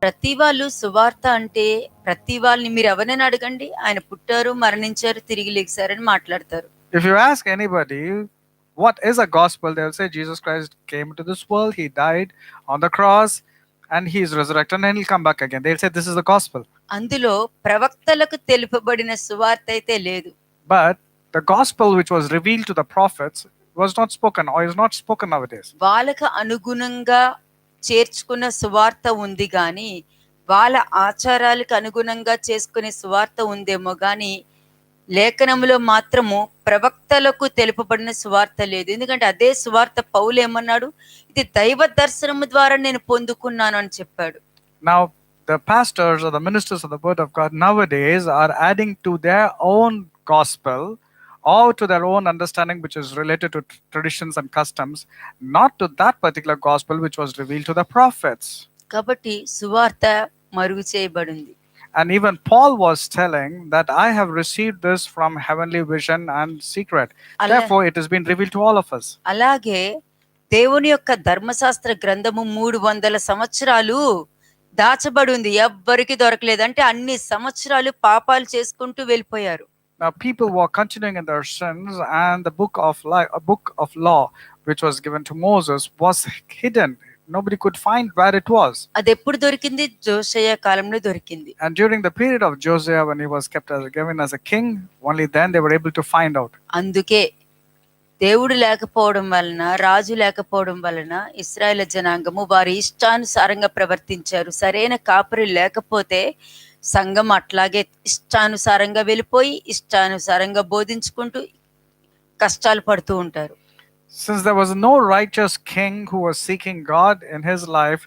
ప్రతి వాళ్ళు సువార్త అంటే ప్రతి వాళ్ళని మీరు ఎవరైనా అడగండి, ఆయన పుట్టారు, మరణించారు, తిరిగి లెగిశారని మాట్లాడతారు. If you ask anybody what is a gospel, they'll say Jesus Christ came to this world, he died on the cross, and he is resurrected and he'll come back again. They'll say this is the gospel. అందులో ప్రవక్తలకు తెలుపబడిన సువార్త అయితే లేదు. But the gospel which was revealed to the prophets was not spoken or is not spoken nowadays. వాళ్ళకు అనుగుణంగా చేర్చుకున్న సువార్త ఉంది గాని, వాళ్ళ ఆచారాలకు అనుగుణంగా చేసుకునే సువార్త ఉందేమో గాని, లేఖనములో మాత్రము ప్రవక్తలకు తెలుపబడిన సువార్త లేదు. ఎందుకంటే అదే సువార్త పౌలు ఏమన్నాడు, ఇది దైవ దర్శనము ద్వారా నేను పొందుకున్నాను అని చెప్పాడు. Now the pastors or the ministers of the word of God nowadays are adding to their own gospel or to their own understanding which is related to traditions and customs, not to that particular gospel which was revealed to the prophets. కాబట్టి సువార్త మరుగు చేయబడింది. And even Paul was telling that I have received this from heavenly vision and secret. Therefore it has been revealed to all of us. అలాగే దేవుని యొక్క ధర్మశాస్త్ర గ్రంథము 300 సంవత్సరాలు దాచబడి ఉంది, ఎవ్వరికి దొరకలేదు. అంటే అన్ని సంవత్సరాలు పాపాలు చేసుకుంటూ వెళ్ళిపోయారు. Now people were continuing in their sins, and the book of law which was given to Moses was hidden. Nobody could find where it was. అది ఎప్పుడు దొరికింది? జోషయ కాలంలో దొరికింది. And during the period of Josiah, when he was given as a king, only then they were able to find out. అందుకే దేవుడు లేకపోవడం వలన, రాజు లేకపోవడం వలన ఇశ్రాయేలు జనాంగము వారి ఇష్టానుసారంగా ప్రవర్తించారు. సరైన కాపరి లేకపోతే సంఘం అట్లాగే ఇష్టానుసారంగా వెళ్ళిపోయి ఇష్టానుసారంగా బోధించుకుంటూ కష్టాలు పడుతూ ఉంటారు. Since there was no righteous king who was seeking God in his life,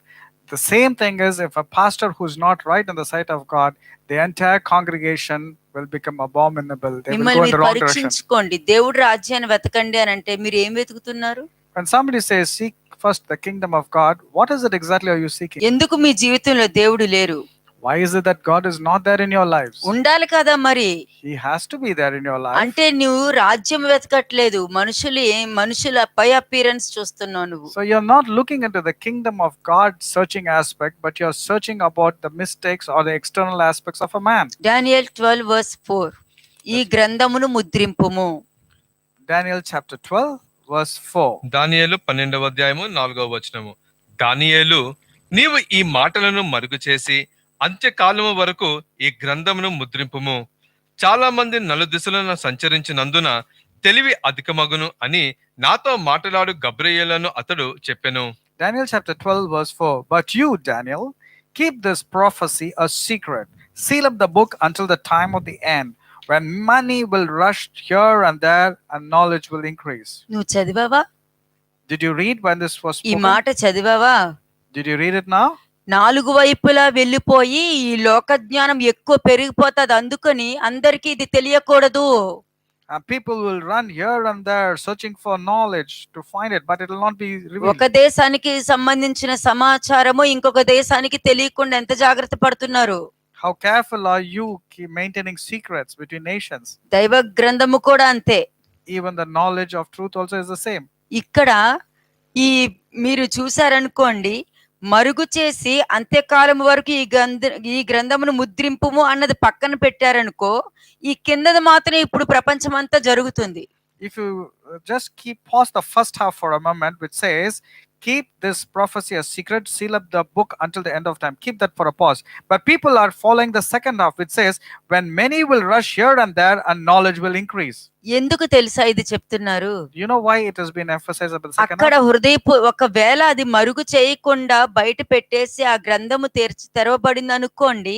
the same thing is, if a pastor who's not right in the sight of God, the entire congregation will become abominable. They will go in the wrong direction. పరీక్షించుకోండి, దేవుడి రాజ్యాన్ని వెతకండి అని అంటే మీరు ఏం వెతుకుతున్నారు? When somebody says seek first the kingdom of God, what is it exactly are you seeking? ఎందుకు మీ జీవితంలో దేవుడు లేరు? Why is it that God is not there in your lives? ఉండాలి కదా మరి. He has to be there in your life. అంటే నువ్వు రాజ్యం వెతకట్లేదు, మనుషుల పై అపియరెన్స్ చూస్తున్నావు నువ్వు. So you're not looking into the kingdom of God searching aspect, but you're searching about the mistakes or the external aspects of a man. Daniel 12:4 ఈ గ్రంథమును ముద్రింపుము. Daniel chapter 12 verse 4. దానియేలు 12వ అధ్యాయము 4వ వచనము. దానియేలు, నీవు ఈ మాటలను మరుగు చేసి అంత్యకాలము వరకు ఈ గ్రంథమును ముద్రింపుము. చాలా మంది నలుదిశలను సంచరించినందున తెలివి అధికమగును అని నాతో మాట్లాడు గబ్రియేలును అతడు చెప్పెను. Daniel chapter 12 verse 4. But you, Daniel, keep this prophecy a secret. Seal up the book until the time of the end, when money will rush here and there and knowledge will increase. నువ్వు చదివావా? Did you read when this was ఈ spoken? మాట చదివావా? Did you read it now? నాలుగు వైపులా వెళ్ళిపోయి ఈ లోక జ్ఞానం ఎక్కువ పెరిగిపోతుంది, అందుకని అందరికీ ఇది తెలియకూడదు. And people will run here and there searching for knowledge to find it, but it will not be revealed. ఒక దేశానికి సంబంధించిన సమాచారము ఇంకొక దేశానికి తెలియకుండా ఎంత జాగ్రత్త పడుతున్నారు. How careful are you maintaining secrets between nations? దైవ గ్రంథము కూడా అంతే. Even the knowledge of truth also is the same. ఇక్కడ ఈ మీరు చూసారనుకోండి, మరుగు చేసి అంత్యకాలం వరకు ఈ గ్రంథమును ముద్రింపుము అన్నది పక్కన పెట్టారనుకో, ఈ కిందది మాత్రం ఇప్పుడు ప్రపంచం అంతా జరుగుతుంది. If you just pause the first half for a moment, which says keep this prophecy a secret, seal up the book until the end of time. Keep that for a pause. But people are following the second half, which says when many will rush here and there and knowledge will increase. ఎందుకు తెలుసా ఇది చెప్తున్నారు? You know why it has been emphasized about the second అక్కడ half? ఒకవేళ అది మరుగు చేయకుండా బయట పెట్టేసి ఆ గ్రంథము తెరవబడింది అనుకోండి,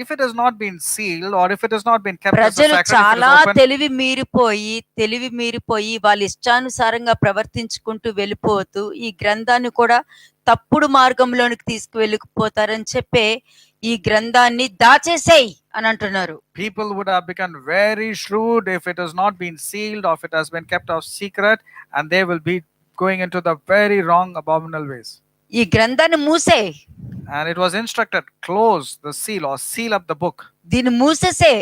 if it has not been sealed or if it has not been kept as a ప్రజలు sacred, చాలా తెలివి మీరిపోయి వాళ్ళ ఇష్టానుసారంగా ప్రవర్తించుకుంటూ వెళ్ళిపోతూ ఈ గ్రంథాన్ని కూడా తప్పుడు మార్గంలోనికి తీసుకువెళ్ళిపోతారని చెప్పే ఈ గ్రంథాన్ని దాచేసేయ్ అని అంటున్నారు. People would have become very shrewd if it has not been sealed or if it has been kept of secret, and they will be going into the very wrong abominable ways. ఈ గ్రంథాన్ని మూసేయ్. And it was instructed, close the seal or seal up the book. దీన్ని మూసేసే.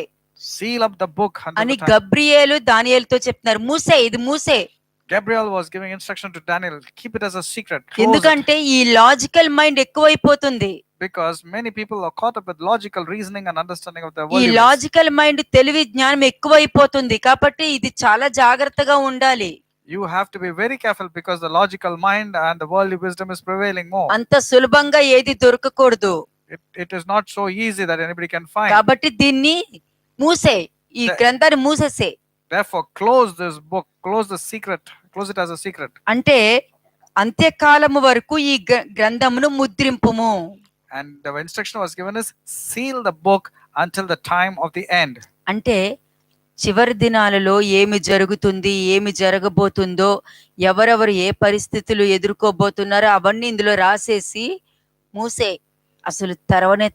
Seal up the book అని గబ్రియేలు దానియేలుతో చెప్తున్నారు. మూసేయ్, ఇది మూసేయ్. Gabriel was giving instruction to Daniel, keep it as a secret. ఎందుకంటే ఈ logical mind ఎక్కువైపోతుంది. because many people are caught up with logical reasoning and understanding of their ఈ worldly ways. Logical mind తెలివి జ్ఞానం ఎక్కువైపోతుంది కాబట్టి ఇది చాలా జాగ్రత్తగా ఉండాలి. You have to be very careful because the logical mind and the worldly wisdom is prevailing more. అంత సులభంగా ఏది దొరకకూడదు It is not so easy that anybody can find. కాబట్టి దీన్ని మూసే, ఈ గ్రంథాన్ని మూసేసే. Therefore, close this book, close the secret, close it as a secret. అంటే అంత్యకాలము వరకు ఈ గ్రంథమును ముద్రింపుము. And the instruction was given is seal the book until the time of the end. అంటే చివరి దినాలలో ఏమి జరుగుతుంది, ఏమి జరగబోతుందో, ఎవరెవరు ఏ పరిస్థితులు ఎదుర్కోబోతున్నారో అవన్నీ ఇందులో రాసేసి మూసే, అసలు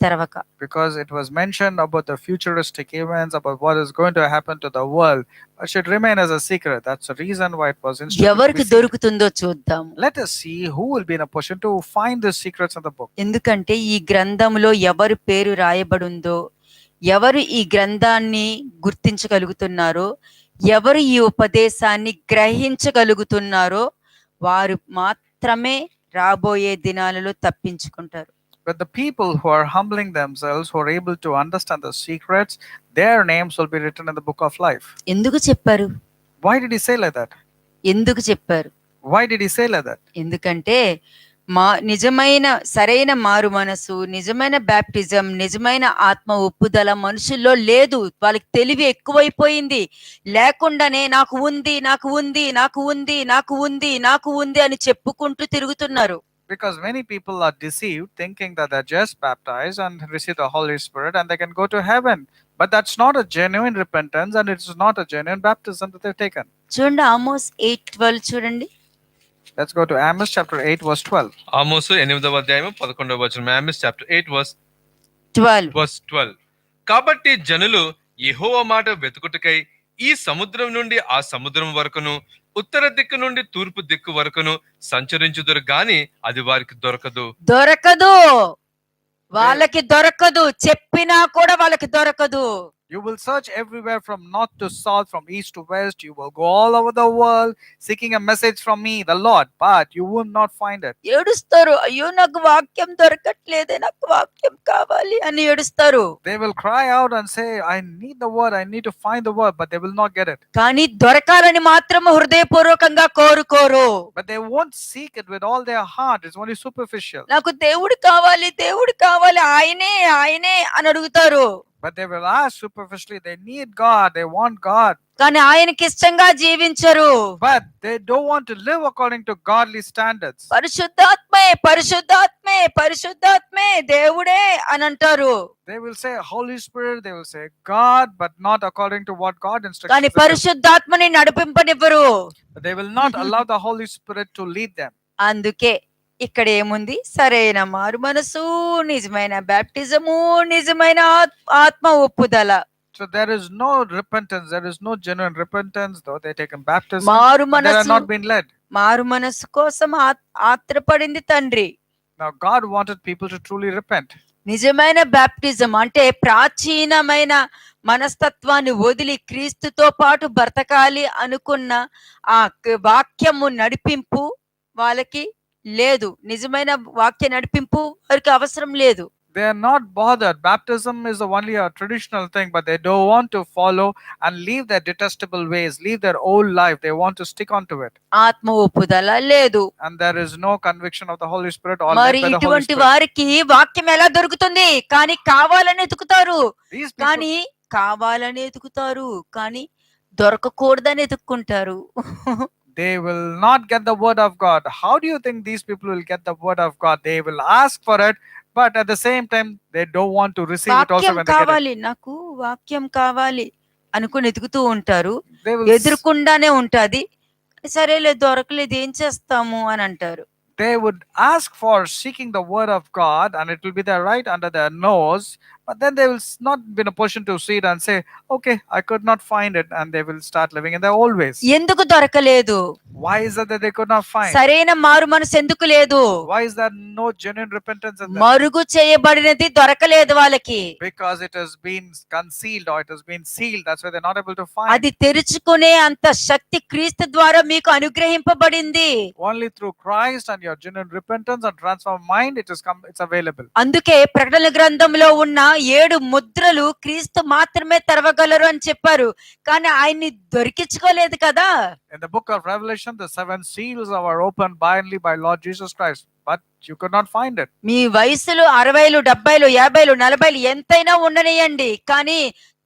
తెరవక. Because it was mentioned about the futuristic events, about what is going to happen to the world, it should remain as a secret. That's the reason why it was instructed. ఎవరికి దొరుకుతుందో చూద్దాం. Let us see who will be in a position to find the secrets of the book. ఎందుకంటే ఈ గ్రంథంలో ఎవరి పేరు రాయబడిందో, ఎవరు ఈ గ్రంథాన్ని గుర్తించగలుగుతున్నారో, ఎవరు ఈ ఉపదేశాన్ని గ్రహించగలుగుతున్నారో వారు మాత్రమే రాబోయే దినాలలో తప్పించుకుంటారు. But the people who are humbling themselves, who are able to understand the secrets, their names will be written in the book of life. ఎందుకు చెప్పారు? Why did he say like that? ఎందుకు చెప్పారు? Why did he say like that? ఎందుకంటే నిజమైన సరైన మారు మనసు, నిజమైన బ్యాప్టిజం, నిజమైన ఆత్మ ఒప్పుదల మనుషుల్లో లేదు. వాళ్ళకి తెలివి ఎక్కువైపోయింది. లేకుండానే నాకు ఉంది, నాకు ఉంది, నాకు ఉంది, నాకు ఉంది, నాకు ఉంది అని చెప్పుకుంటూ తిరుగుతున్నారు. Because many people are deceived, thinking that they're just baptized and receive the Holy Spirit and they can go to heaven. But that's not a genuine repentance and it's not a genuine baptism that they've taken. చూడండి ఆమోస్ 8:12 చూడండి. Let's go to Amos chapter 8 verse 12. ఆమోసు 8వ అధ్యాయము 11వ వచనం. Amos chapter 8 verse 12. కాబట్టి జనులు యెహోవా మాట వెతుకుటకై ఈ సముద్రం నుండి ఆ సముద్రం వరకును, ఉత్తర దిక్కు నుండి తూర్పు దిక్కు వరకును సంచరించుదురు గాని అది వారికి దొరకదు. వాళ్ళకి దొరకదు, చెప్పినా కూడా వాళ్ళకి దొరకదు. You will search everywhere from north to south, from east to west. You will go all over the world seeking a message from me, the Lord, but you will not find it. ఏడుస్తారు, అయ్యో నాకు వాక్యం దొరకట్లేదే, నాకు వాక్యం కావాలి అని ఏడుస్తారు. They will cry out and say, I need the word, I need to find the word, but they will not get it. కానీ దొరకాలని మాత్రం హృదయపూర్వకంగా కోరుకోరు. But they won't seek it with all their heart. It's only superficial. నాకు దేవుడు కావాలి, దేవుడు కావాలి, ఆయనే ఆయనే అని అడుగుతారు. But they will ask superficially, they need God, they want God. కానీ ఆయనకి ఇష్టంగా జీవించరు. But they don't want to live according to godly standards. పరిశుద్ధాత్మే పరిశుద్ధాత్మే పరిశుద్ధాత్మే దేవుడే అని అంటారు. They will say Holy Spirit, they will say God, but not according to what God instructs. కానీ పరిశుద్ధాత్మని నడిపింపనివ్వరు. But they will not allow the Holy Spirit to lead them. అందుకే ఇక్కడ ఏముంది? సరైన మారు మనసు, నిజమైన బ్యాప్టిజము, నిజమైన ఆత్మ ఒప్పుదల. So there is no repentance, there is no genuine repentance, though they taken baptism, మారు but they are మనసు, not been led. మారు మనసు కోసం ఆత్రపడింది తండ్రి. Now God wanted people to truly repent. నిజమైన బ్యాప్టిజం అంటే ప్రాచీనమైన మనస్తత్వాన్ని వదిలి క్రీస్తుతో పాటు బ్రతకాలి అనుకున్న ఆ వాక్యము నడిపింపు వాళ్ళకి లేదు. నిజమైన వాక్య నడిపింపు వారికి అవసరం లేదు. They are not bothered. Baptism is only a traditional thing, but they don't want to follow and leave their detestable ways, leave their old life. They want to stick onto it. ఆత్మ ఒప్పుదల లేదు. And there is no conviction of the Holy Spirit or మరి led by the Holy ఇటువంటి Spirit. వారికి వాక్యం ఎలా దొరుకుతుంది? కానీ కావాలని ఎతుకుతారు. These people, కానీ కావాలని ఎతుకుతారు, కానీ దొరకకూడదని ఎతుక్కుంటారు. they will not get the word of God. How do you think these people will get the word of God? They will ask for it, but at the same time they don't want to receive it also వాక్యం when they get it. కావాలి, నాకు వాక్యం కావాలి అనుకుని ఎతుకుతూ ఉంటారు. They will ఎదురుకుండానే ఉంటది. సరేలే దొరకలేదు ఏం చేస్తాము అని అంటారు. they would ask for seeking the word of God and it will be there right under their nose, but then they will not be in a position to see it and say, okay, I could not find it, and they will start living in their old ways. ఎందుకు దొరకలేదు? Why is it that they could not find? సరైన మారు మనసు ఎందుకు లేదు? Why is there no genuine repentance in them? మరుగు చేయబడినది దొరకలేదు వాళ్ళకి. Because it has been concealed or it has been sealed. That's why they're not able to find. అది తెరుచుకునే అంత శక్తి క్రీస్తు ద్వారా మీకు అనుగ్రహింపబడింది. Only through Christ and your genuine repentance and transformed mind, it's available. అందుకే ప్రకటన గ్రంథంలో ఉన్న 7 ముద్రలు క్రీస్తు మాత్రమే తెరవగలరు అని చెప్పారు. కానీ ఆయన్ని దొరికించుకోలేదు కదా. In the book of Revelation, the 7 seals are opened blindly by Lord Jesus Christ, but you could not find it. మీ వయసులు 60లు 70లు 50లు 40లు ఎంతైనా ఉండనియండి, కానీ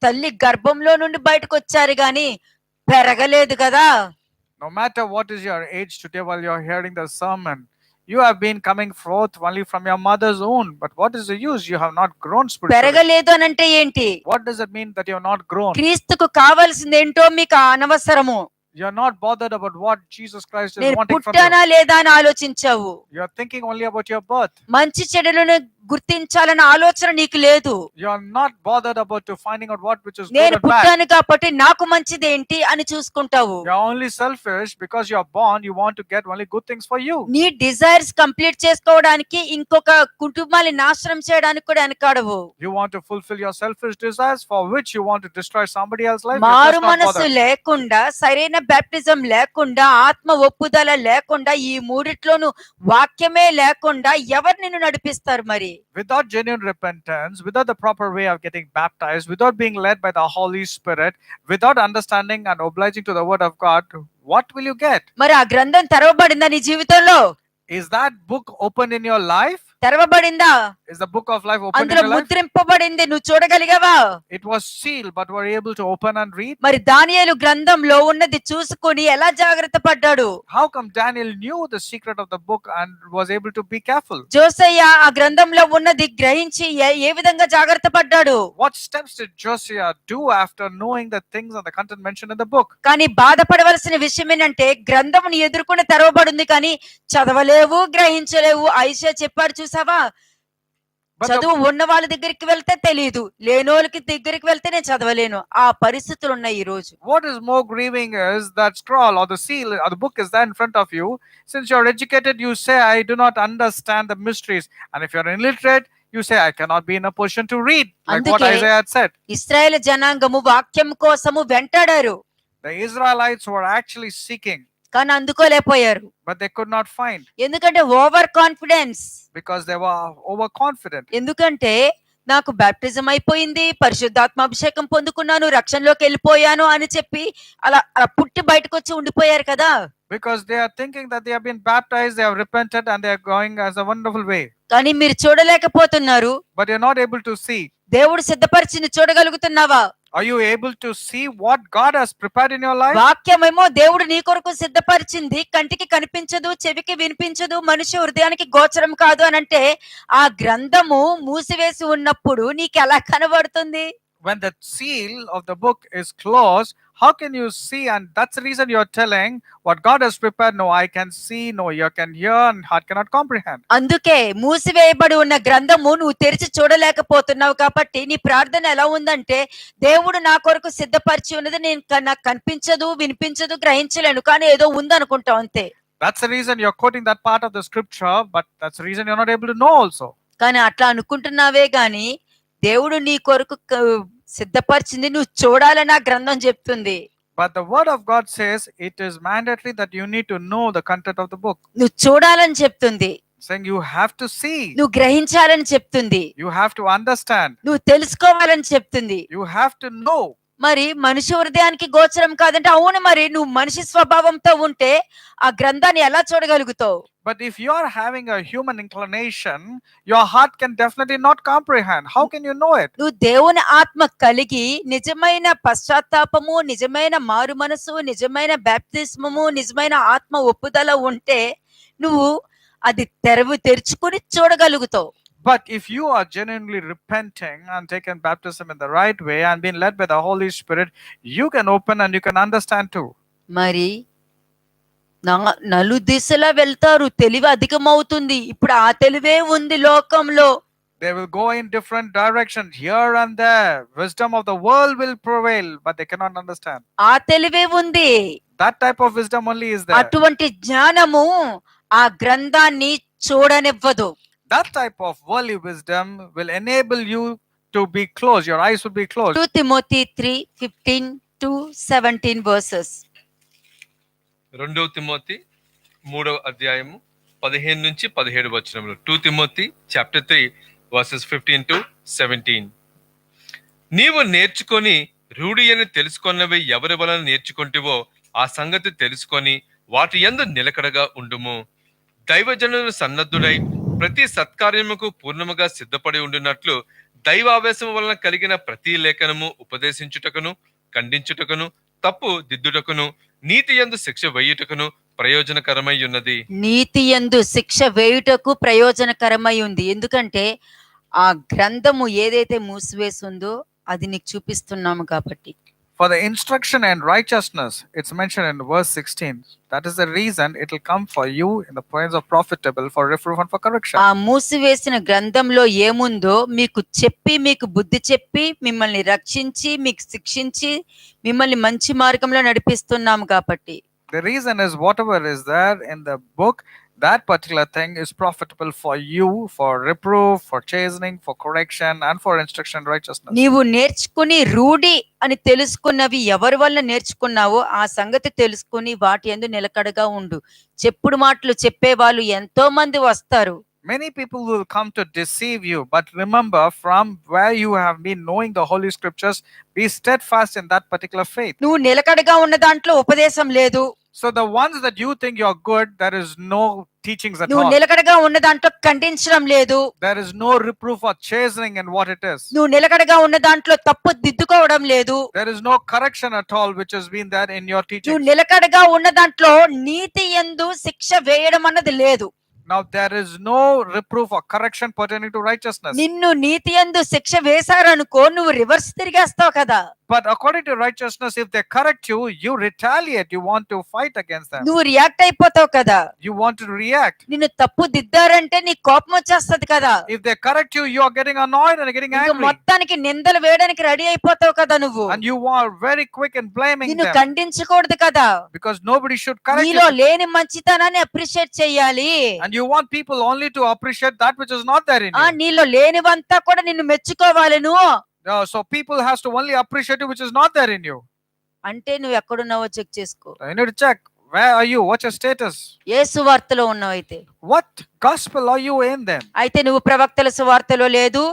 తల్లి గర్భంలో నుండి బయటకు వచ్చారు గాని పెరగలేదు కదా. No matter what is your age today while you're hearing the sermon, you have been coming forth only from your mother's womb. But what is the use? You have not grown spiritually. పెరగలేదు అని అంటే ఏంటి? What does it mean that you have not grown? క్రీస్తుకు కావాల్సింది ఏంటో మీకు అనవసరము. You're not bothered about what Jesus Christ is నేను wanting from పుట్టానా you. లేదా అని ఆలోచించావు. You're thinking only about your birth. మంచి చెడులను గుర్తించాలన్న ఆలోచన నీకు లేదు. You're not bothered about to finding out what which is good నేను and bad. పుట్టాను కాబట్టి నాకు మంచిది ఏంటి అని చూసుకుంటావు. You're only selfish because you're born. You want to get only good things for you. నీ డిజైర్స్ కంప్లీట్ చేసుకోవడానికి ఇంకొక కుటుంబాన్ని నాశనం చేయడానికి కూడా వెనకాడవు. You want to fulfill your selfish desires for which you want to destroy somebody else's life. You're మారు just not మనసు bothered. లేకుండా, సరైన బాప్టిజం లేకుండా, ఆత్మ ఒప్పుదల లేకుండా, ఈ మూడిట్లోనూ వాక్యమే లేకుండా ఎవరు నిన్ను నడిపిస్తారు మరి? Without genuine repentance, without the proper way of getting baptized, without being led by the Holy Spirit, without understanding and obliging to the Word of God, what will you get? మరి ఆ గ్రంథం తెరవబడిందా నీ జీవితంలో? Is that book open in your life? తెరవబడిందా? Is the book of life open in అందులో your life? ముద్రింపబడింది, నువ్వు చూడగలిగావా? It was sealed, but were you able to open and read? మరి దానియేలు గ్రంథంలో ఉన్నది చూసుకొని ఎలా జాగ్రత్త పడ్డాడు? How come Daniel knew the secret of the book and was able to be careful? జోసయ్య ఆ గ్రంథంలో ఉన్నది గ్రహించి ఏ విధంగా జాగ్రత్త పడ్డాడు? What steps did Josiah do after knowing the things and the content mentioned in the book? కానీ బాధపడవలసిన విషయం ఏంటంటే గ్రంథమును ఎదుర్కొని తెరవబడింది కానీ చదవలేవు, గ్రహించలేవు. ఐషా చెప్పాడు చూసావా? But చదువు ఉన్న వాళ్ళ దగ్గరికి వెళ్తే తెలియదు, లేనోళ్ళకి దగ్గరికి వెళ్తే నేను చదవలేను. ఆ పరిస్థితులు ఉన్నాయి ఈ రోజు. what is more grieving is that scroll or the seal or the book is there in front of you. Since you're educated, you say, I do not understand the mysteries. And if you're illiterate, you say, I cannot be in a position to read. Like what అందుకే Isaiah had said. ఇశ్రాయేలు జనాంగము వాక్యం కోసము వెంటాడారు, The Israelites were actually seeking, కానీ అందుకోలేకపోయారు. but they could not find ఎందుకంటే over confidence. because they were overconfident. ఎందుకంటే నాకు baptism అయిపోయింది, పరిశుద్ధాత్మ అభిషేకం పొందుకున్నాను, రక్షణలోకి వెళ్ళిపోయాను అని చెప్పి అలా అలా పుట్టి బయటకు వచ్చి ఉండిపోయారు కదా. Because they are thinking that they have been baptized, they have repented, and they are going as a wonderful way. కానీ మీరు చూడలేకపోతున్నారు. But you're not able to see. దేవుడు సిద్ధపరిచింది చూడగలుగుతున్నావా? Are you able to see what God has prepared in your life? వాక్యమేమో దేవుడు నీ కొరకు సిద్ధపరిచింది, కంటికి కనిపించదు, చెవికి వినిపించదు, మనిషి హృదయానికి గోచరం కాదు అని అంటే ఆ గ్రంథము మూసివేసి ఉన్నప్పుడు నీకు ఎలా కనబడుతుంది? When the seal of the book is closed, how can you see? And that's the reason you're telling what God has prepared. No eye can see, no ear can hear, and heart cannot comprehend. అందుకే మూసివేయబడి ఉన్న గ్రంథము నువ్వు తెరిచి చూడలేకపోతున్నావు కాబట్టి నీ ప్రార్థన ఎలా ఉందంటే, దేవుడు నా కొరకు సిద్ధపరిచి ఉన్నది నాకు కనిపించదు, వినిపించదు, గ్రహించలేను, కానీ ఏదో ఉందనుకుంటావు అంతే. That's the reason you're quoting that part of the scripture, but that's the reason you're not able to know also. కానీ అట్లా అనుకుంటున్నావే గాని దేవుడు నీ కొరకు సిద్ధపరిచింది నువ్వు చూడాలని ఆ గ్రంథం చెప్తుంది. But the word of God says it is mandatory that you need to know the content of the book. నువ్వు చూడాలని చెప్తుంది, Saying you have to see, నువ్వు గ్రహించాలని చెప్తుంది, you have to understand, నువ్వు తెలుసుకోవాలని చెప్తుంది. you have to know. మరి మనిషి హృదయానికి గోచరం కాదంటే అవును, మరి నువ్వు మనిషి స్వభావంతో ఉంటే ఆ గ్రంథాన్ని ఎలా చూడగలుగుతావు? But if you are having a human inclination, your heart can definitely not comprehend. How can you know it? నువ్వు దేవుని ఆత్మ కలిగి నిజమైన పశ్చాత్తాపము, నిజమైన మారు మనసు, నిజమైన బాప్తిస్మము, నిజమైన ఆత్మ ఒప్పుదల ఉంటే నువ్వు అది తెరుచుకుని చూడగలుగుతావు. But if you are genuinely repenting and taken baptism in the right way and being led by the Holy Spirit, you can open and you can understand too. మరి నలుదిశలా వెళ్తారు, తెలివి అధికమవుతుంది. ఇప్పుడు ఆ తెలివే ఉంది లోకంలో. They will go in different directions here and there. Wisdom of the world will prevail, but they cannot understand. ఆ తెలివే ఉంది. That type of wisdom only is there. అటువంటి జ్ఞానము ఆ గ్రంథాన్ని చూడనివ్వదు. That type of worldly wisdom will enable you to be closed. Your eyes will be closed. 2 Timothy 3:15-17 verses. 2 Timothy 3వ అధ్యాయము 15 నుంచి 17 వచనములు. 2 తిమోతి చాప్టర్ 3 వర్సెస్ 15 to 17. నీవు నేర్చుకొని రూఢి అని తెలుసుకొన్నవి ఎవరి వలన నేర్చుకుంటివో ఆ సంగతి తెలుసుకొని వాటి యందు నిలకడగా ఉండుము. దైవజనులు సన్నద్ధుడై ప్రతి సత్కార్యముకు పూర్ణముగా సిద్ధపడి ఉండినట్లు దైవావేశము వలన కలిగిన ప్రతి లేఖనము ఉపదేశించుటకును, ఖండించుటకును, తప్పు దిద్దుటకును, నీతి యందు శిక్ష వేయుటకును ప్రయోజనకరమై ఉన్నది. నీతి యందు శిక్ష వేయుటకు ప్రయోజనకరమై ఉంది. ఎందుకంటే ఆ గ్రంథము ఏదైతే మూసివేసి ఉందో అది నీకు చూపిస్తున్నాము కాబట్టి. For the instruction and righteousness, it's mentioned in verse 16. That is the reason it will come for you in the points of profitable for reproof and for correction. ఆ మూసివేసిన గ్రంథంలో ఏముందో మీకు చెప్పి, మీకు బుద్ధి చెప్పి, మిమ్మల్ని రక్షించి, మీకు శిక్షించి, మిమ్మల్ని మంచి మార్గంలో నడిపిస్తున్నాము కాబట్టి. The reason is whatever is there in the book, that particular thing is profitable for you, for reproof, for chastening, for correction, and for instruction in righteousness. నీవు నేర్చుకుని రూఢి అని తెలుసుకున్నవి ఎవరి వల్ల నేర్చుకున్నావో ఆ సంగతి తెలుసుకుని వాటి యందు నిలకడగా ఉండు. చెప్పుడు మాటలు చెప్పేవాళ్ళు ఎంతో మంది వస్తారు. Many people will come to deceive you, but remember, from where you have been knowing the Holy Scriptures, be steadfast in that particular faith. నువ్వు నిలకడగా ఉన్న దాంట్లో ఉపదేశం లేదు. So the ones that you think you're good, there is no teachings at నువ్వు all. నిలకడగా ఉన్న దాంట్లో ఖండించడం లేదు. There is no reproof or chastening in what it is. నువ్వు నిలకడగా ఉన్న దాంట్లో తప్పు దిద్దుకోవడం లేదు. There is no correction at all which has been there in your నువ్వు teaching. నిలకడగా ఉన్న దాంట్లో నీతి యందు శిక్ష వేయడం అన్నది లేదు. Now there is no reproof or correction pertaining to righteousness. నిన్ను నీతి యందు శిక్ష వేశారనుకో నువ్వు రివర్స్ తిరిగేస్తావు కదా. But according to righteousness, if they correct you, you retaliate. You want to fight against them. నువ్వు రియాక్ట్ అయిపోతావు కదా. You want to react. నిన్ను తప్పు దిద్దారంటే నీ కోపం వచ్చేస్తది కదా. If they correct you, you are getting annoyed and getting ఇంక angry. మొత్తానికి నిందలు వేయడానికి రెడీ అయిపోతావు కదా నువ్వు. And you are very quick in blaming నిన్ను them. ఖండించకూడదు కదా. Because nobody should correct నీలో you. లేని మంచితనాన్ని అప్రిషియేట్ చేయాలి. And you want people only to appreciate that which is not there in you. నీలో లేనివంతా కూడా నిన్ను మెచ్చుకోవాలి నువ్వు. No, so people has to only appreciate you which is not there in you. అంటే నువ్వు ఎక్కడున్నావో చెక్ చేసుకో. You need to check. Where are you? What's your status? ఏ సువార్తలో ఉన్నావు అయితే? What gospel are you in then? అయితే నువ్వు ప్రవక్తల సువార్తలో లేదు,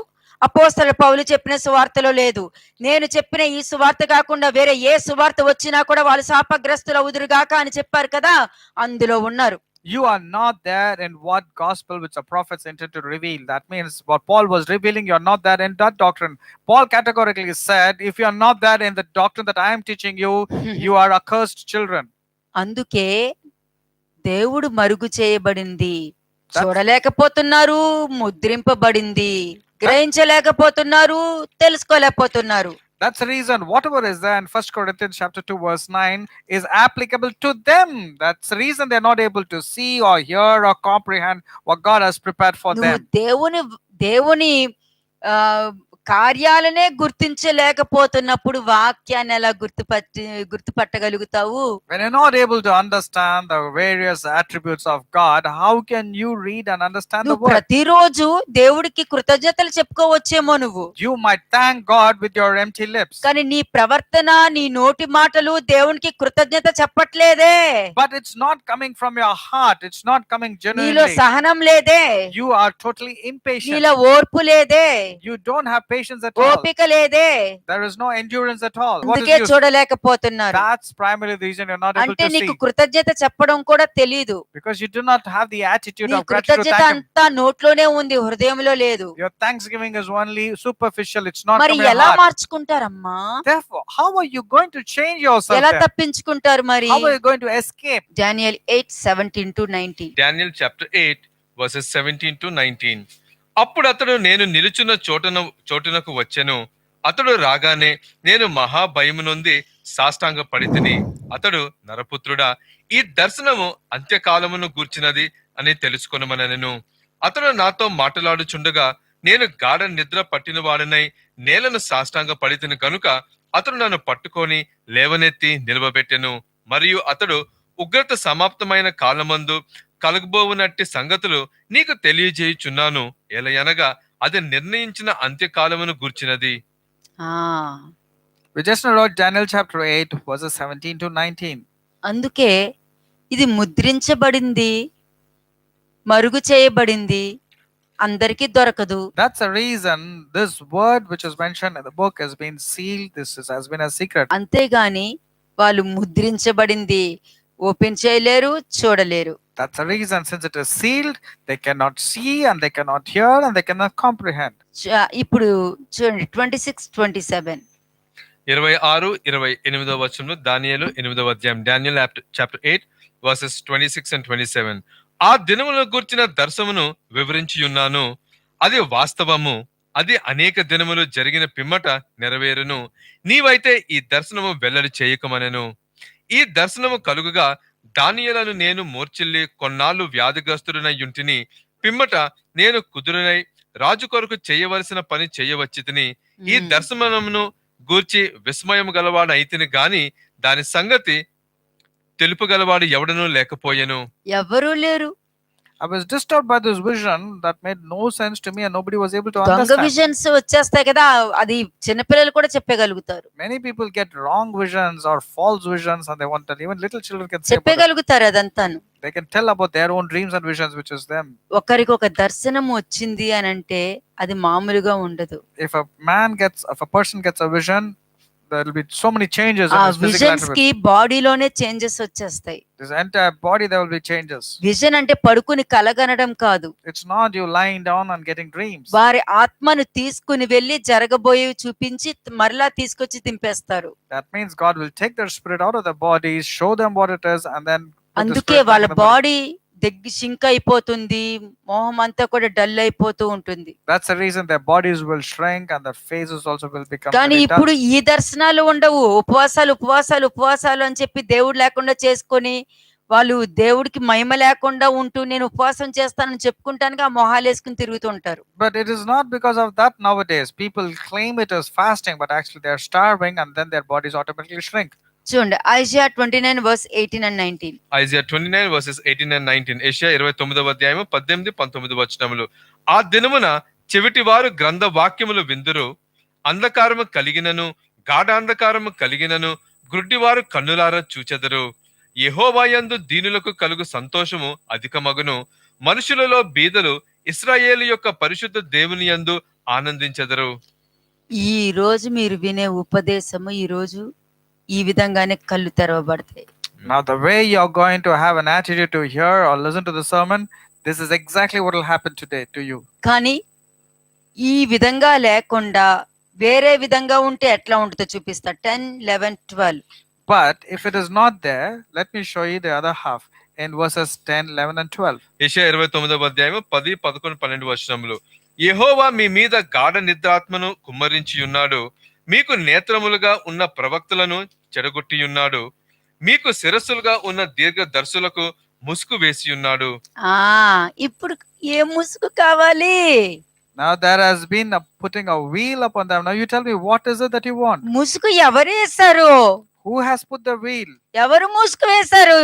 అపోస్తలుల పౌలు చెప్పిన సువార్తలో లేదు. నేను చెప్పిన ఈ సువార్త కాకుండా వేరే ఏ సువార్త వచ్చినా కూడా వాళ్ళు శాపగ్రస్తులు అవుదురుగాక అని చెప్పారు కదా, అందులో ఉన్నారు. You are not there in what gospel which the prophets intend to reveal. That means what Paul was revealing, you are not there in that doctrine. Paul categorically said, if you are not there in the doctrine that I am teaching you, you are accursed children. అందుకే దేవుడు మరుగు చేయబడింది, చూడలేకపోతున్నారు, ముద్రింపబడింది, గ్రహించలేకపోతున్నారు, తెలుసుకోలేకపోతున్నారు. That's the reason whatever is there in 1 Corinthians chapter 2 verse 9 is applicable to them. That's the reason they're not able to see or hear or comprehend what God has prepared for నువ్వు them. దేవుని కార్యాలనే గుర్తించలేకపోతున్నప్పుడు వాక్యాన్ని ఎలా గుర్తుపట్టగలుగుతావు? When you're not able to understand the various attributes of God, how can you read and understand the నువ్వు word? ప్రతిరోజు దేవుడికి కృతజ్ఞతలు చెప్పుకోవచ్చేమో నువ్వు. You might thank God with your empty lips. కానీ నీ ప్రవర్తన, నీ నోటి మాటలు దేవునికి కృతజ్ఞత చెప్పట్లేదే. But it's not coming from your heart. It's not coming నీలో genuinely. సహనం లేదే, You are totally impatient. నీలో ఓర్పు లేదే, You don't have patience at all. ఓపిక లేదే. There is no endurance at all. What అందుకే is you? చూడలేకపోతున్నారు. That's primarily the reason you're not able అంటే to నీకు see. కృతజ్ఞత చెప్పడం కూడా తెలీదు. Because you do not have the attitude నీ of gratitude to కృతజ్ఞత thank Him. అంతా నోట్లోనే ఉంది, హృదయంలో లేదు. Your thanksgiving is only superficial. It's not మరి from your ఎలా heart. మార్చుకుంటారమ్మా? Therefore, how are you going to change yourself ఎలా then? తప్పించుకుంటారు మరి? How are you going to escape? Daniel 8:17-19. Daniel chapter 8 versus 17 to 19. అప్పుడు అతడు నేను నిలుచున్న చోటునకు వచ్చెను. అతడు రాగానే నేను మహా భయము నొంది సాష్టాంగ పడితిని. అతడు నరపుత్రుడా, ఈ దర్శనము అంత్యకాలమును గూర్చినది అని తెలుసుకొనమనెను. అతడు నాతో మాట్లాడుచుండగా నేను గాఢ నిద్ర పట్టిన వాడనై నేలను సాష్టాంగ పడితిని కనుక అతడు నన్ను పట్టుకొని లేవనెత్తి నిలవబెట్టెను. మరియు అతడు ఉగ్రత సమాప్తమైన కాలమందు కలగబోవునట్టి సంగతులు నీకు తెలియజేయుచున్నాను. ఎలయనగా అది నిర్ణయించిన అంత్యకాలమును గూర్చినది. We just wrote Daniel chapter 8 verses 17 to 19. అందుకే ఇది ముద్రించబడింది, మరుగు చేయబడింది, అందరికీ దొరకదు. That's the reason this word which is mentioned in the book has been sealed. Has been a secret. అంతేగాని వాళ్ళు ముద్రించబడింది ఓపెన్ చేయలేరు, చూడలేరు. That's the reason, since it is sealed, they cannot see and they cannot hear and they cannot comprehend. ఇప్పుడు చూడండి 26-27. 26-28 వచనంలో దానియేలు 8వ అధ్యాయం, డానియల్ చాప్టర్ 8 వర్సెస్ 26 and 27. ఆ దినములను గూర్చిన దర్శనమును వివరించి ఉన్నాను, అది వాస్తవము, అది అనేక దినములు జరిగిన పిమ్మట నెరవేరును. నీవైతే ఈ దర్శనము వెల్లడి చేయకమనెను. ఈ దర్శనము కలుగుగా దానియేలును నేను మూర్ఛిల్లి కొన్నాళ్ళు వ్యాధిగ్రస్తుడనై యుంటిని. పిమ్మట నేను కుదురునై రాజు కొరకు చేయవలసిన పని చేయవచ్చితిని. ఈ దర్శనమును గూర్చి విస్మయం గలవాడైతిని గాని దాని సంగతి తెలుపగలవాడు ఎవడనూ లేకపోయెను. ఎవరూ లేరు. I was disturbed by this vision that made no sense to me and nobody was able to దొంగ understand. విజన్స్ వచ్చేస్తాయి కదా, అది చిన్నపిల్లలు కూడా చెప్పగలుగుతారు, Many people get wrong visions or false visions and they want that. Even little children can say about it. చెప్పగలుగుతారు అదంతాను. They can tell about their own dreams and visions, which is them. ఒకరికి ఒక దర్శనం వచ్చింది అని అంటే అది మామూలుగా ఉండదు. If a person gets a vision, there will be so many changes in ఆ his physical విజన్స్ attributes. కి బాడీలోనే చేంజెస్ వచ్చేస్తాయి. This entire body, there will be changes. Vision అంటే పడుకుని కలగనడం కాదు, It's not you lying down and getting dreams. వారి ఆత్మను తీసుకుని వెళ్ళి జరగబోయేవి చూపించి మరలా తీసుకొచ్చి దింపేస్తారు. That means God will take their spirit out of the body, show them what it is, and then put the అందుకే spirit back వాళ్ళ in the body. Body shrink అయిపోతుంది, మొహం అంతా కూడా డల్ అయిపోతూ ఉంటుంది. That's the reason their bodies will shrink and their faces also will become కానీ very dull. ఇప్పుడు ఈ దర్శనాలు ఉండవు. ఉపవాసాలు అని చెప్పి దేవుడు లేకుండా చేసుకొని వాళ్ళు దేవుడికి మహిమ లేకుండా ఉంటూ నేను ఉపవాసం చేస్తానని చెప్పుకుంటానికి ఆ మొహాలు వేసుకుని తిరుగుతూ ఉంటారు. But it is not because of that nowadays. People claim it as fasting, but actually they are starving and then their bodies automatically shrink. చూడండి Isaiah 29:18 and 19. Isaiah 29 verses 18 and 19. ఏషియా 29వ అధ్యాయం 18-19 వచనములు. ఆ దినమున చెవిటివారు గ్రంథ వాక్యములు విందురు, అంధకారము కలిగినను గాఢాంధకారము కలిగినను గుడ్డివారు కన్నులారా చూచెదరు. యెహోవాయందు దీనులకు కలుగు సంతోషము అధికమగును, మనుషులలో బీదలు ఇశ్రాయేలు యొక్క పరిశుద్ధ దేవుని యందు ఆనందించెదరు. ఈ రోజు మీరు వినే ఉపదేశము ఈ రోజు ఈ విధంగానే కళ్ళు తెరవబడతాయి. Now the way you are going to have an attitude to hear or listen to the sermon, this is exactly what will happen today to you. కానీ ఈ విధంగా లేకుండా వేరే విధంగా ఉంటే ఎట్లా ఉంటుందో చూపిస్తా. 10, 11, 12. But if it is not there, let me show you the other half in verses 10, 11 and 12. Asia 29వ అధ్యాయం 10, 11, 12 వచనములు. యెహోవా మీ మీద గాఢ నిద్రాత్మను కుమ్మరించి ఉన్నాడు, మీకు నేత్రములుగా ఉన్న ప్రవక్తలను చెడగొట్టియున్నాడు, మీకు శిరస్సులుగా ఉన్న దీర్ఘదర్శులకు ముసుగు వేసి ఉన్నాడు. ఇప్పుడు ఏ ముసుగు కావాలి? Now there has been putting a wheel upon them. Now you tell me, what is it that you want? ముసుగు ఎవరు వేశారు? Who has put the wheel? ఎవరు ముసుగు వేశారు?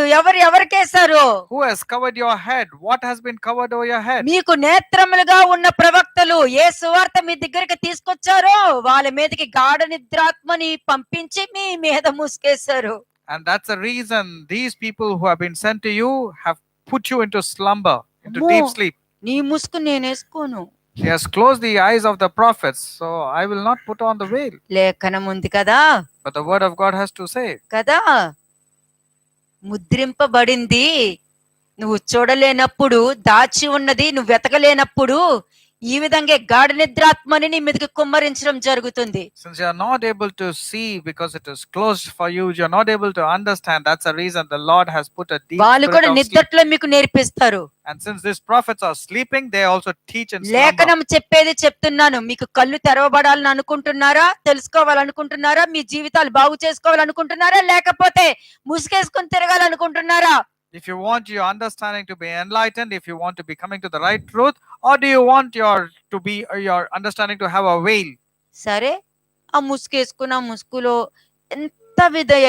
ఎవరికేశారు? Who has covered your head? What has been covered over your head? మీకు నేత్రములుగా ఉన్న ప్రవక్తలు ఏ సువార్త మీ దగ్గరికి తీసుకొచ్చారో వాళ్ళ మీదకి గాఢ నిద్రాత్మని పంపించి మీ మీద ముసుగేశారు. And that's the reason these people who have been sent to you have put you into slumber, into deep sleep. నీ ముసుగు నేను వేసుకోను. He has closed the eyes of the prophets, so I will not put on the veil. లేఖనం ఉంది కదా, But the word of God has to say. కదా, ముద్రింపబడింది నువ్వు చూడలేనప్పుడు, దాచి ఉన్నది నువ్వు వెతకలేనప్పుడు ఈ విధంగా గాఢ నిద్రాత్మని నీ మీదకి కుమ్మరించడం జరుగుతుంది. Since you are not able to see because it is closed for you, you are not able to understand. That's the reason the Lord has put a deep వాళ్ళు spirit కూడా of sleep. నిద్రలో మీకు నేర్పిస్తారు. And since these prophets are sleeping, they also teach in slumber. లేఖనం చెప్పేది చెప్తున్నాను. మీకు కళ్ళు తెరవబడాలని అనుకుంటున్నారా? తెలుసుకోవాలనుకుంటున్నారా? మీ జీవితాలు బాగు చేసుకోవాలనుకుంటున్నారా? లేకపోతే ముసుగేసుకొని తిరగాలనుకుంటున్నారా? If you want your understanding to be enlightened, if you want to be coming to the right truth, or do you want your understanding to have a veil? సరే, ఆ ముసుగేసుకున్న ముసుగులో ఎంత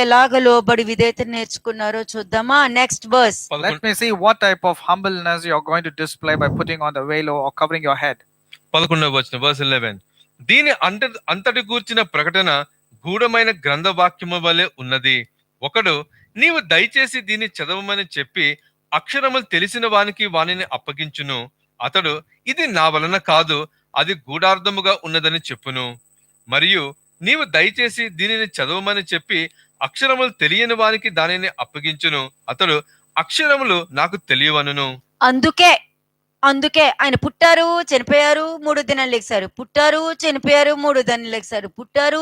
ఎలాగ లోబడి విధేయత నేర్చుకున్నారో చూద్దామా? Next verse. Let me see what type of humbleness you are going to display by putting on the veil or covering your head. 11వ వచనం, verse 11. దీని అంతటి గూర్చిన ప్రకటన గూఢమైన గ్రంథ వాక్యము వలె ఉన్నది. ఒకడు నీవు దయచేసి దీన్ని చదవమని చెప్పి అక్షరములు తెలిసిన వానికి వానిని అప్పగించును. అతడు ఇది నా వలన కాదు, అది గూఢార్థముగా ఉన్నదని చెప్పును. మరియు నీవు దయచేసి దీనిని చదవమని చెప్పి అక్షరములు తెలియని వానికి దానిని అప్పగించును. అతడు అక్షరములు నాకు తెలియవనును. అందుకే అందుకే ఆయన పుట్టారు, చనిపోయారు, 3 దినాలు లెగిశారు. పుట్టారు, చనిపోయారు, 3 దినాలు లెగిశారు. పుట్టారు,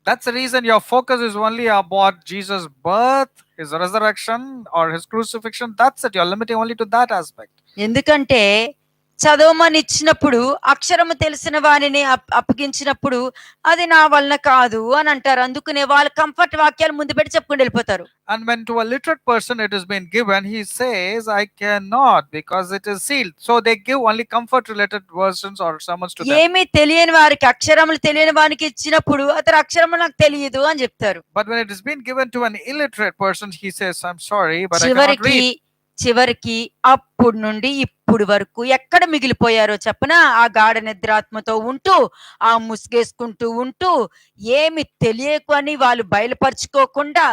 That's the reason your focus is only about Jesus' birth, his resurrection, or his crucifixion. That's it. You're limiting only to that aspect. ఎందుకంటే చదవమని ఇచ్చినప్పుడు అక్షరము తెలిసిన వారిని అప్పగించినప్పుడు అది నా వలన కాదు అని అంటారు. అందుకనే వాళ్ళ కంఫర్ట్ వాక్యాలు ముందు పెట్టి చెప్పుకుని వెళ్ళిపోతారు. And when to a literate person it has been given, he says, I cannot because it is sealed. So they give only comfort related versions or sermons to them. ఏమీ తెలియని వారికి, అక్షరములు తెలియని వారికి ఇచ్చినప్పుడు అతను అక్షరము నాకు తెలియదు అని చెప్తారు. But when it has been given to an illiterate person, he says, I'm sorry, but I cannot read. చివరికి అప్పుడు నుండి ఇప్పుడు వరకు ఎక్కడ మిగిలిపోయారో చెప్పనా? ఆ గాఢ నిద్రాత్మతో ఉంటూ, ఆ ముసుగేసుకుంటూ ఉంటూ, ఏమి తెలియకని వాళ్ళు బయలుపరుచుకోకుండా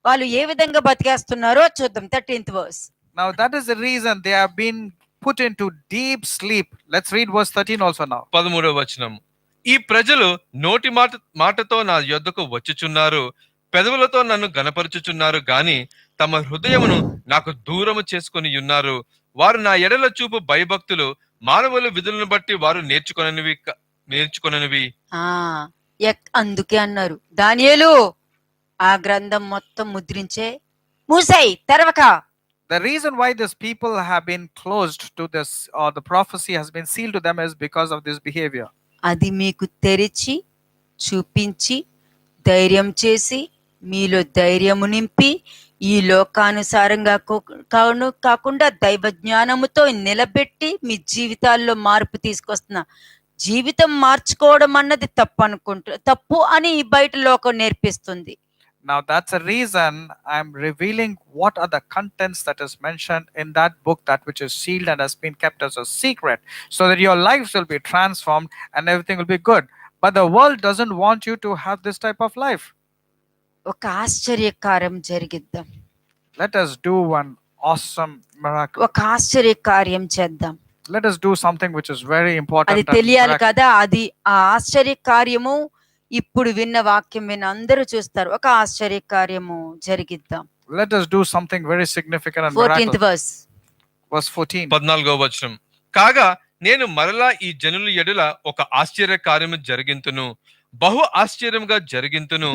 వాళ్ళు ఏ విధంగా బతికేస్తున్నారో చూద్దాం. 13th verse. Now that is the reason they have been put into deep sleep. Let's read verse 13 also now. 13వ వచనం. ఈ ప్రజలు నోటి మాటతో నా యొద్దకు వచ్చుచున్నారు, పెదవులతో నన్ను గనపరుచుచున్నారు గాని తమ హృదయమును నాకు దూరము చేసుకొని ఉన్నారు. వారు నా ఎడల చూపు భయభక్తులు మానవుల విధులను బట్టి వారు నేర్చుకొననివి. అందుకే అన్నారు, దానియేలు ఆ గ్రంథం మొత్తం ముద్రించే మూసై తెరవక. The reason why these people have been closed to this, or the prophecy has been sealed to them, is because of this behavior. అది మీకు తెరిచి చూపించి ధైర్యం చేసి మీలో ధైర్యము నింపి ఈ లోకానుసారంగా కాకుండా దైవ జ్ఞానముతో నిలబెట్టి మీ జీవితాల్లో మార్పు తీసుకొస్తున్న, జీవితం మార్చుకోవడం అన్నది తప్పు అని బయట లోకం నేర్పిస్తుంది. Now that's a reason I'm revealing what are the contents that is mentioned in that book, that which is sealed and has been kept as a secret, so that your lives will be transformed and everything will be good. But the world doesn't want you to have this type of life. ఒక ఆశ్చర్యకార్యం జరిగిద్దాం. Let us do one awesome miracle. ఒక ఆశ్చర్యకార్యం చేద్దాం. Let us do something which is very important. అది తెలియాలి కదా. అది ఆ ఆశ్చర్యకార్యము ఇప్పుడు విన్న వాక్యం విన్న అందరూ చూస్తారు. ఒక ఆశ్చర్యకార్యము జరిగిద్దాం. Let us do something very significant and 14th miraculous. verse. Verse 14. 14వ వచనం. కాగా నేను మరలా ఈ జనుల ఎడల ఒక ఆశ్చర్య కార్యము జరిగింతును, బహు ఆశ్చర్యముగా జరిగింతును.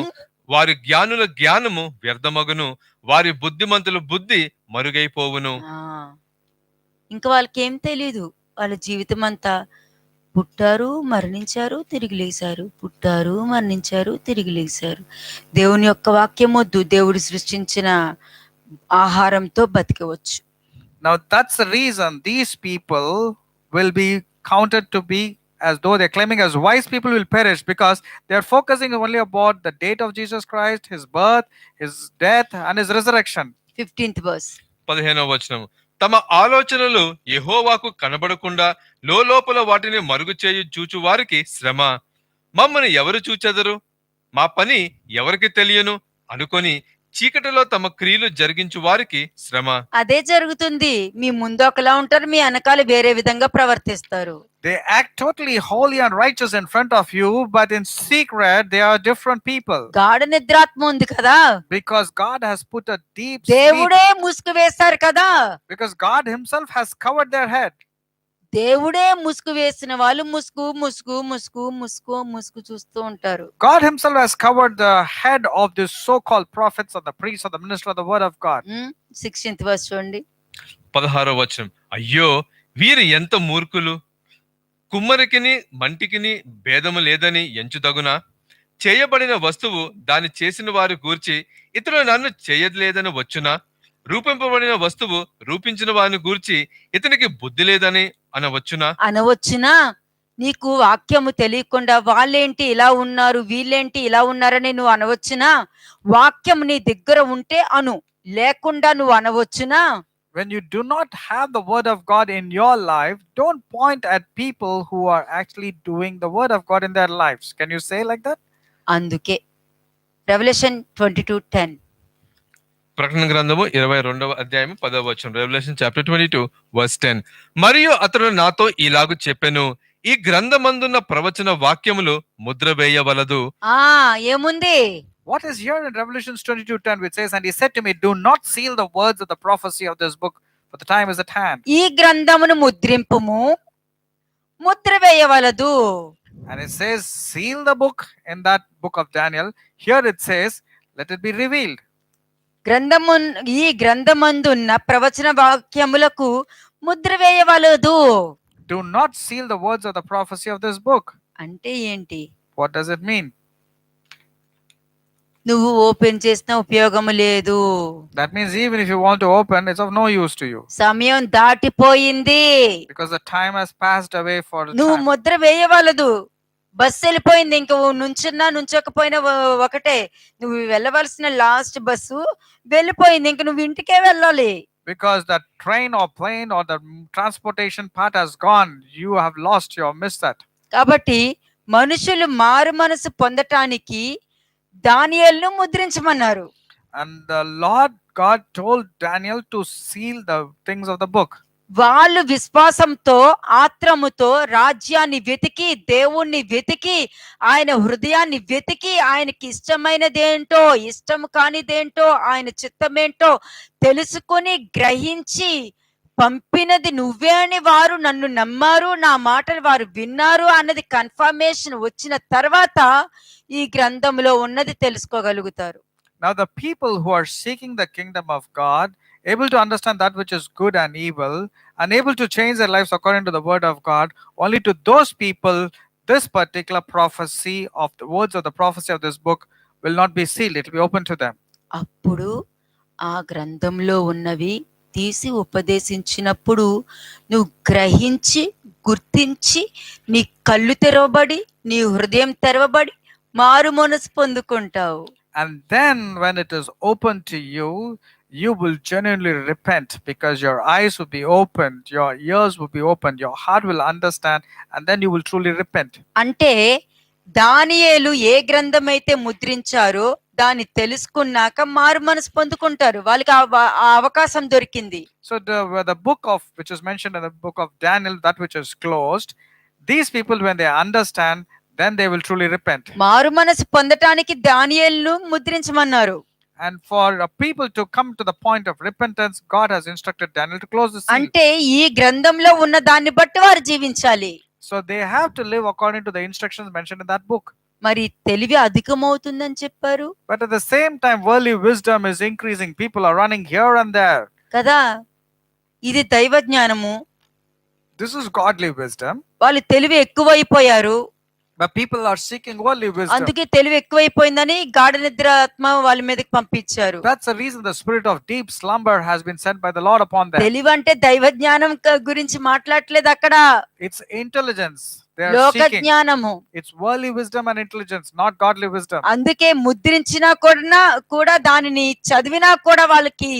వారి జ్ఞానుల జ్ఞానము వ్యర్థమగును, వారి బుద్ధిమంతుల బుద్ధి మరుగైపోవును. ఇంకా వాళ్ళకి ఏం తెలీదు. వాళ్ళ జీవితం అంతా పుట్టారు, మరణించారు, తిరిగి లేచారు, పుట్టారు, మరణించారు, తిరిగి లేచారు. దేవుని యొక్క వాక్యం వద్దు, దేవుడు సృష్టించిన ఆహారంతో బతికవచ్చు. Now that's the reason these people will be counted to be, as though they're claiming as wise people, will perish, because they're focusing only about the date of Jesus Christ, his birth, his death, and his resurrection. 15th verse. 15వ వచనం. తమ ఆలోచనలు యెహోవాకు కనబడకుండా లోపల వాటిని మరుగు చేయు చూచు వారికి శ్రమ. మమ్మల్ని ఎవరు చూచెదరు, మా పని ఎవరికి తెలియను అనుకొని చీకటిలో తమ క్రియలు జరిగించు వారికి శ్రమ. అదే జరుగుతుంది. మీ ముందు ఒకలా ఉంటారు, మీ వెనకాల వేరే విధంగా ప్రవర్తిస్తారు. They act totally holy and righteous in front of you, but in secret they are different people. గాఢ నిద్రాత్మ ఉంది కదా, Because God has put a deep sleep. దేవుడే ముసుగు వేశారు కదా. Because God himself has covered their head. దేవుడే ముసుగు వేసిన వాళ్ళు ముసుగు ముసుగు ముసుగు ముసుగు ముసుగు చూస్తూ ఉంటారు. God himself has covered the head of the so-called prophets or the priests or the minister of the word of God. 16th verse చూడండి. 16వ వచనం. అయ్యో వీరు ఎంత మూర్ఖులు, కుమ్మరికిని మంటికిని భేదము లేదని ఎంచుదగునా? చేయబడిన వస్తువు దాన్ని చేసిన వారి గూర్చి ఇతరులు నన్ను చేయలేదని వచ్చునా? రూపింపబడిన వస్తువు రూపించిన వారిని గూర్చి ఇతనికి బుద్ధి లేదని అనవచ్చునా? నీకు వాక్యము తెలియకుండా వాళ్ళేంటి ఇలా ఉన్నారు, వీళ్ళేంటి ఇలా ఉన్నారని నువ్వు అనవచ్చునా? వాక్యం నీ దగ్గర ఉంటే అను, లేకుండా నువ్వు అనవచ్చునా? When you do not have the word of God in your life, don't point at people who are actually doing the word of God in their lives. Can you say like that? అందుకే Revelation 22:10. ప్రకటన గ్రంథము 22వ అధ్యాయము 10వ వచనం. Revelation chapter 22 verse 10. మరియు అతడు నాతో ఇలాగు చెప్పెను, ఈ గ్రంథమందున్న ప్రవచన వాక్యములు ముద్ర వేయవలదు. ఏముంది? What is here in Revelation 22:10 which says, and he said to me, do not seal the words of the prophecy of this book, for the time is at hand. ఈ గ్రంథమును ముద్రింపుము, Mudra వేయవలదు. And it says, seal the book in that book of Daniel. Here it says, let it be revealed. ఈ గ్రంథమందున్న ప్రవచన వాక్యములకు Mudra వేయవలదు. Do not seal the words of the prophecy of this book. అంటే ఏంటి? What does it mean? నువ్వు open చేసిన ఉపయోగము లేదు. That means even if you want to open, it's of no use to you. సమయం దాటిపోయింది. Because the time has passed away for the నువ్వు time. Mudra వేయవలదు. Bus వెళ్ళిపోయింది, ఇంక నుంచున్నా నుంచకపోయినా ఒకటే. నువ్వు వెళ్ళవలసిన లాస్ట్ బస్సు వెళ్ళిపోయింది, ఇంక నువ్వు ఇంటికే వెళ్ళాలి. Because that train or plane or the transportation part has gone, you have lost, you have missed that. కాబట్టి మనుషులు మారు మనసు పొందటానికి దానియేలును ముద్రించమన్నారు. And the Lord God told Daniel to seal the things of the book. వాళ్ళు విశ్వాసంతో, ఆత్రముతో రాజ్యాన్ని వెతికి, దేవుణ్ణి వెతికి, ఆయన హృదయాన్ని వెతికి, ఆయనకి ఇష్టమైనదేంటో, ఇష్టం కానిదేంటో, ఆయన చిత్తమేంటో తెలుసుకొని గ్రహించి, పంపినది నువ్వే అని వారు నన్ను నమ్మారు, నా మాటలు వారు విన్నారు అన్నది కన్ఫర్మేషన్ వచ్చిన తర్వాత ఈ గ్రంథంలో ఉన్నది తెలుసుకోగలుగుతారు. Now the people who are seeking the kingdom of God, able to understand that which is good and evil, and able to change their lives according to the word of God, only to those people this particular prophecy of the words of the prophecy of this book will not be sealed, it will be open to them. అప్పుడు ఆ గ్రంథంలో ఉన్నవి తీసి ఉపదేశించినప్పుడు నువ్వు గ్రహించి, గుర్తించి, నీ కళ్ళు తెరవబడి, నీ హృదయం తెరవబడి మారు మనసు పొందుకుంటావు. And then when it is open to you, you will genuinely repent, because your eyes will be opened, your ears will be opened, your heart will understand, and then you will truly repent. అంటే దానియేలు ఏ గ్రంథం అయితే ముద్రించారో దాన్ని తెలుసుకున్నాక మారు మనసు పొందుకుంటారు. వాళ్ళకి ఆ అవకాశం దొరికింది. So the book of which is mentioned in the book of Daniel, that which is closed, these people, when they understand, then they will truly repent. మారు మనసు పొందటానికి దానియేలును ముద్రించమన్నారు. And for people to come to the point of repentance, God has instructed Daniel to close the seal. అంటే ఈ గ్రంథంలో ఉన్న దాన్ని బట్టి వారు జీవించాలి. So they have to live according to the instructions mentioned in that book. మరి తెలివి అధికమవుతుందని చెప్పారు But at the same time, worldly wisdom is increasing. People are running here and there. కదా. ఇది దైవ జ్ఞానము. This is godly wisdom. వాళ్ళు తెలివి ఎక్కువైపోయారు. But people are seeking worldly wisdom. అందుకే తెలివి ఎక్కువైపోయిందని గాఢ నిద్ర ఆత్మ వాళ్ళ మీదకి పంపించారు. That's the reason the spirit of deep slumber has been sent by the Lord upon them. తెలివి అంటే దైవ జ్ఞానం గురించి మాట్లాడలేదు అక్కడ. It's intelligence they are లోక seeking. జ్ఞానము. It's worldly wisdom and intelligence, not godly wisdom. అందుకే ముద్రించినా కూడా దానిని చదివినా కూడా వాళ్ళకి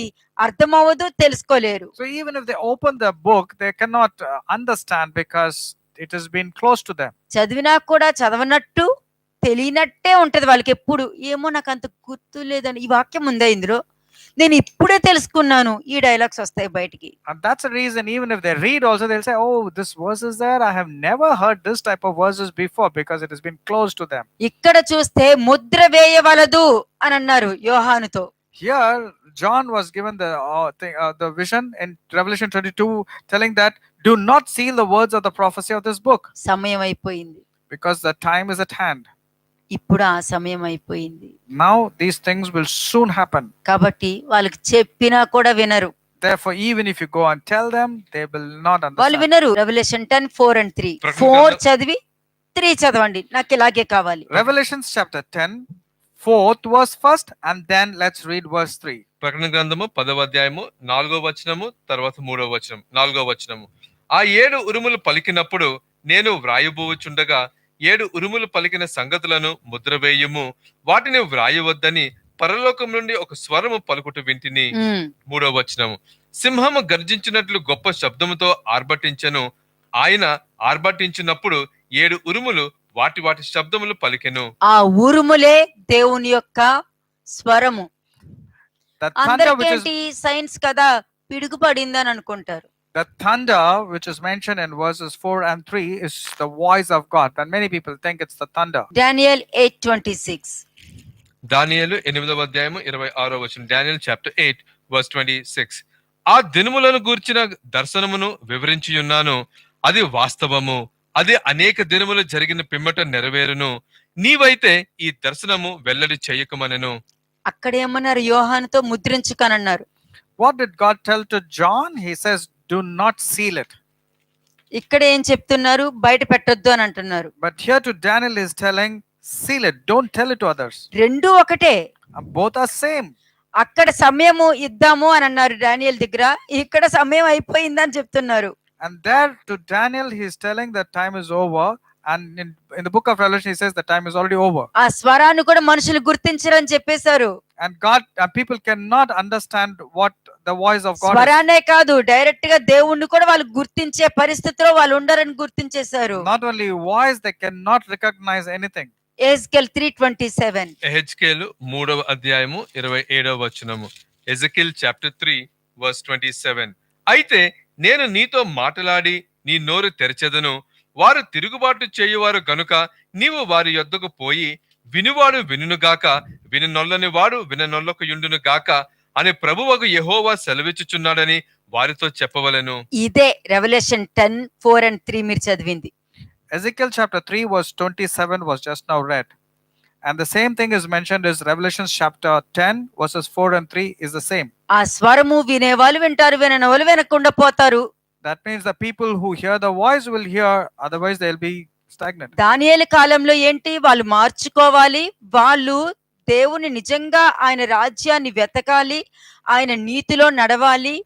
అర్థమవ్వదు, తెలుసుకోలేరు. So even if they open the book, they cannot understand, because it has been closed to them. చదివినా కూడా చదవనట్టు తెలియనట్టే ఉంటది వాళ్ళకి ఎప్పుడు. ఏమో నాకు అంత గుర్తు లేదని, ఈ వాక్యం ఉందా ఇందులో, నేను ఇప్పుడే తెలుసుకున్నాను, ఈ డైలాగ్స్ వస్తాయి బయటికి. And that's the reason, even if they read also, they'll say, oh, this verse is there, I have never heard this type of verses before, because it has been closed to them. ఇక్కడ చూస్తే ముద్ర వేయవలదు అని అన్నారు యోహానుతో. Here John was given the vision in Revelation 22, telling that do not seal the words of the prophecy of this book, సమయం అయిపోయింది. because the time is at hand. ఇప్పుడు ఆ సమయం అయిపోయింది. Now these things will soon happen. కాబట్టి వాళ్ళకి చెప్పినా కూడా వినరు. Therefore, even if you go and tell them, they will not వాళ్ళు understand. వినరు. రెవల్యూషన్ 10:4-3. 4 చదివి 3 చదవండి, నాకు ఇలాగే కావాలి. Revelations chapter 10, 4th verse first, and then let's read verse 3. ప్రకటన గ్రంథము 10వ అధ్యాయము 4వ వచనము, తర్వాత 3వ వచనం, 4వ వచనము. ఆ 7 ఉరుములు పలికినప్పుడు నేను వ్రాయబోచుండగా 7 ఉరుములు పలికిన సంగతులను ముద్రవేయుము, వాటిని వ్రాయవద్దని పరలోకం నుండి ఒక స్వరము పలుకుట వింటిని. 3వ వచనము. సింహము గర్జించినట్లు గొప్ప శబ్దముతో ఆర్భటించెను. ఆయన ఆర్భటించినప్పుడు 7 ఉరుములు వాటి వాటి శబ్దములు పలికెను. ఆ ఉరుములే దేవుని యొక్క స్వరము. The thunder which is అందరికేంటి సైన్స్ కదా పిడుగు పడిందని అనుకుంటారు. the thunder which is mentioned in verses 4 and 3 is the voice of God. And many people think it's the thunder. Daniel 8:26. దానియేలు 8వ అధ్యాయము 26వ వచనం. Daniel chapter 8 verse 26. ఆ దినములను గూర్చిన దర్శనమును వివరించి ఉన్నాను, అది వాస్తవము, అది అనేక దినములు జరిగిన పిమ్మట నెరవేరును, నీవైతే ఈ దర్శనము వెల్లడి చేయకమనెను. అక్కడ ఏమన్నారు? యోహానుతో ముద్రించుకనన్నారు. What did God tell to John? He says, do not seal it. ఇక్కడ ఏం చెప్తున్నారు? బయట పెట్టొద్దు అని అంటున్నారు. But here to Daniel is telling, seal it, don't tell it to others. రెండు ఒకటే. Both are same. అక్కడ సమయము ఇద్దాము అని అన్నారు డానియల్ దగ్గర, ఇక్కడ సమయం అయిపోయిందని చెప్తున్నారు. And there to Daniel he is telling that time is over, and in the book of Revelation he says the time is already over. ఆ స్వరాన్ని కూడా మనుషులు గుర్తించరని చెప్పేశారు. And God and people cannot understand what the voice of God is. స్వరాన్నే కాదు, direct గా దేవుణ్ణి కూడా వాళ్ళు గుర్తించే పరిస్థితిలో వాళ్ళు ఉండరని గుర్తించేశారు. Not only voice, they cannot recognize anything. Ezekiel 3:27. Ezekiel 3వ అధ్యాయము 27వ వచనము. Ezekiel chapter 3 verse 27. అయితే నేను నీతో మాట్లాడి నీ నోరు తెరచెదను, వారు తిరుగుబాటు చేయువారు గనుక నీవు వారి యొద్దకు పోయి, వినువాడు వినుగాక, విననొల్లని వాడు విననొల్లకు యుండును గాక అని ప్రభువగు యెహోవా సెలవిచ్చుచున్నాడని వారితో చెప్పవలెను. ఇదే రెవల్యూషన్ 10:4-3 మీరు చదివింది. Ezekiel chapter 3 verse 27 was just now read. And the same thing is mentioned is Revelation chapter 10 verses 4 and 3 is the same. ఆ స్వరము వినేవాళ్ళు వింటారు, వినని వినకుండా పోతారు. That means the people who hear the voice will hear, otherwise they'll be stagnant. దానియేలు కాలంలో ఏంటి? వాళ్ళు మార్చుకోవాలి, వాళ్ళు దేవుని నిజంగా ఆయన రాజ్యాన్ని వెతకాలి, ఆయన నీతిలో నడవాలి,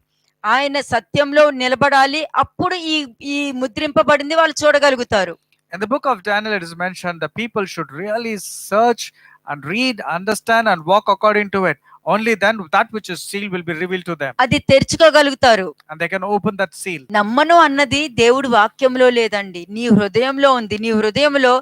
ఆయన సత్యంలో నిలబడాలి. అప్పుడు ఈ ముద్రింపబడింది వాళ్ళు చూడగలుగుతారు. In the book of Daniel it is mentioned the people should really search and read, understand and walk according to it. Only then that which is sealed will be revealed to them. అది తెరుచుకోగలుగుతారు. And they can open that seal. నమ్మను అన్నది దేవుడి వాక్యంలో లేదండి, నీ హృదయంలో ఉంది. నీ హృదయంలో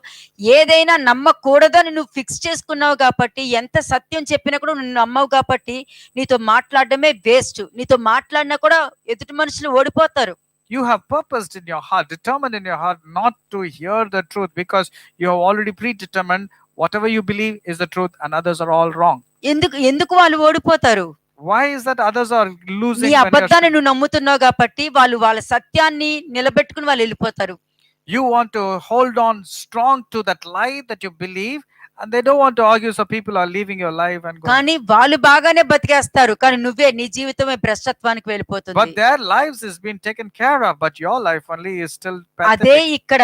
ఏదైనా నమ్మకూడదని నువ్వు ఫిక్స్ చేసుకున్నావు కాబట్టి, ఎంత సత్యం చెప్పినా కూడా నువ్వు నమ్మవు కాబట్టి నీతో మాట్లాడడమే వేస్ట్. నీతో మాట్లాడినా కూడా ఎదుటి మనుషులు ఓడిపోతారు. You have purposed in your heart, determined in your heart not to hear the truth because you have already predetermined whatever you believe is the truth and others are all wrong. ఎందుకు వాళ్ళు ఓడిపోతారు? Why is that others are losing? నీ అబద్ధాన్ని నువ్వు నమ్ముతున్నావు కాబట్టి వాళ్ళ సత్యాన్ని నిలబెట్టుకుని వాళ్ళు వెళ్ళిపోతారు. You want to hold on strong to that lie that you believe, and they don't want to argue, so people are leaving your life and going. కానీ వాళ్ళు బాగానే బతికేస్తారు, కానీ నువ్వే నీ జీవితమే భ్రష్టత్వానికి వెళ్ళిపోతుంది. But their lives is being taken care of, but your life only is still అదే pathetic. ఇక్కడ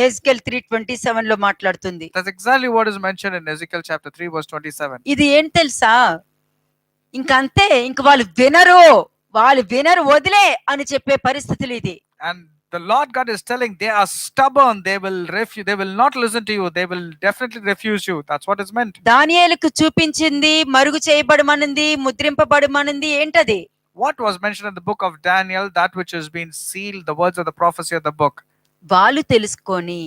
ఎహెజ్కేల్ 3:27 లో మాట్లాడుతుంది. That's exactly what is mentioned in Ezekiel chapter 3 verse 27. ఇది ఏం తెలుసా? ఇంకంతే, ఇంక వాళ్ళు వినరు వదిలే అని చెప్పే పరిస్థితులు ఇది. And the Lord God is telling they are stubborn, they will not listen to you, they will definitely refuse you. That's what is meant. దానియేలుకు చూపించింది, మరుగు చేయబడమనింది, ముద్రింపబడమనింది ఏంటది? What was mentioned in the book of Daniel, that which has been sealed, the words of the prophecy of the book. వాళ్ళు తెలుసుకొని,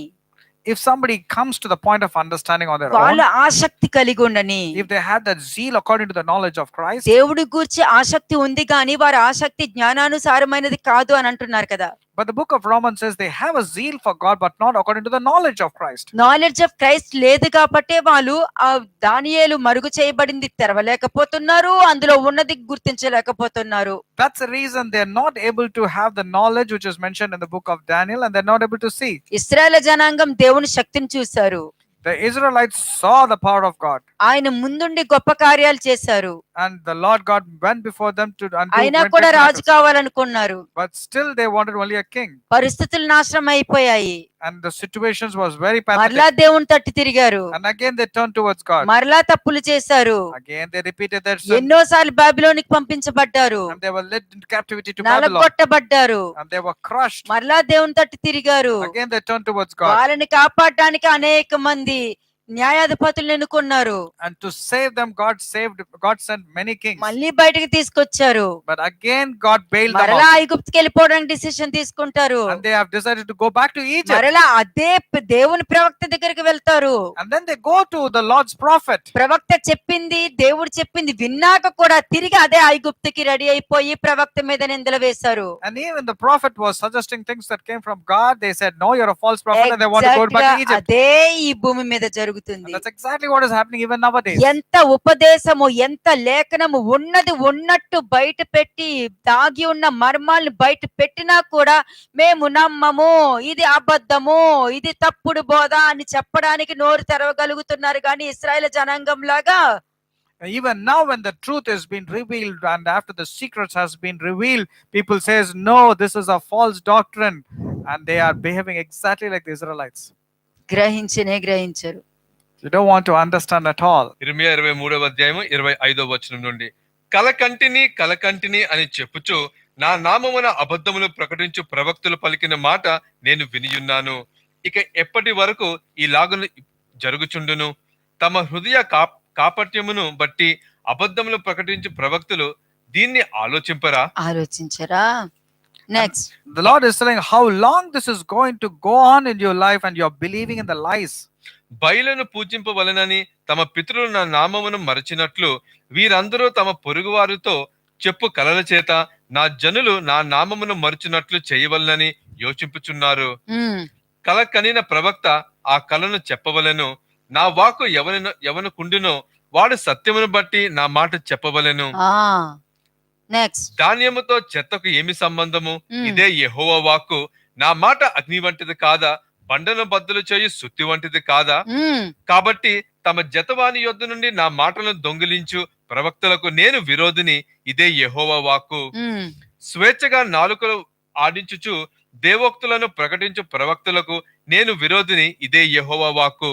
If somebody comes to the point of understanding on their వాళ్ళ own, ఆసక్తి కలిగి ఉండని, if they had that zeal according to the knowledge of Christ, దేవుడి గూర్చి ఆసక్తి ఉంది కానీ వారి ఆసక్తి జ్ఞానానుసారమైనది కాదు అని అంటున్నారు కదా. but the book of Romans says they have a zeal for God but not according to the knowledge of Christ. Knowledge of Christ లేదు కాబట్టి వాళ్ళు ఆ దానియేలు మరుగు చేయబడింది తెరవలేకపోతున్నారు, అందులో ఉన్నది గుర్తించలేకపోతున్నారు. That's the reason they're not able to have the knowledge which is mentioned in the book of Daniel, and they're not able to see. ఇశ్రాయేలు జనాంగం దేవుని శక్తిని చూశారు. The Israelites saw the power of God, ఆయన ముందుండి గొప్ప కార్యాలు చేశారు, and the Lord God went before them to undo అయినా great కూడా రాజు miracles. కావాలనుకున్నారు. But still they wanted only a king, పరిస్థితులు నాశనం అయిపోయాయి. and the situations was very మరలా pathetic. దేవుని తట్టు తిరిగారు, And again they turned towards God. మరలా తప్పులు చేశారు. Again they repeated their sin, ఎన్నోసార్లు బాబిలోనికి పంపించబడ్డారు, and they were led into captivity to Babylon, నలగొట్టబడ్డారు. and they were crushed. మరలా దేవుని తట్టు తిరిగారు. Again they turned towards God. వాళ్ళని కాపాడడానికి అనేక మంది న్యాయాధిపతులను ఎన్నుకున్నారు, And to save them, God sent many kings. మళ్ళీ బయటికి తీసుకొచ్చారు, But again, God bailed them మరలా out. ఐగుప్తుకి వెళ్ళిపోవడానికి డిసిషన్ తీసుకుంటారు, And they have decided to go back to Egypt. మరలా అదే దేవుని ప్రవక్త దగ్గరికి వెళ్తారు. And then they go to the Lord's prophet. ప్రవక్త చెప్పింది, దేవుడు చెప్పింది విన్నాక కూడా తిరిగి అదే ఐగుప్తుకి రెడీ అయిపోయి ప్రవక్త మీద నిందలు వేశారు. And even the prophet was suggesting things that came from God. They said, no, you're a false prophet, and they want to go back to Egypt. అదే ఈ భూమి మీద And జరుగుతుంది. that's exactly what is happening even nowadays. ఎంత ఉపదేశము, ఎంత లేఖనము ఉన్నది ఉన్నట్టు బయట పెట్టి దాగి ఉన్న మర్మాలను బయట పెట్టినా కూడా మేము నమ్మము, ఇది అబద్ధము, ఇది తప్పుడు బోధ అని చెప్పడానికి నోరు తెరవగలుగుతున్నారు. కానీ ఇశ్రాయేలు జనాంగం లాగా Even now, when the truth has been revealed and after the secrets has been revealed, people says, no, this is a false doctrine, and they are behaving exactly like the Israelites. గ్రహించరు. You don't want to understand at all. ఇర్మియా 23వ అధ్యాయము 25వ వచనం నుండి, కలకంటిని అని చెప్పుచు నా నామమున అబద్ధములు ప్రకటించు ప్రవక్తలు పలికిన మాట నేను వినియున్నాను. ఇక ఎప్పటి వరకు ఈలాగున జరుగుచుండును? తమ హృదయ కాపట్యమును బట్టి అబద్ధములు ప్రకటించు ప్రవక్తలు దీన్ని ఆలోచించరా? Next, The Lord is telling how long this is going to go on in your life, and you're believing in the lies. బయలును పూజింపవలనని తమ పితరులు నా నామమును మరచినట్లు వీరందరూ తమ పొరుగువారితో చెప్పు కలల చేత నా జనులు నా నామమును మరచినట్లు చేయవలనని యోచింపుచున్నారు. కల కనిన ప్రవక్త ఆ కలను చెప్పవలెను. నా వాక్కు ఎవనుకుండునో వాడు సత్యమును బట్టి నా మాట చెప్పవలెను. నెక్స్ట్, ధాన్యముతో చెత్తకు ఏమి సంబంధము? ఇదే యెహోవా వాక్కు. నా మాట అగ్ని వంటిది కాదా? బండను బద్దలు చేయు సుత్తి వంటిది కాదా? కాబట్టి తమ జతవాని యొద్ద నుండి నా మాటలను దొంగిలించు ప్రవక్తలకు నేను విరోధిని. ఇదే యెహోవా వాక్కు. స్వేచ్ఛగా నాలుకలు ఆడించుచు దేవోక్తులను ప్రకటించు ప్రవక్తలకు నేను విరోధిని. ఇదే యెహోవా వాక్కు.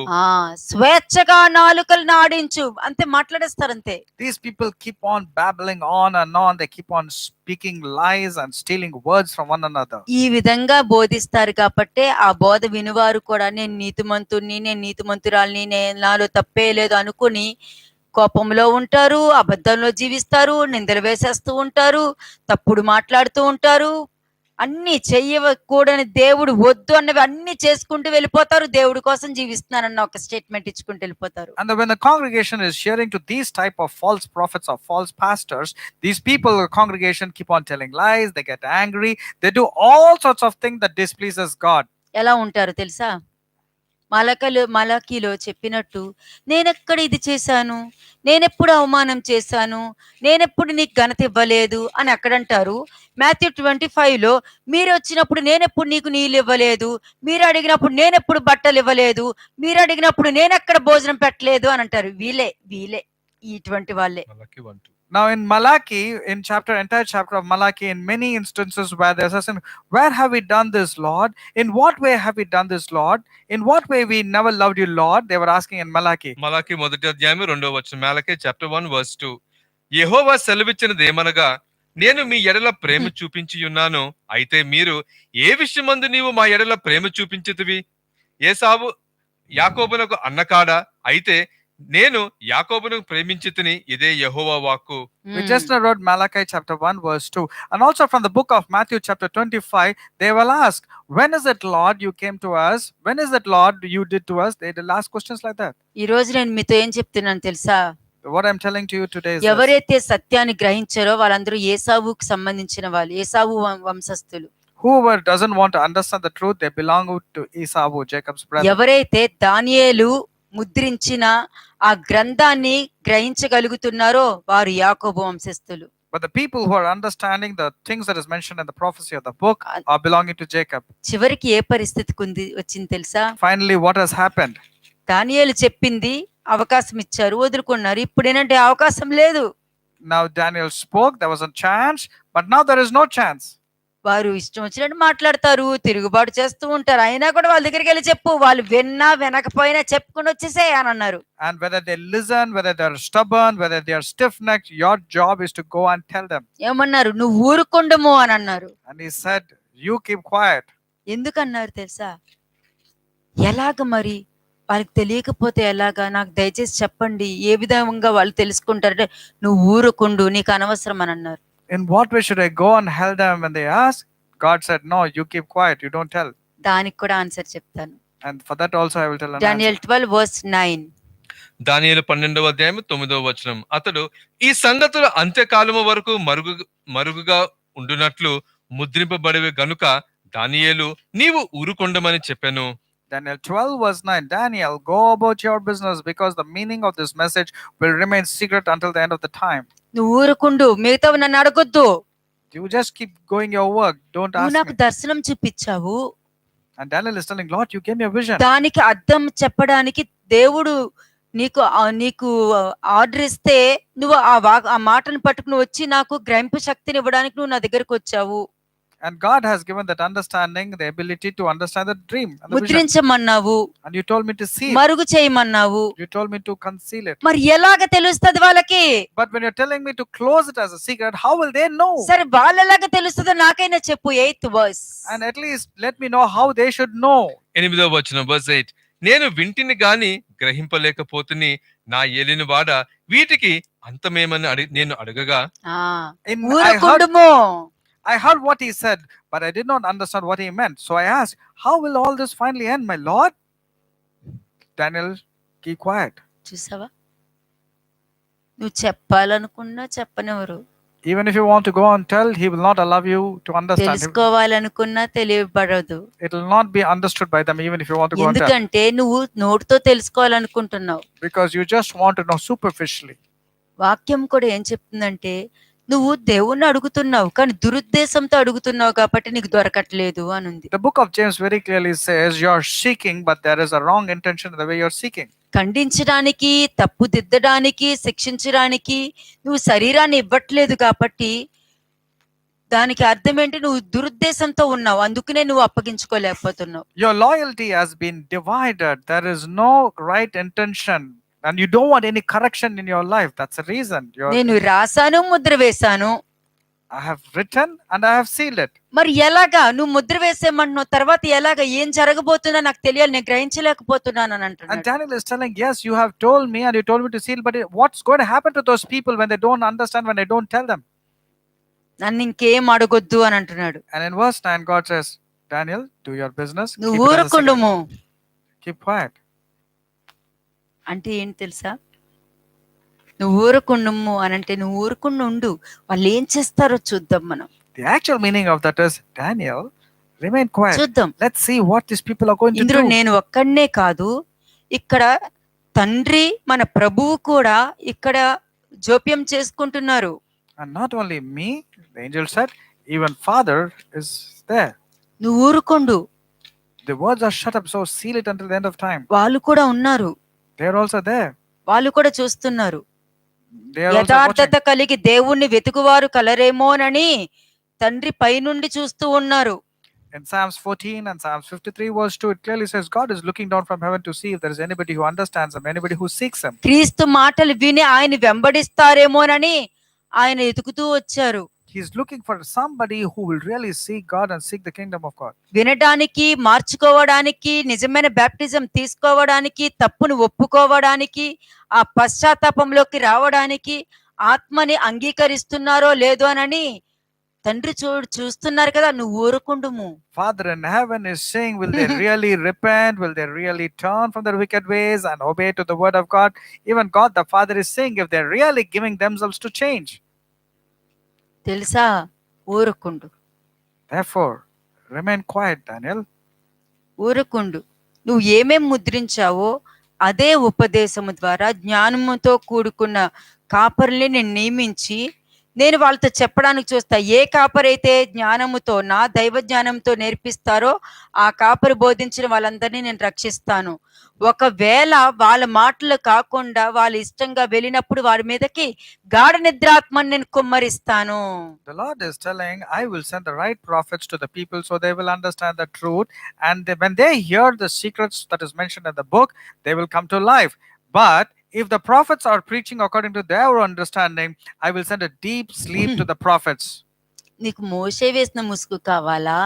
స్వేచ్ఛగా నాలుకలు ఆడించు అంతే మాట్లాడేస్తారు అంతే. These people keep on babbling on and on. They keep on speaking lies and stealing words from one another. ఈ విధంగా బోధిస్తారు కాబట్టి ఆ బోధ వినువారు కూడా నేను నీతిమంతురాల్ని, నాలో తప్పే లేదు అనుకుని కోపంలో ఉంటారు, అబద్ధంలో జీవిస్తారు, నిందలు వేసేస్తూ ఉంటారు, తప్పుడు మాట్లాడుతూ ఉంటారు, అన్ని చెయ్యకూడని దేవుడు వద్దు అన్నవి అన్ని చేసుకుంటూ వెళ్ళిపోతారు, దేవుడి కోసం జీవిస్తున్నారన్న ఒక స్టేట్మెంట్ ఇచ్చుకుంటూ వెళ్ళిపోతారు. And when the congregation is sharing to these type of false prophets or false pastors, these people, the congregation, keep on telling lies. They get angry. They do all sorts of things that displeases God. ఎలా ఉంటారు తెలుసా? మలాకీలో చెప్పినట్టు, నేనెక్కడ ఇది చేశాను, నేనెప్పుడు అవమానం చేశాను, నేనెప్పుడు నీకు ఘనత ఇవ్వలేదు అని అక్కడంటారు. మాథ్యూ 25లో మీరు వచ్చినప్పుడు నేనెప్పుడు నీకు నీళ్ళు ఇవ్వలేదు, మీరు అడిగినప్పుడు నేనెప్పుడు బట్టలు ఇవ్వలేదు, మీరు అడిగినప్పుడు నేనెక్కడ భోజనం పెట్టలేదు అని అంటారు. వీలే ఇటువంటి వాళ్ళే. Now in Malachi, entire chapter of Malachi, in many instances where there's a saying, where have we done this, Lord? In what way have we done this, Lord? In what way we never loved you, Lord? They were asking in Malachi. మలాకి 1వ అధ్యాయం 2వ వచనం. Malachi chapter 1 verse 2. యెహోవా సెలవిచ్చినదేమనగా, నేను మీ ఎడల ప్రేమ చూపించియున్నాను. అయితే మీరు ఏ విషయమందు నీవు మా ఎడల ప్రేమ చూపించితివి? ఏసావు యాకోబునకు అన్నకాడా? అయితే నేను యాకోబును ప్రేమించితిని. ఇదే యెహోవా వాక్కు. We just read Malachi chapter 1 verse 2. And also from the book of Matthew chapter 25, they will ask, when is it, Lord, you came to us? When is it, Lord, you did to us? They will ask questions like that. ఈ రోజు నేను మీతో ఏం చెప్తున్నాను తెలుసా? What I'm telling to you today is ఎవరైతే సత్యాన్ని గ్రహించారో వాళ్ళందరూ ఏసావుకు సంబంధించిన వాళ్ళు, ఏసావు వంశస్థులు. whoever doesn't want to understand the truth, they belong to Esau, Jacob's brother. ఎవరైతే దానియేలు ముద్రించిన ఆ గ్రంథాన్ని గ్రహించగలుగుతున్నారో వారు యాకోబు వంశస్థులు. But the people who are understanding the things that is mentioned in the prophecy of the book are belonging to Jacob. చివరికి ఏ పరిస్థితికి వచ్చింది తెలుసా? Finally, what has happened? దానియేలు చెప్పింది అవకాశం ఇచ్చారు, వదులుకున్నారు. ఇప్పుడు ఏంటంటే అవకాశం లేదు. Now Daniel spoke, there was a chance, but now there is no chance. వారు ఇష్టం వచ్చినట్టు మాట్లాడతారు, తిరుగుబాటు చేస్తూ ఉంటారు. అయినా కూడా వాళ్ళ దగ్గరికి వెళ్ళి చెప్పు, వాళ్ళు విన్నా వినకపోయినా చెప్పుకుని వచ్చేసే అని అన్నారు. And whether they listen, whether they are stubborn, whether they are stiff-necked, your job is to go and tell them. ఏమన్నారు? నువ్వు ఊరుకుండము అని అన్నారు. And he said, you keep quiet. ఎందుకన్నారు తెలుసా? ఎలాగ మరి వాళ్ళకి తెలియకపోతే ఎలాగా? నాకు దయచేసి చెప్పండి. ఏ విధంగా వాళ్ళు తెలుసుకుంటారంటే, "నువ్వు ఊరుకుండు. నీకు అనవసరం" అని అన్నారు. In what way should I go and help them when they ask? God said, no, you keep quiet, you don't tell. దానికి కూడా ఆన్సర్ చెప్తాను. And for that also I will tell an Daniel answer. 12 verse 9. దానియేలు 12వ అధ్యాయం 9వ వచనం. అతడు ఈ సంగతులు అంత్యకాలము వరకు మరుగుగా ఉండునట్లు ముద్రింపబడివి గనుక దానియేలు నీవు ఊరుకొండమని చెప్పెను. Daniel 12 verse 9. Daniel, go about your business, because the meaning of this message will remain secret until the end of the time. నువ్వు ఊరుకుండు. మిగతావి నన్ను అడగొద్దు. You just keep going your work. Don't నువ్వు ask నాకు me. దర్శనం చూపించావు. And Daniel is telling, Lord, you gave me a vision. దానికి అర్థం చెప్పడానికి దేవుడు నీకు ఆర్డర్ ఇస్తే నువ్వు ఆ మాటను పట్టుకుని వచ్చి నాకు గ్రహింపు శక్తిని ఇవ్వడానికి నువ్వు నా దగ్గరకు వచ్చావు. And God has given that understanding, the ability to understand the dream and the vision. ముద్రించమన్నావు. And you told me to see it. మరుగు చేయమన్నావు. You told me to conceal it. మరి ఎలాగ తెలుస్తది వాళ్ళకి? But when you're telling me to close it as a secret, how will they know? సరే వాళ్ళెలాగ తెలుస్తుందో నాకైనా చెప్పు. 8th verse. And at least let me know how they should know. 8వ వచనం verse 8. నేను వింటిని గాని గ్రహింపలేకపోతుని, నా ఏలినవాడ వీటికి అంతమేమని నేను అడగగా. ఊరుకుండుము. I heard what he said, but I did not understand what he meant. So I asked, how will all this finally end, my Lord? Daniel, keep quiet. చూసావా? నువ్వు చెప్పాలనుకున్నా చెప్పనివ్వరు. Even if you want to go and tell, he will not allow you to understand. తెలుసుకోవాలనుకున్నా తెలియబడదు. It will not be understood by them, even if you want to go and tell. ఎందుకంటే నువ్వు నోటితో తెలుసుకోవాలనుకుంటున్నావు. Because you just want to know superficially. వాక్యం కూడా ఏం చెప్తుందంటే, నువ్వు దేవుణ్ణి అడుగుతున్నావు కానీ దురుద్దేశంతో అడుగుతున్నావు కాబట్టి నీకు దొరకట్లేదు అని ఉంది. The book of James very clearly says you are seeking, but there is a wrong intention in the way you are seeking. ఖండించడానికి, తప్పుదిద్దడానికి, శిక్షించడానికి నువ్వు శరీరాన్ని ఇవ్వట్లేదు కాబట్టి దానికి అర్థం ఏంటి? నువ్వు దురుద్దేశంతో ఉన్నావు, అందుకనే నువ్వు అప్పగించుకోలేకపోతున్నావు. Your loyalty has been divided. There is no right intention. And you don't want any correction in your life. That's the reason. నేను రాసాను, ముద్ర వేశాను. I have written and I have sealed it. మరి ఎలాగా? నువ్వు ముద్ర వేసేమంటున్నావు, తర్వాత ఎలాగా? ఏం జరగబోతుందో నాకు తెలియాలి, నేను గ్రహించలేకపోతున్నాను అని And అంటున్నాడు. Daniel is telling, yes, you have told me and you told me to seal, but what's going to happen to those people when they don't understand, when I don't tell them? నన్ను ఇంకేం అడగొద్దు అని అంటున్నాడు. And in verse 9, God says, Daniel, do your business. నువ్వు Keep it as a secret. ఊరుకుండుము. Keep quiet. అంటే ఏంటి తెలుసా? నువ్వు ఊరుకుండుము అని అంటే నువ్వు ఊరుకుండా ఉండు, వాళ్ళు ఏం చేస్తారో చూద్దాం మనం. The actual meaning of that is, Daniel, remain quiet. చూద్దాం. Let's see what these people are going to ఇందులో do. నేను ఒక్కడనే కాదు, ఇక్కడ తండ్రి మన ప్రభువు కూడా ఇక్కడ జోప్యం చేసుకుంటున్నారు. And not only me, the angel said, even Father is there. నువ్వు ఊరుకుండు. The words are shut up, so seal it until the end of time. వాళ్ళు కూడా ఉన్నారు, They are also there. వాళ్ళు కూడా చూస్తున్నారు. They are also యథార్థత watching. కలిగి దేవుణ్ణి వెతుకువారు కలరేమోనని తండ్రి పైనుండి చూస్తూ ఉన్నారు. In Psalms 14 and Psalms 53 verse 2, it clearly says God is looking down from heaven to see if there is anybody who understands him, anybody who seeks him. క్రీస్తు మాటలు విని ఆయన వెంబడిస్తారేమోనని ఆయన ఎతుకుతూ వచ్చారు. He's looking for somebody who will really seek God and seek the kingdom of God. వినడానికి, మార్చుకోవడానికి, నిజమైన baptism తీసుకోవడానికి, తప్పును ఒప్పుకోవడానికి, ఆ పశ్చాత్తాపంలోకి రావడానికి, ఆత్మని అంగీకరిస్తున్నారో లేదో అని తండ్రి చూస్తున్నారు కదా. నువ్వు ఊరుకుండుము. Father in heaven is saying, will they really repent? Will they really turn from their wicked ways and obey to the word of God? Even God the Father is saying, if they're really giving themselves to change. తెలుసా? ఊరుకుండు. Therefore, remain quiet, Daniel. ఊరుకుండు. నువ్వు ఏమేం ముద్రించావో అదే ఉపదేశము ద్వారా జ్ఞానముతో కూడుకున్న కాపరుల్ని నేను నియమించి నేను వాళ్ళతో చెప్పడానికి చూస్తా. ఏ కాపరైతే జ్ఞానముతో, నా దైవ జ్ఞానంతో నేర్పిస్తారో ఆ కాపరి బోధించిన వాళ్ళందరినీ నేను రక్షిస్తాను. ఒకవేళ వాళ్ళ మాటలు కాకుండా వాళ్ళ ఇష్టంగా వెళ్ళినప్పుడు వారి మీదకి గాఢ నిద్రాత్మని నేను కుమ్మరిస్తాను. The Lord is telling, I will send the right prophets to the people so they will understand the truth. And when they hear the secrets that is mentioned in the book, they will come to life. But if the prophets are preaching according to their understanding, I will send a deep sleep to the prophets. నీకు మోషే వేసిన ముసుగు కావాలా?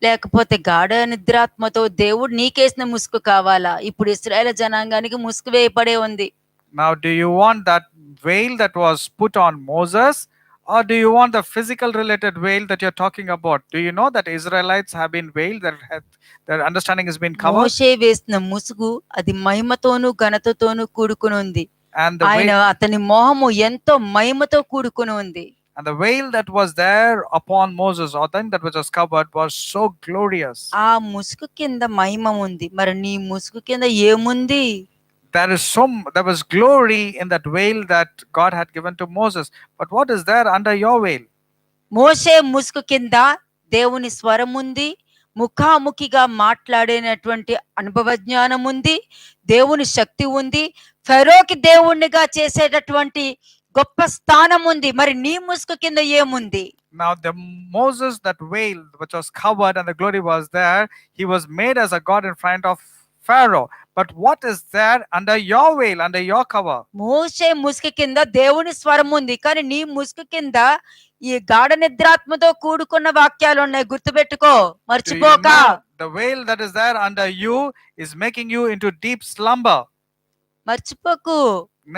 లేకపోతే గాఢ నిద్రాత్మతో దేవుడు నీకేసిన ముసుగు కావాలా? ఇప్పుడు ఇశ్రాయేలు జనాంగానికి ముసుగు వేయబడే ఉంది. Now, do you want that veil that was put on Moses, or do you want the physical related veil that you're talking about? Do you know that Israelites have been veiled, their understanding has been covered? మోషే వేసిన ముసుగు అది మహిమతోనూ ఘనతతోనూ కూడుకుని ఉంది. And the ఆయన veil, అతని మోహము ఎంతో మహిమతో కూడుకుని ఉంది. and the veil that was there upon Moses, or then that which was covered, was so glorious. ఆ ముసుగు కింద మహిమ ఉంది. మరి నీ ముసుగు కింద ఏముంది? There was glory in that veil that God had given to Moses. But what is there under your veil? మోషే ముసుగు కింద దేవుని స్వరం ఉంది, ముఖాముఖిగా మాట్లాడినటువంటి అనుభవ జ్ఞానం ఉంది, దేవుని శక్తి ఉంది, ఫరోకి దేవుణ్ణిగా చేసేటటువంటి గొప్ప స్థానం ఉంది. మరి నీ ముసుగు కింద ఏముంది? Now the Moses, that veil which was covered and the glory was there, he was made as a god in front of Pharaoh. But what is there under your veil, under your cover? మోషే ముసుగు కింద దేవుని స్వరం ఉంది, కానీ నీ ముసుగు కింద ఈ గాఢ నిద్రాత్మతో కూడుకున్న వాక్యాలు ఉన్నాయి. గుర్తుపెట్టుకో, Do you మర్చిపోక. know the veil that is there under you is making you into deep slumber? మర్చిపోకు.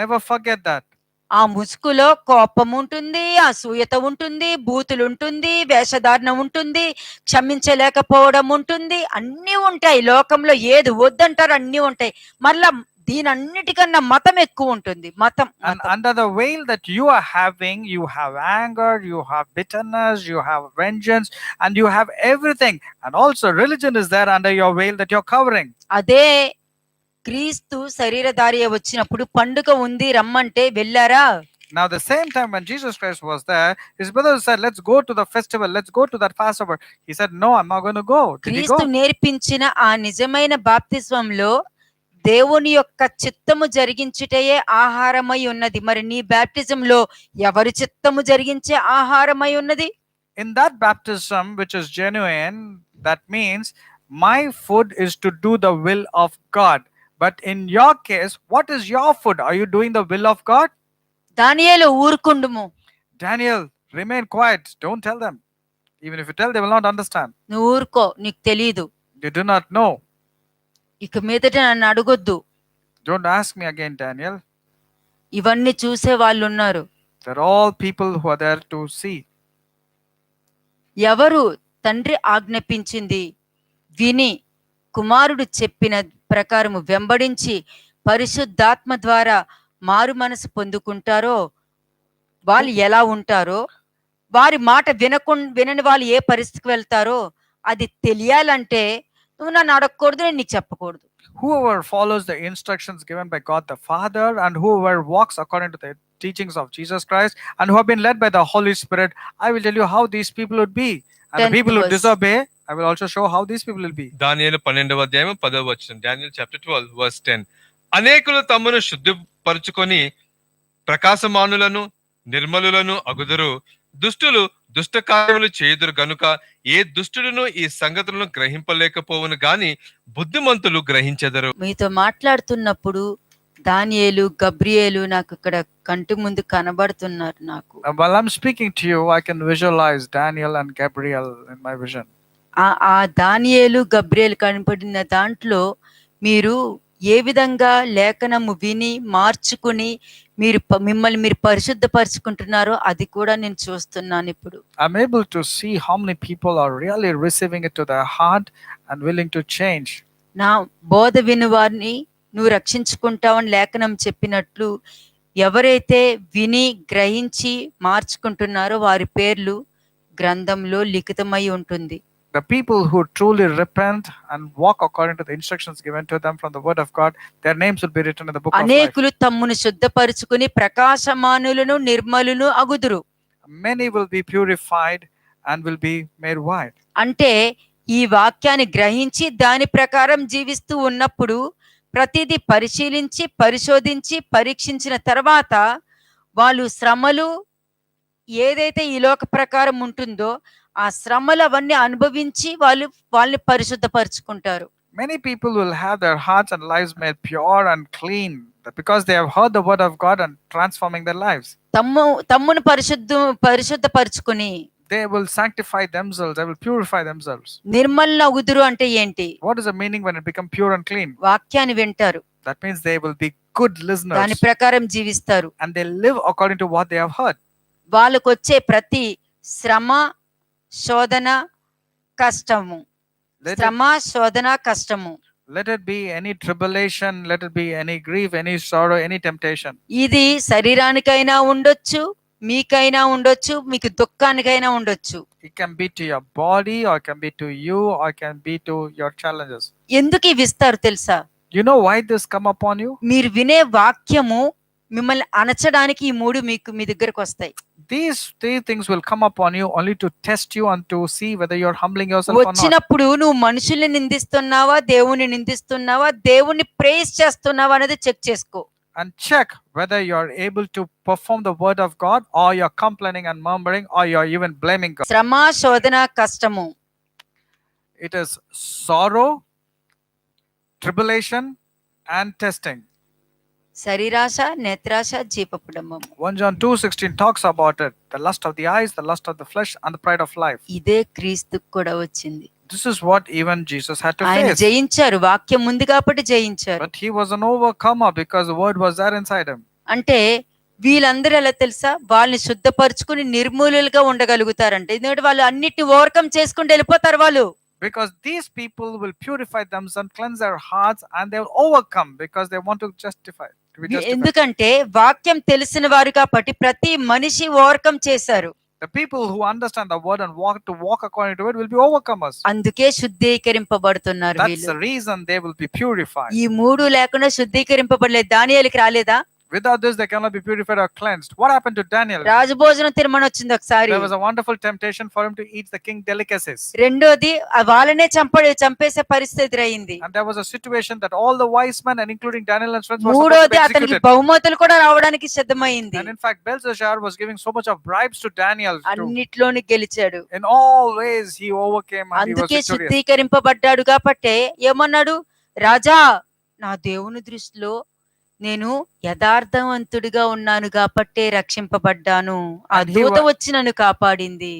Never forget that. ఆ ముసుగులో కోపం ఉంటుంది, అసూయత ఉంటుంది, బూతులు ఉంటుంది, వేషధారణ ఉంటుంది, క్షమించలేకపోవడం ఉంటుంది, అన్నీ ఉంటాయి. లోకంలో ఏది వద్దంటారు అన్నీ ఉంటాయి. మళ్ళా దీనన్నిటికన్నా మతం ఎక్కువ ఉంటుంది. మతం And under the veil that you are having, you have anger, you have bitterness, you have vengeance, and you have everything. And also religion is there under your veil that you're covering. అదే క్రీస్తు శరీరధారి వచ్చినప్పుడు పండుగ ఉంది రమ్మంటే వెళ్ళారా? Now, the same time when Jesus Christ was there, his brothers said, let's go to the festival, let's go to that Passover. He said, no, I'm not going to go. Did he క్రీస్తు go? నేర్పించిన ఆ నిజమైన బాప్తిస్వంలో దేవుని యొక్క చిత్తము జరిగించుటయే ఆహారమై ఉన్నది. మరి నీ బాప్టిజంలో ఎవరి చిత్తము జరిగించే ఆహారమై ఉన్నది? In that baptism, which is genuine, that means my food is to do the will of God. But in your case, what is your food? Are you doing the will of God? దానియేలు ఊరుకుండుము. Daniel, remain quiet. Don't tell them. Even if you tell, they will not understand. నువ్వు ఊరుకో, నీకు తెలీదు. You do not know. ఇక మీదట నన్ను అడగొద్దు. Don't ask me again, Daniel. ఇవన్నీ చూసే వాళ్ళు ఉన్నారు. They're all people who are there to see. ఎవరు తండ్రి ఆజ్ఞాపించింది విని కుమారుడు చెప్పిన ప్రకారము వెంబడించి పరిశుద్ధాత్మ ద్వారా మారు మనసు పొందుకుంటారో వాళ్ళు ఎలా ఉంటారో, వారి మాట వినని వాళ్ళు ఏ పరిస్థితికి వెళ్తారో అది తెలియాలంటే నువ్వు నన్ను అడగకూడదు, నేను నీకు చెప్పకూడదు. Whoever follows the instructions given by God the Father, and whoever walks according to the teachings of Jesus Christ, and who have been led by the Holy Spirit, I will tell you how these people would be. And the 10th people who verse. disobey, I will also show how these people will be. దానియేలు 12వ అధ్యాయం 10వ వచనం. Daniel chapter 12 verse 10. అనేకులు తమను శుద్ధిపరుచుకొని ప్రకాశమానులను నిర్మలులను అగుదురు. దుష్టులు దుష్ట కార్యములు చేయుదురు గనుక ఏ దుష్టుడును ఈ సంగతులను గ్రహింపలేకపోవును గాని బుద్ధిమంతులు గ్రహించెదరు. మీతో మాట్లాడుతున్నప్పుడు దానియేలు గబ్రియేలు నాకు ఇక్కడ కంటి ముందు కనబడుతున్నారు. నాకు While I'm speaking to you, I can visualize Daniel and Gabriel in my vision. ఆ దానియేలు గబ్రియేలు కనపడిన దాంట్లో మీరు ఏ విధంగా లేఖనము విని మార్చుకుని మిమ్మల్ని మీరు పరిశుద్ధపరుచుకుంటున్నారో అది కూడా నేను చూస్తున్నాను ఇప్పుడు. I'm able to see how many people are really receiving it to their heart and willing to change. నా బోధ విని వారిని నువ్వు రక్షించుకుంటావని లేఖనం చెప్పినట్లు ఎవరైతే విని గ్రహించి మార్చుకుంటున్నారో వారి పేర్లు గ్రంథంలో లిఖితమై ఉంటుంది. The people who truly repent and walk according to the instructions given to them from the word of God, their names will be written in the book of life. అనేకులు తమ్మును శుద్ధపరుచుకుని ప్రకాశమానులను నిర్మలును అగుదురు. Many will be purified and will be made white. అంటే ఈ వాక్యాన్ని గ్రహించి దాని ప్రకారం జీవిస్తూ ఉన్నప్పుడు ప్రతిదీ పరిశీలించి పరిశోధించి పరీక్షించిన తర్వాత వాళ్ళు శ్రమలు ఏదైతే ఈ లోక ప్రకారం ఉంటుందో ఆ శ్రమలు అవన్నీ అనుభవించి వాళ్ళని పరిశుద్ధపరుచుకుంటారు. Many people will have their hearts and lives made pure and clean because they have heard the word of God and transforming their lives. తమ్మును పరిశుద్ధపరుచుకుని They will sanctify themselves, they will purify themselves. నిర్మలన ఉదురు అంటే ఏంటి? What is the meaning when it become pure and clean? వాక్యాన్ని వింటారు, That means they will be good దాని listeners ప్రకారం జీవిస్తారు. and they live according to what they have heard. వాళ్ళకు వచ్చే ప్రతి శ్రమ, శోధన, కష్టము, Let it, శ్రమ, శోధన, కష్టము, let it be any tribulation, let it be any grief, any sorrow, any temptation. ఇది శరీరానికైనా ఉండొచ్చు, మీకైనా ఉండొచ్చు, మీకు దుఃఖానికైనా ఉండొచ్చు. It can be to your body, or it can be to you, or it can be to your challenges. ఎందుకు ఇవి ఇస్తారు తెలుసా? You know why this come upon you? మీరు వినే వాక్యము మిమ్మల్ని అణచడానికి ఈ మూడు మీకు మీ దగ్గరకు వస్తాయి. These three things will come upon you only to test you and to see whether you're humbling yourself or not. వచ్చినప్పుడు నువ్వు మనుషుల్ని నిందిస్తున్నావా, దేవుని నిందిస్తున్నావా, దేవుని ప్రేస్ చేస్తున్నావా అనేది చెక్ చేసుకో. And check whether you're able to perform the word of God, or you're complaining and murmuring, or you're even blaming God. శ్రమ, శోధన, కష్టము. It is sorrow, tribulation, and testing. శరీరాశ, నేత్రాశ, జీపపుడమము. 1 John 2:16 talks about it. The lust of the eyes, the lust of the flesh, and the pride of life. ఇదే క్రీస్తుకు కూడా వచ్చింది. This is what even Jesus had to ఆయన face. జయించారు, వాక్యం ఉంది కాబట్టి జయించారు. But he was an overcomer because the word was there inside him. అంటే వీళ్ళందరూ ఎలా తెలుసా? వాళ్ళని శుద్ధపరచుకుని నిర్మూలులుగా ఉండగలుగుతారంట. ఎందుకంటే వాళ్ళు అన్నిటిని ఓవర్కమ్ చేసుకుంటూ వెళ్ళిపోతారు వాళ్ళు. Because these people will purify themselves, cleanse their hearts, and they will overcome because they want to justify. To be justified. ఎందుకంటే వాక్యం తెలిసిన వారు కాబట్టి ప్రతి మనిషి ఓవర్కమ్ చేశారు. The people who understand the word and walk according to it will be overcomers. అందుకే శుద్ధీకరింపబడుతున్నారు That's వీళ్ళు. the reason they will be purified. ఈ మూడు లేకుండా శుద్ధీకరింపబడలేదు. దానియేలుకి రాలేదా? Without this, they cannot be purified or cleansed. What happened to Daniel? Rajabhojanam తినమని వచ్చింది ఒకసారి. There was a wonderful temptation for him to eat the king delicacies. రెండోది వాళ్ళనే చంపేసే పరిస్థితి ఎదురైంది. And there was a situation that all the wise men, and including Daniel and friends, were supposed to మూడోది be అతనికి executed. బహుమతులు కూడా రావడానికి సిద్ధమైంది. And in fact, Belshazzar was giving so much of bribes to Daniel. అన్నిట్లోని గెలిచాడు. In all ways, he overcame and he was అందుకే victorious. శుద్ధీకరింపబడ్డాడు కాబట్టి ఏమన్నాడు? రాజా, నా దేవుని దృష్టిలో నేను యథార్థవంతుడిగా ఉన్నాను కాబట్టే రక్షింపబడ్డాను. ఆ And he దూత wa- వచ్చి నన్ను కాపాడింది.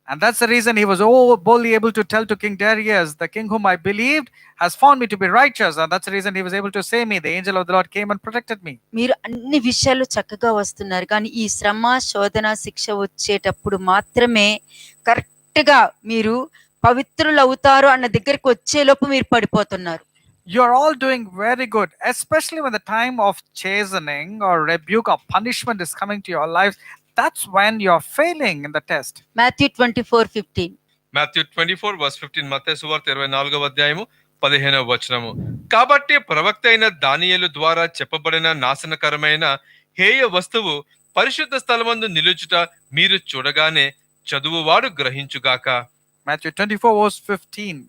And that's the reason he was boldly able to tell to King Darius, the king whom I believed has found me to be righteous. And that's the reason he was able to say me, the angel of the Lord came and protected me. మీరు అన్ని విషయాలు చక్కగా వస్తున్నారు, కానీ ఈ శ్రమ, శోధన, శిక్ష వచ్చేటప్పుడు మాత్రమే కరెక్ట్ గా మీరు పవిత్రులు అవుతారు అన్న దగ్గరికి వచ్చేలోపు మీరు పడిపోతున్నారు. You're all doing very good, especially when the time of chastening or rebuke or punishment is coming to your lives. That's when you're failing in the test. Matthew 24:15. Matthew 24:15 మత్తయి సువార్త 24వ అధ్యాయము 15వ వచనము. కాబట్టి ప్రవక్త అయిన దానియేలు ద్వారా చెప్పబడిన నాశనకరమైన హేయ వస్తువు పరిశుద్ధ స్థలమందు నిలుచుట మీరు చూడగానే చదువువాడు గ్రహించుగాక. Matthew 24:15.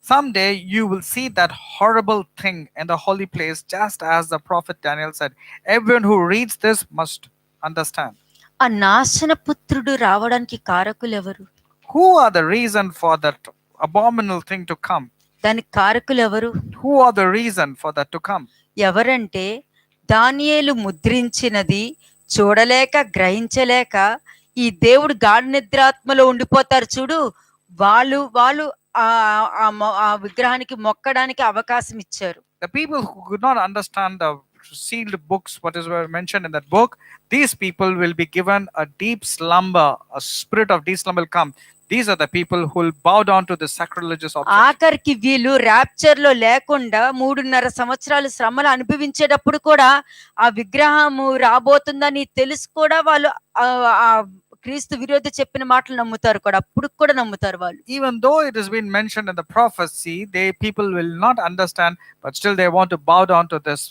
Someday you will see that horrible thing in the holy place, just as the prophet Daniel said. Everyone who reads this must understand. ఆ నాశన పుత్రుడు రావడానికి కారకులు ఎవరు? Who are the reason for that abominable thing to come? దానికి కారకులు ఎవరు? Who are the reason for that to come? ఎవరంటే దానియేలు ముద్రించినది చూడలేక గ్రహించలేక ఈ దేవుడు గాఢ నిద్రాత్మలో ఉండిపోతారు చూడు, వాళ్ళు ఆ విగ్రహానికి మొక్కడానికి అవకాశం ఇచ్చారు. The people who could not understand the sealed books, what is mentioned in that book, these people will be given a deep slumber, a spirit of deep slumber will come. These are the people who will bow down to the sacrilegious objects. ఆఖరికి వీళ్ళు rapture లో లేకుండా 3.5 సంవత్సరాలు శ్రమలు అనుభవించేటప్పుడు కూడా ఆ విగ్రహము రాబోతుందని తెలుసు కూడా వాళ్ళు ఆ క్రీస్తు విరోధి చెప్పిన మాటలు నమ్ముతారు కూడా, అప్పుడు కూడా నమ్ముతారు వాళ్ళు. Even though it has been mentioned in the prophecy, people will not understand, but still they want to bow down to this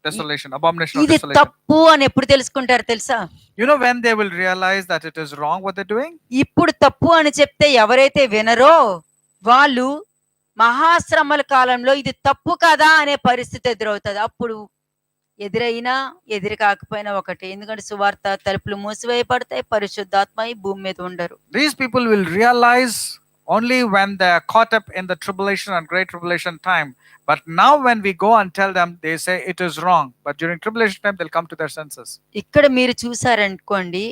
desolation, abomination of ఇది desolation. తప్పు అని ఎప్పుడు తెలుసుకుంటారు తెలుసా? You know when they will realize that it is wrong what they're doing? ఇప్పుడు తప్పు అని చెప్తే ఎవరైతే వినరో వాళ్ళు మహాశ్రమల కాలంలో ఇది తప్పు కదా అనే పరిస్థితి ఎదురవుతుంది. అప్పుడు ఎదురైనా ఎదురు కాకపోయినా ఒకటి, ఎందుకంటే సువార్త తలుపులు మూసివేయబడతాయి, పరిశుద్ధాత్మ ఈ భూమి మీద ఉండరు. These people will realize only when they are caught up in the tribulation and great tribulation time. But now when we go and tell them, they say it is wrong. But during tribulation time, they'll come to their senses. ఇక్కడ మీరు చూసారనుకోండి,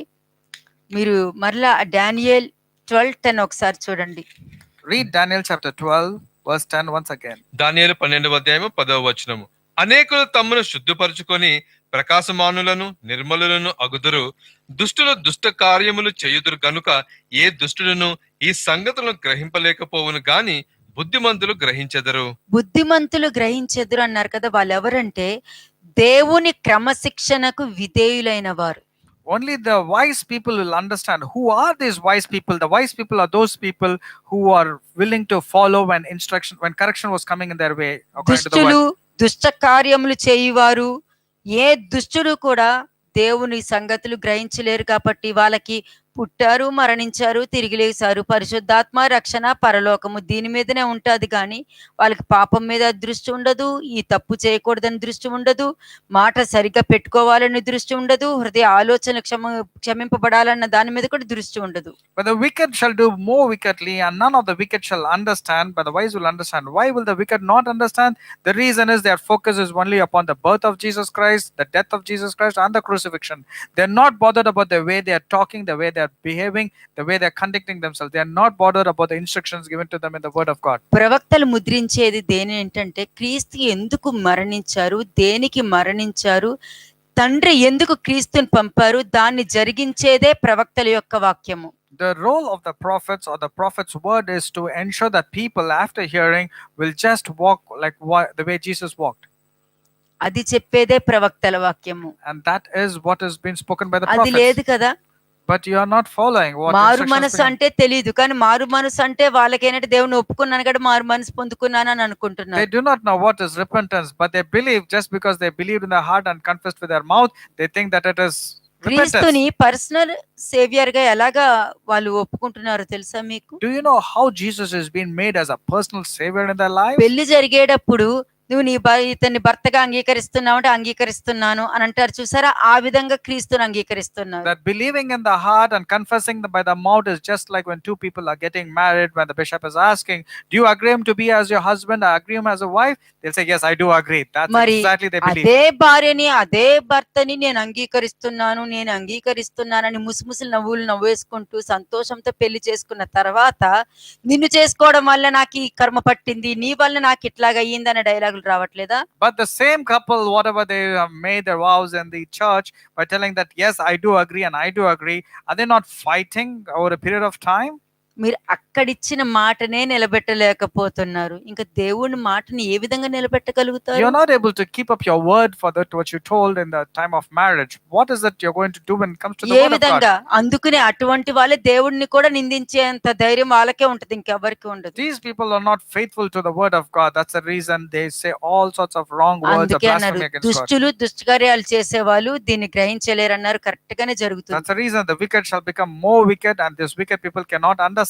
మీరు మరలా Daniel 12:10 ఒకసారి చూడండి. Read Daniel chapter 12, verse 10 once again. దానియేలు 12వ అధ్యాయము 10వ వచనము. అనేకులు తమ్మును శుద్ధిపరచుకొని ప్రకాశమానులను నిర్మలులను అగుదురు. దుష్టులు దుష్ట కార్యములు చేయుదురు గనుక ఏ దుష్టులను ఈ సంగతులను గ్రహింపలేకపోవును గాని బుద్ధిమంతులు గ్రహించెదరు. బుద్ధిమంతులు గ్రహించెదరు అన్నారు కదా, వాళ్ళు ఎవరంటే దేవుని క్రమశిక్షణకు విధేయులైన వారు. Only the wise people will understand. Who are these wise people? The wise people are those people who are willing to follow when correction was coming in their way, according to the దుష్టులు word. దుష్ట కార్యములు చేయువారు, ఏ దుష్టుడు కూడా దేవుని సంగతులు గ్రహించలేరు. కాబట్టి వాళ్ళకి పుట్టారు, మరణించారు, తిరిగి లేచారు, పరిశుద్ధాత్మ, రక్షణ, పరలోకము దీని మీదనే ఉంటది. కానీ వాళ్ళకి పాపం మీద దృష్టి ఉండదు, ఈ తప్పు చేయకూడదని దృష్టి ఉండదు, మాట సరిగ్గా పెట్టుకోవాలని దృష్టి ఉండదు, హృదయ ఆలోచన క్షమింపబడాలన్న దాని మీద కూడా దృష్టి ఉండదు. But the wicked shall do more wickedly, and none of the wicked shall understand, but the wise will understand. Why will the wicked not understand? The reason is their focus is only upon the birth of Jesus Christ, the death of Jesus Christ, and the crucifixion. They're not bothered about the way they are talking, the way they are behaving, the way they are conducting themselves. They are not bothered about the instructions given to them in the word of God. ప్రవక్తలు ముద్రించేది దేని ఏంటంటే క్రీస్తు ఎందుకు మరణించారు, దేనికి మరణించారు, తండ్రి ఎందుకు క్రీస్తుని పంపారు, దాన్ని జరిగించేదే ప్రవక్తల యొక్క వాక్యము. The role of the prophets or the prophet's word is to ensure that people after hearing will just walk like the way Jesus walked. అది చెప్పేదే ప్రవక్తల వాక్యము. And that is what has been spoken by the అది లేదు prophets. కదా. But you are not following what మారు instructions మనసు being- అంటే తెలియదు, కానీ మారు మనసు అంటే వాళ్ళకేంటంటే దేవుని ఒప్పుకున్నాను కదా మారు మనసు పొందుకున్నాను అని They అనుకుంటున్నారు. do not know what is repentance, but they believe just because they believed in their heart and confessed with their mouth, they think that it is repentance. క్రీస్తుని పర్సనల్ సేవియర్ గా ఎలాగా వాళ్ళు ఒప్పుకుంటున్నారో తెలుసా మీకు? Do you know how Jesus is being made as a personal savior in their lives? పెళ్లి జరిగేటప్పుడు నువ్వు ఇతన్ని భర్తగా అంగీకరిస్తున్నావు అంటే అంగీకరిస్తున్నాను అని అంటారు చూసారా, ఆ విధంగా క్రీస్తుని అంగీకరిస్తున్నారు. That believing in the heart and confessing by the mouth is just like when two people are getting married, when the bishop is asking, do you agree him to be as your husband, or agree him as a wife? They'll say, yes, I do agree. That's మరి exactly they believe. అదే భార్యని అదే భర్తని నేను అంగీకరిస్తున్నానని ముసిముసి నవ్వులు నవ్వేసుకుంటూ సంతోషంతో పెళ్లి చేసుకున్న తర్వాత నిన్ను చేసుకోవడం వల్ల నాకు ఈ కర్మ పట్టింది, నీ వల్ల నాకు ఇట్లాగా అయ్యింది అనే డైలాగులు రావట్లేదా? But the same couple, whatever they have made their vows in the church by telling that, yes, I do agree and I do agree, are they not fighting over a period of time? మీరు అక్కడిచ్చిన మాటనే నిలబెట్టలేకపోతున్నారు, ఇంకా దేవుని మాటని ఏ విధంగా నిలబెట్టగలుగుతారు? You're not able to keep up your word for that what you told in the time of marriage. What is it you're going to do when it comes to the A word of God? విధంగా? అందుకనే అటువంటి వాళ్ళే దేవుడిని కూడా నిందించేంత ధైర్యం వాళ్ళకే ఉంటది, ఇంకెవరికి ఉండదు. These people are not faithful to the word of God. That's the reason they say all sorts of wrong words, of అందుకే అన్నారు blasphemy against God. దుష్టులు దుష్టకార్యాలు చేసేవాళ్ళు దీన్ని గ్రహించలేరు అన్నారు. కరెక్ట్ గానే జరుగుతుంది. That's the reason the wicked shall become more wicked, and these wicked people cannot understand.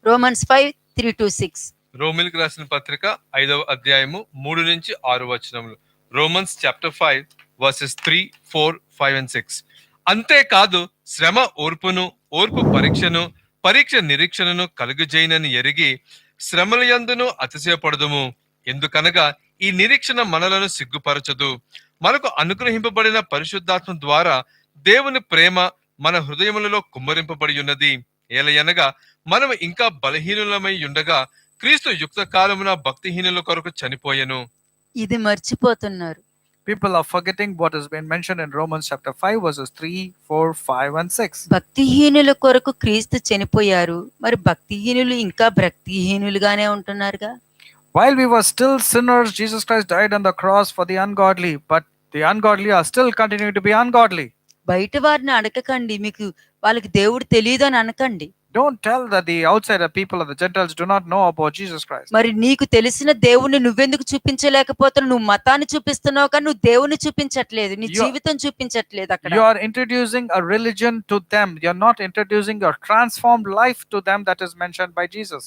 Romans 5:3-6. రోమిల్కి రాసిన పత్రిక 5వ అధ్యాయము 3 నుంచి 6 వచనములు. Romans chapter 5 versus 3, 4, 5 and 6. అంతేకాదు శ్రమ ఓర్పును, ఓర్పు పరీక్షను, పరీక్ష నిరీక్షణను కలుగజేయనని ఎరిగి శ్రమల యందును అతిశయపడదుము. ఎందుకనగా ఈ నిరీక్షణ మనలను సిగ్గుపరచదు. మనకు అనుగ్రహింపబడిన పరిశుద్ధాత్మ ద్వారా దేవుని ప్రేమ మన హృదయములలో కుమ్మరింపబడి ఉన్నది. ఏలయనగా మనము ఇంకా బలహీనులమై ఉండగా క్రీస్తు యుక్త కాలమున భక్తిహీనుల కొరకు చనిపోయెను. ఇది మర్చిపోతున్నారు. People are forgetting what has been mentioned in Romans chapter 5 verses 3, 4, 5 and 6. భక్తిహీనుల కొరకు క్రీస్తు చనిపోయారు, మరి భక్తిహీనులు ఇంకా భక్తిహీనులుగానే ఉంటున్నారుగా. While we were still sinners, Jesus Christ died on the cross for the ungodly, but the ungodly are still continuing to be ungodly. బయట వారిని అడగకండి, మీకు వాళ్ళకి దేవుడు తెలియదు అని అనకండి. Don't tell that the outsider people or the Gentiles do not know about Jesus Christ. మరి నీకు తెలిసిన దేవుణ్ణి నువ్వెందుకు చూపించలేకపోతున్నావు? నువ్వు మతాన్ని చూపిస్తున్నావు కానీ నువ్వు దేవుని చూపించట్లేదు, నీ జీవితం చూపించట్లేదు. అక్కడ You are introducing a religion to them. You're not introducing your transformed life to them that is mentioned by Jesus.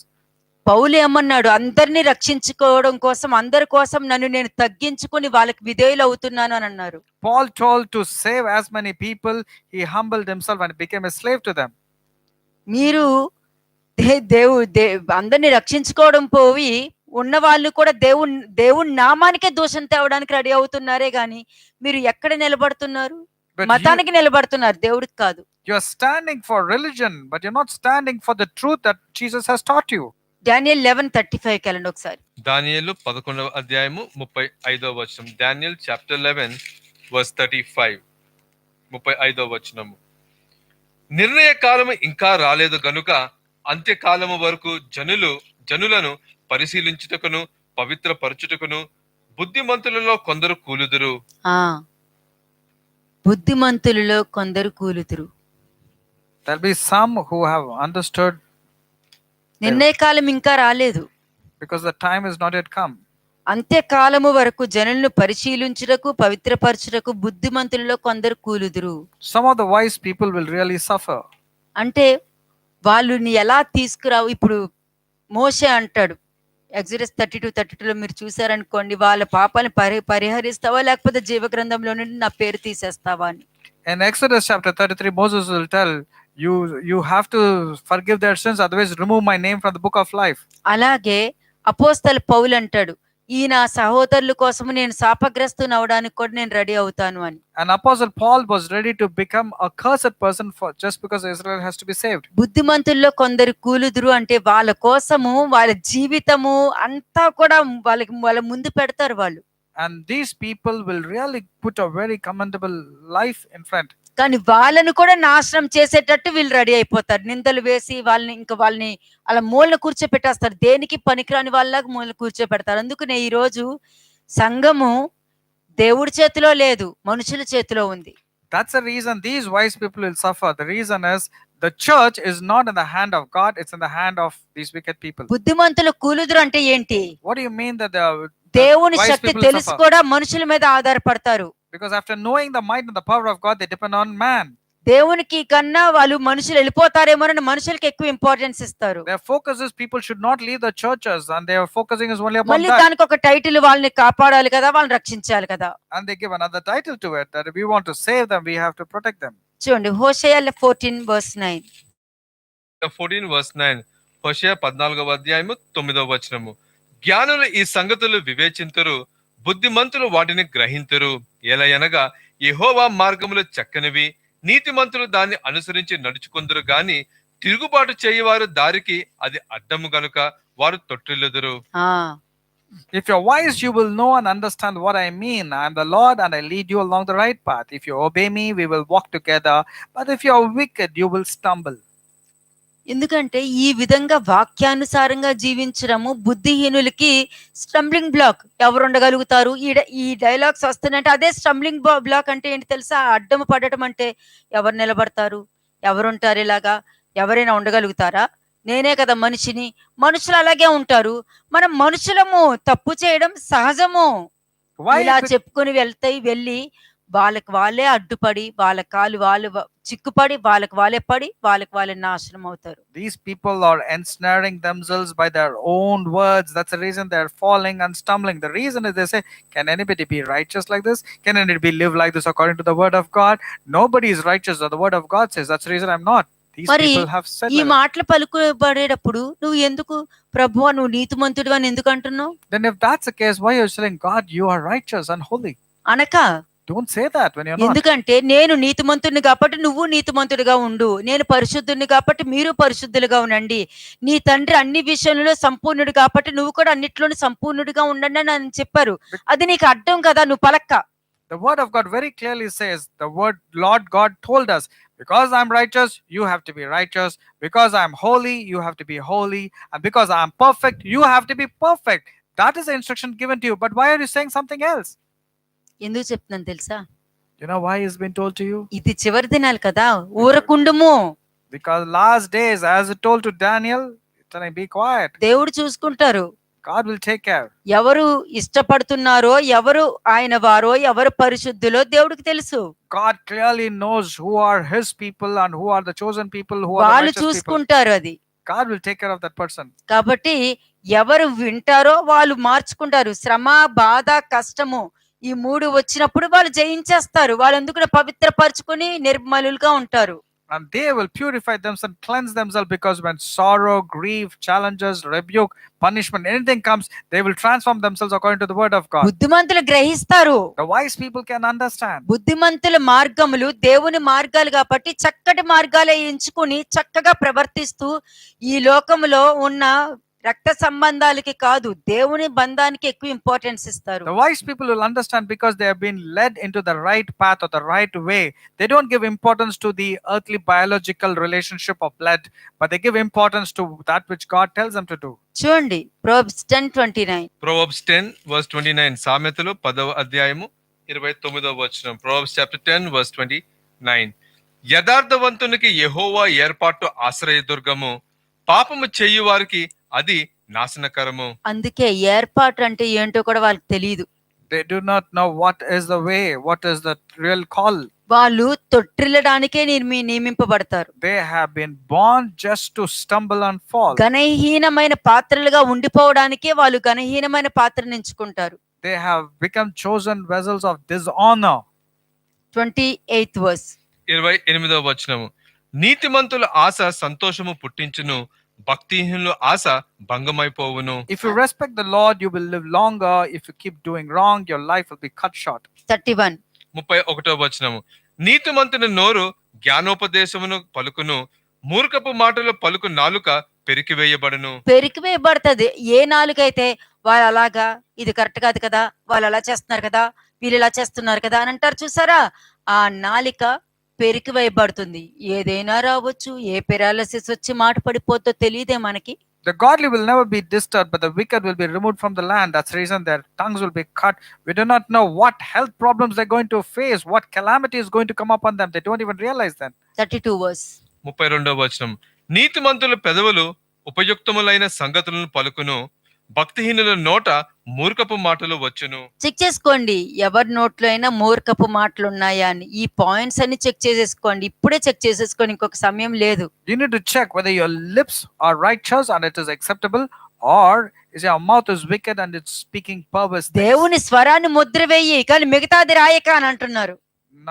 పౌలు ఏమన్నాడు? అందరినీ రక్షించుకోవడం కోసం, అందరి కోసం నన్ను నేను తగ్గించుకొని వాళ్ళకి విధేయులు అవుతున్నాను అని అన్నారు. Paul told to save as many people, he humbled himself and became a slave to them. మీరు అందరినీ రక్షించుకోవడం పోయి ఉన్న వాళ్ళు కూడా దేవుని నామానికే దోషం తేవడానికి రెడీ అవుతున్నారే గాని మీరు ఎక్కడ నిలబడుతున్నారు? But మతానికి నిలబడుతున్నారు, దేవుడికి కాదు. you're standing for religion, but you're not standing for the truth that Jesus has taught you. Daniel 11:35 కెళ్ళండి ఒకసారి. దానియేలు 11వ అధ్యాయము 35వ వచనం. డానియల్ చాప్టర్ 11 వర్స్ 35, 35వ వచనము. నిర్ణయ కాలము ఇంకా రాలేదు గనుక అంత్యకాలము వరకు జనులను పరిశీలించుటకును పవిత్రపరచుటకును బుద్ధిమంతులలో కొందరు కూలుదురు. బుద్ధిమంతులలో కొందరు కూలుదురు. There'll be some who have understood నిర్ణయకాలం ఇంకా రాలేదు, because the time is not yet come. అంత్యకాలము వరకు జనులను పరిశీలించుటకు పవిత్రపరచుటకు బుద్ధిమంతులలో కొందరు కూలుదురు. Some of the wise people will really suffer. అంటే వాళ్ళని ఎలా తీసుకురావు. ఇప్పుడు మోషే అంటాడు ఎగ్జోడస్ 32:32లో మీరు చూసారనుకోండి, వాళ్ళ పాపాలను పరిహరిస్తావా లేకపోతే జీవగ్రంథంలో నుండి నా పేరు తీసేస్తావా అని. In Exodus chapter 33, Moses will tell you have to forgive their sins, otherwise remove my name from the book of life. అలాగే అపోస్తల పౌలు అంటాడు, ఈ నా సహోదరుల కోసం నేను శాపగ్రస్తుని అవడానికి కూడా నేను రెడీ అవుతాను అని. And Apostle Paul was ready to become a cursed person for just because Israel has to be saved. బుద్ధిమంతుల్లో కొందరు కూలుదురు అంటే వాళ్ళ కోసము వాళ్ళ జీవితము అంతా కూడా వాళ్ళ ముందు పెడతారు వాళ్ళు. And these people will really put a very commendable life in front. కానీ వాళ్ళని కూడా నాశనం చేసేటట్టు వీళ్ళు రెడీ అయిపోతారు. నిందలు వేసి వాళ్ళని అలా మూలన కూర్చోపెట్టేస్తారు. దేనికి పనికిరాని వాళ్ళలాగా మూలన కూర్చోపెడతారు. అందుకనే ఈ రోజు సంఘము దేవుడి చేతిలో లేదు, మనుషుల చేతిలో ఉంది. That's the reason these wise people will suffer. The reason is the church is not in the hand of God, it's in the hand of these wicked people. బుద్ధిమంతులు కూలుదురు అంటే ఏంటి? What do you mean that the దేవుని wise శక్తి people తెలుసు suffer? కూడా మనుషుల మీద ఆధారపడతారు. Because after knowing the might and the power of God, they depend on man. దేవునికి కన్నా వాళ్ళు మనుషులు వెళ్ళిపోతారేమోనని మనుషులకి ఎక్కువ ఇంపార్టెన్స్ ఇస్తారు. Their focus is people should not leave the churches, and their focusing is only upon మళ్ళీ that. దానికి ఒక టైటిల్, వాళ్ళని కాపాడాలి కదా, వాళ్ళని రక్షించాలి కదా. And they give another title to it, that if we want to save them, we have to protect them. చూడండి హోషేయ 14:9. 14 వర్స్ 9. హోషేయ 14వ అధ్యాయము 9వ వచనము. జ్ఞానులు ఈ సంగతులు వివేచింతురు, బుద్ధిమంతులు వాటిని గ్రహింతురు. ఎలయనగా యెహోవా మార్గములు చక్కనివి, నీతిమంతులు దాన్ని అనుసరించి నడుచుకుందరు గాని తిరుగుబాటు చేయవారు దారికి అది అడ్డము గనుక వారు తొట్టిల్లుదురు. If you're wise, you will know and understand what I mean. I am the Lord and I lead you along the right path. If you obey me, we will walk together. But if you are wicked, you will stumble. ఎందుకంటే ఈ విధంగా వాక్యానుసారంగా జీవించడము బుద్ధిహీనులకి stumbling black. ఎవరు ఉండగలుగుతారు? ఈ dialogues వస్తున్నాయంటే అదే stumbling black అంటే ఏంటి తెలుసా? అడ్డము పడటం అంటే ఎవరు నిలబడతారు, ఎవరుంటారు, ఇలాగా ఎవరైనా ఉండగలుగుతారా? నేనే కదా మనిషిని, మనుషులు అలాగే ఉంటారు. మనం మనుషులము, తప్పు చేయడం సహజము. ఇలా చెప్పుకొని వెళ్ళి వాళ్ళకి వాళ్ళే అడ్డుపడి, వాళ్ళ కాలు వాళ్ళు చిక్కుపడి, వాళ్ళకి వాళ్ళే పడి, వాళ్ళకి వాళ్ళే నాశనం అవుతారు. These people are ensnaring themselves by their own words. That's the reason they're falling and stumbling. The reason is they say, can anybody be righteous like this? Can anybody live like this according to the word of God? Nobody is righteous, or the word of God says. That's the reason I'm not. These people have said ఈ మాటలు పలుకుబడేటప్పుడు నువ్వు ఎందుకు ప్రభువా నువ్వు నీతిమంతుడు అని ఎందుకు అంటున్నావు? Then if that's the case, why are you saying, God, you are righteous and holy? అనక Don't say that when you're not. ఎందుకంటే నేను నీతిమంతుడిని కాబట్టి నువ్వు నీతిమంతుడిగా ఉండు, నేను పరిశుద్ధుడిని కాబట్టి మీరు పరిశుద్ధులుగా ఉండండి, నీ తండ్రి అన్ని విషయంలో సంపూర్ణుడు కాబట్టి నువ్వు కూడా అన్నిట్లోనూ సంపూర్ణుడిగా ఉండండి అని చెప్పారు. అది నీకు అర్థం కదా, నువ్వు పలక్క. The word of God very clearly says, the word Lord God told us, because I'm righteous, you have to be righteous. Because I'm holy, you have to be holy. And because I'm perfect, you have to be perfect. That is the instruction given to you. But why are you saying something else? ఎందుకు చెప్తున్నాను తెలుసా? You know why it's been told to you? ఇది చివరి దినాలు కదా, ఊరకుండుము. Because last days, as it told to Daniel, telling, be quiet. దేవుడు చూసుకుంటారు. God will take care. ఎవరు ఇష్టపడుతున్నారో, ఎవరు ఆయన వారో, ఎవరు పరిశుద్ధులో దేవుడికి తెలుసు. God clearly knows who are his people and who are the chosen people, who are the వాళ్ళు righteous people. చూసుకుంటారు అది. God will take care of that person. కాబట్టి ఎవరు వింటారో వాళ్ళు మార్చుకుంటారు. శ్రమ, బాధ, కష్టము ఈ మూడు వచ్చినప్పుడు వాళ్ళు జయించేస్తారు. వాళ్ళు ఎందుకు పవిత్రపరచుకొని నిర్మలులుగా ఉంటారు. And they will purify themselves and cleanse themselves, because when sorrow, grief, challenges, rebuke, punishment, anything comes, they will transform themselves according to the word of God. బుద్ధిమంతులు గ్రహిస్తారు. The wise people can understand. బుద్ధిమంతుల మార్గములు దేవుని మార్గాలు కాబట్టి చక్కటి మార్గాలే ఎంచుకుని చక్కగా ప్రవర్తిస్తూ ఈ లోకములో ఉన్న రక్త సంబంధాలకి కాదు దేవుని బంధానికి ఎక్కువ ఇంపార్టెన్స్ ఇస్తారు. The wise people will understand because they have been led into the right path or the right way. They don't give importance to the earthly biological relationship of blood, but they give importance to that which God tells them to do. చూడండి Proverbs 10:29. Proverbs 10 verse 29, సామెతలు 10వ అధ్యాయము 29వ వచనం. Proverbs chapter 10 verse 29. యథార్థవంతునికి యెహోవా ఏర్పాటు ఆశ్రయదుర్గము, పాపము చేయు వారికి అది నాశనకరము. అందుకే ఏర్పాటు అంటే ఏంటో కూడా వాళ్ళకి తెలియదు. They do not know what is the way, what is the real call. వాళ్ళు తొట్టిల్లడానికే నియమింపబడతారు. They have been born just to stumble and fall. ఘనహీనమైన పాత్రలుగా ఉండిపోవడానికే వాళ్ళు ఘనహీనమైన పాత్రను ఎంచుకుంటారు. They have become chosen vessels of dishonor. 28th verse. 28వ వచనము. నీతిమంతుల ఆశ సంతోషము పుట్టించును, భక్తిహీనుల ఆశ భంగమైపోవును. If you respect the Lord, you will live longer. If you keep doing wrong, your life will be cut short. 31. 31వ వచనము. నీతిమంతుని నోరు జ్ఞానోపదేశమును పలుకును, మూర్ఖపు మాటలు పలుకు నాలుక పెరికివేయబడును. పెరికివేయబడుతుంది. ఏ నాలుగైతే వాళ్ళు అలాగా, ఇది కరెక్ట్ కాదు కదా, వాళ్ళు అలా చేస్తున్నారు కదా, వీళ్ళు ఇలా చేస్తున్నారు కదా అని అంటారు చూసారా, ఆ నాలిక పెరికివేయబడుతుంది. ఏదైనా రావచ్చు, ఏ పెరాలసిస్ వచ్చి మాట పడిపోతో తెలియదే మనకి. The godly will never be disturbed, but the wicked will be removed from the land. That's the reason their tongues will be cut. We do not know what health problems they're going to face, what calamity is going to come upon them. They don't even realize that. 32 verse. 32వ వచనం. నీతిమంతుల పెదవులు ఉపయుక్తములైన సంగతులను పలుకును, భక్తిహీనుల నోట మూర్ఖపు మాటలు వచ్చును. Check చేసుకోండి ఎవరి నోట్లో అయినా మూర్ఖపు మాటలు ఉన్నాయా అని. ఈ పాయింట్స్ అన్ని చెక్ చేసేసుకోండి, ఇప్పుడే చెక్ చేసేసుకోండి, ఇంకొక సమయం లేదు. You need to check whether your lips are righteous and it is acceptable, or is your mouth is wicked and it's speaking perverse things. దేవుని స్వరాన్ని ముద్ర వేయి కానీ మిగతాది రాయక అని అంటున్నారు.